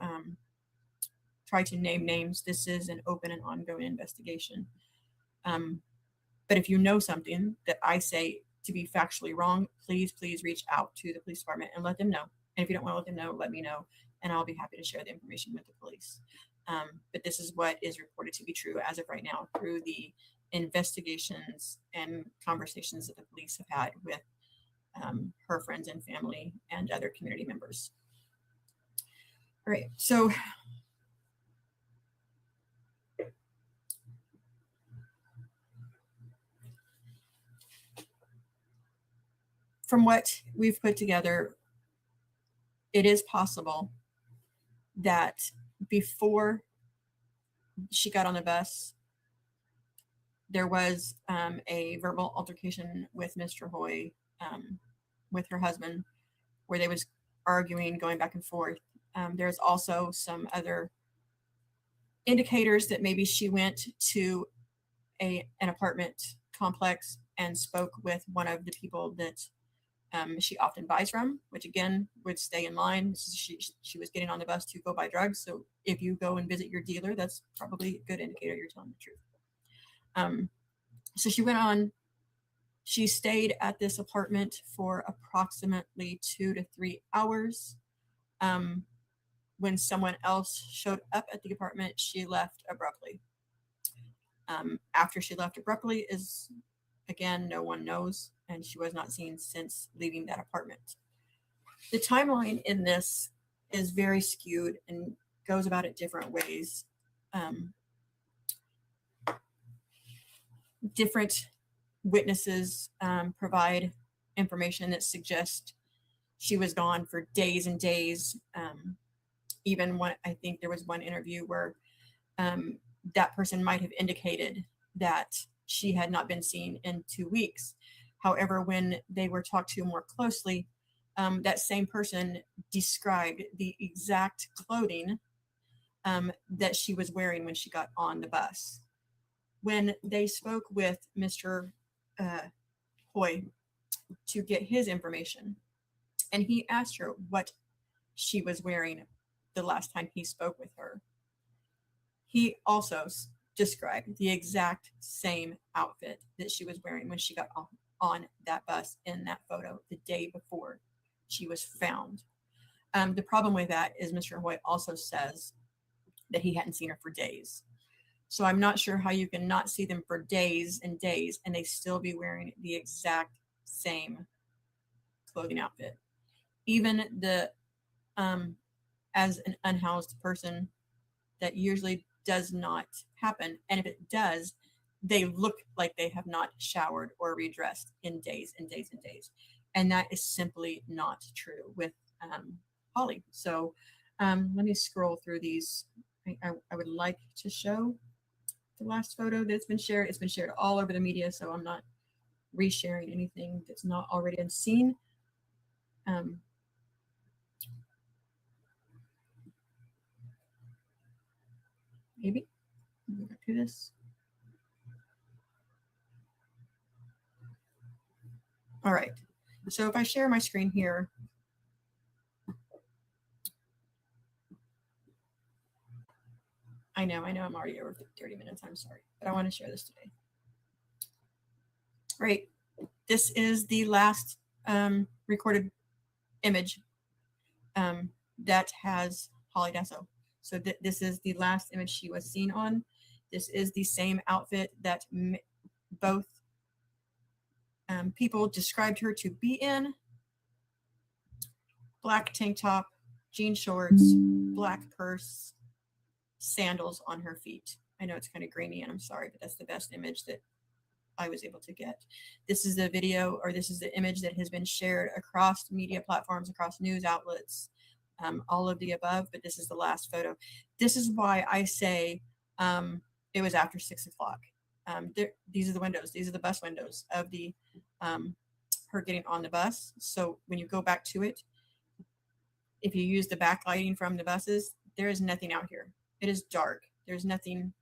try to name names. This is an open and ongoing investigation. But if you know something that I say to be factually wrong, please reach out to the police department and let them know. And if you don't want to let them know, let me know, and I'll be happy to share the information with the police. But this is what is reported to be true as of right now through the investigations and conversations that the police have had with her friends and family and other community members. All right, so from what we've put together, it is possible that before she got on the bus, there was a verbal altercation with Mr. Hoy, with her husband, where they was arguing, going back and forth. There's also some other indicators that maybe she went to an apartment complex and spoke with one of the people that she often buys from, which again would stay in line. She was getting on the bus to go buy drugs. So if you go and visit your dealer, that's probably a good indicator you're telling the truth. So she went on, she stayed at this apartment for approximately 2 to 3 hours. When someone else showed up at the apartment, she left abruptly. After she left abruptly is, again, no one knows, and she was not seen since leaving that apartment. The timeline in this is very skewed and goes about it different ways. Different witnesses provide information that suggests she was gone for days and days. Even one, I think there was one interview where that person might have indicated that she had not been seen in 2 weeks. However, when they were talked to more closely, that same person described the exact clothing that she was wearing when she got on the bus. When they spoke with Mr. Hoy to get his information, and he asked her what she was wearing the last time he spoke with her, he also described the exact same outfit that she was wearing when she got on that bus in that photo the day before she was found. The problem with that is Mr. Hoy also says that he hadn't seen her for days. So I'm not sure how you can not see them for days and days and they still be wearing the exact same clothing outfit. Even the as an unhoused person, that usually does not happen. And if it does, they look like they have not showered or redressed in days and days and days. And that is simply not true with Holly. So let me scroll through these. I would like to show the last photo that's been shared. It's been shared all over the media, so I'm not resharing anything that's not already been seen. Maybe. Go back to this. All right. So if I share my screen here, I know I'm already over 30 minutes. I'm sorry, but I want to share this today. Right. This is the last recorded image that has Hollie Dasso. So this is the last image she was seen on. This is the same outfit that both people described her to be in. Black tank top, jean shorts, black purse, sandals on her feet. I know it's kind of grainy and I'm sorry, but that's the best image that I was able to get. This is the video, or this is the image that has been shared across media platforms, across news outlets, all of the above, but this is the last photo. This is why I say it was after 6 o'clock. These are the windows. These are the bus windows of the her getting on the bus. So when you go back to it, if you use the backlighting from the buses, there is nothing out here. It is dark. There's nothing,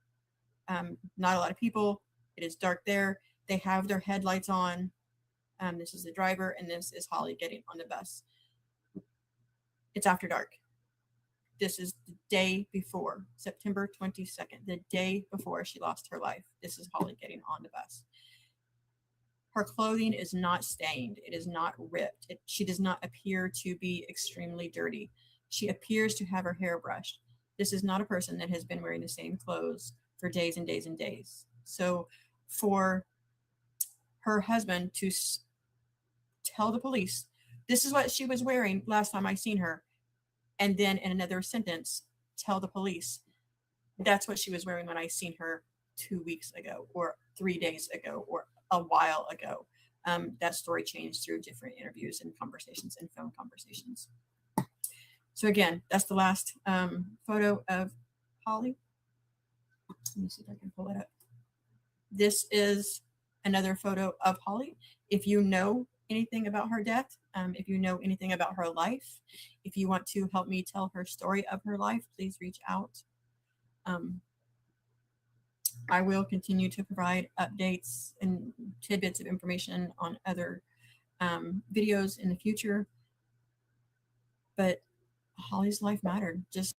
not a lot of people. It is dark there. They have their headlights on. This is the driver, and this is Hollie getting on the bus. It's after dark. This is the day before, September 22nd, the day before she lost her life. This is Hollie getting on the bus. Her clothing is not stained. It is not ripped. She does not appear to be extremely dirty. She appears to have her hair brushed. This is not a person that has been wearing the same clothes for days and days and days. So for her husband to tell the police, this is what she was wearing last time I seen her, and then in another sentence, tell the police, that's what she was wearing when I seen her 2 weeks ago, or 3 days ago, or a while ago. That story changed through different interviews and conversations and phone conversations. So again, that's the last photo of Hollie. Let me see if I can pull it up. This is another photo of Hollie. If you know anything about her death, if you know anything about her life, if you want to help me tell her story of her life, please reach out. I will continue to provide updates and tidbits of information on other videos in the future. But Hollie's life mattered. Just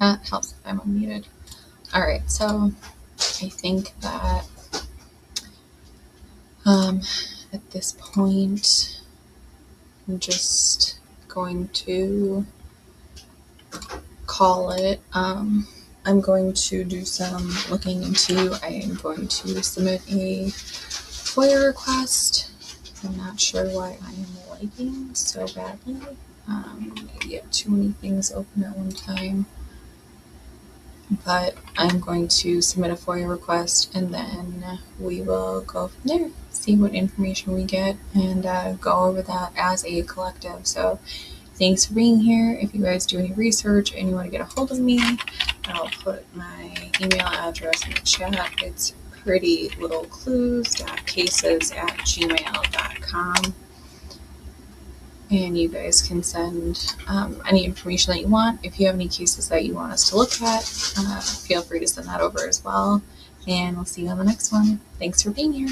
that helps if I'm unmuted. All right, so I think that at this point, I'm just going to call it. I'm going to do some looking into. I am going to submit a FOIA request. I'm not sure why I am lagging so badly. Maybe I have too many things open at one time. But I'm going to submit a FOIA request, and then we will go from there, see what information we get, and go over that as a collective. So thanks for being here. If you guys do any research and you want to get a hold of me, I'll put my email address in the chat. It's prettylittleclues.cases@gmail.com. And you guys can send any information that you want. If you have any cases that you want us to look at, feel free to send that over as well. And we'll see you on the next one. Thanks for being here.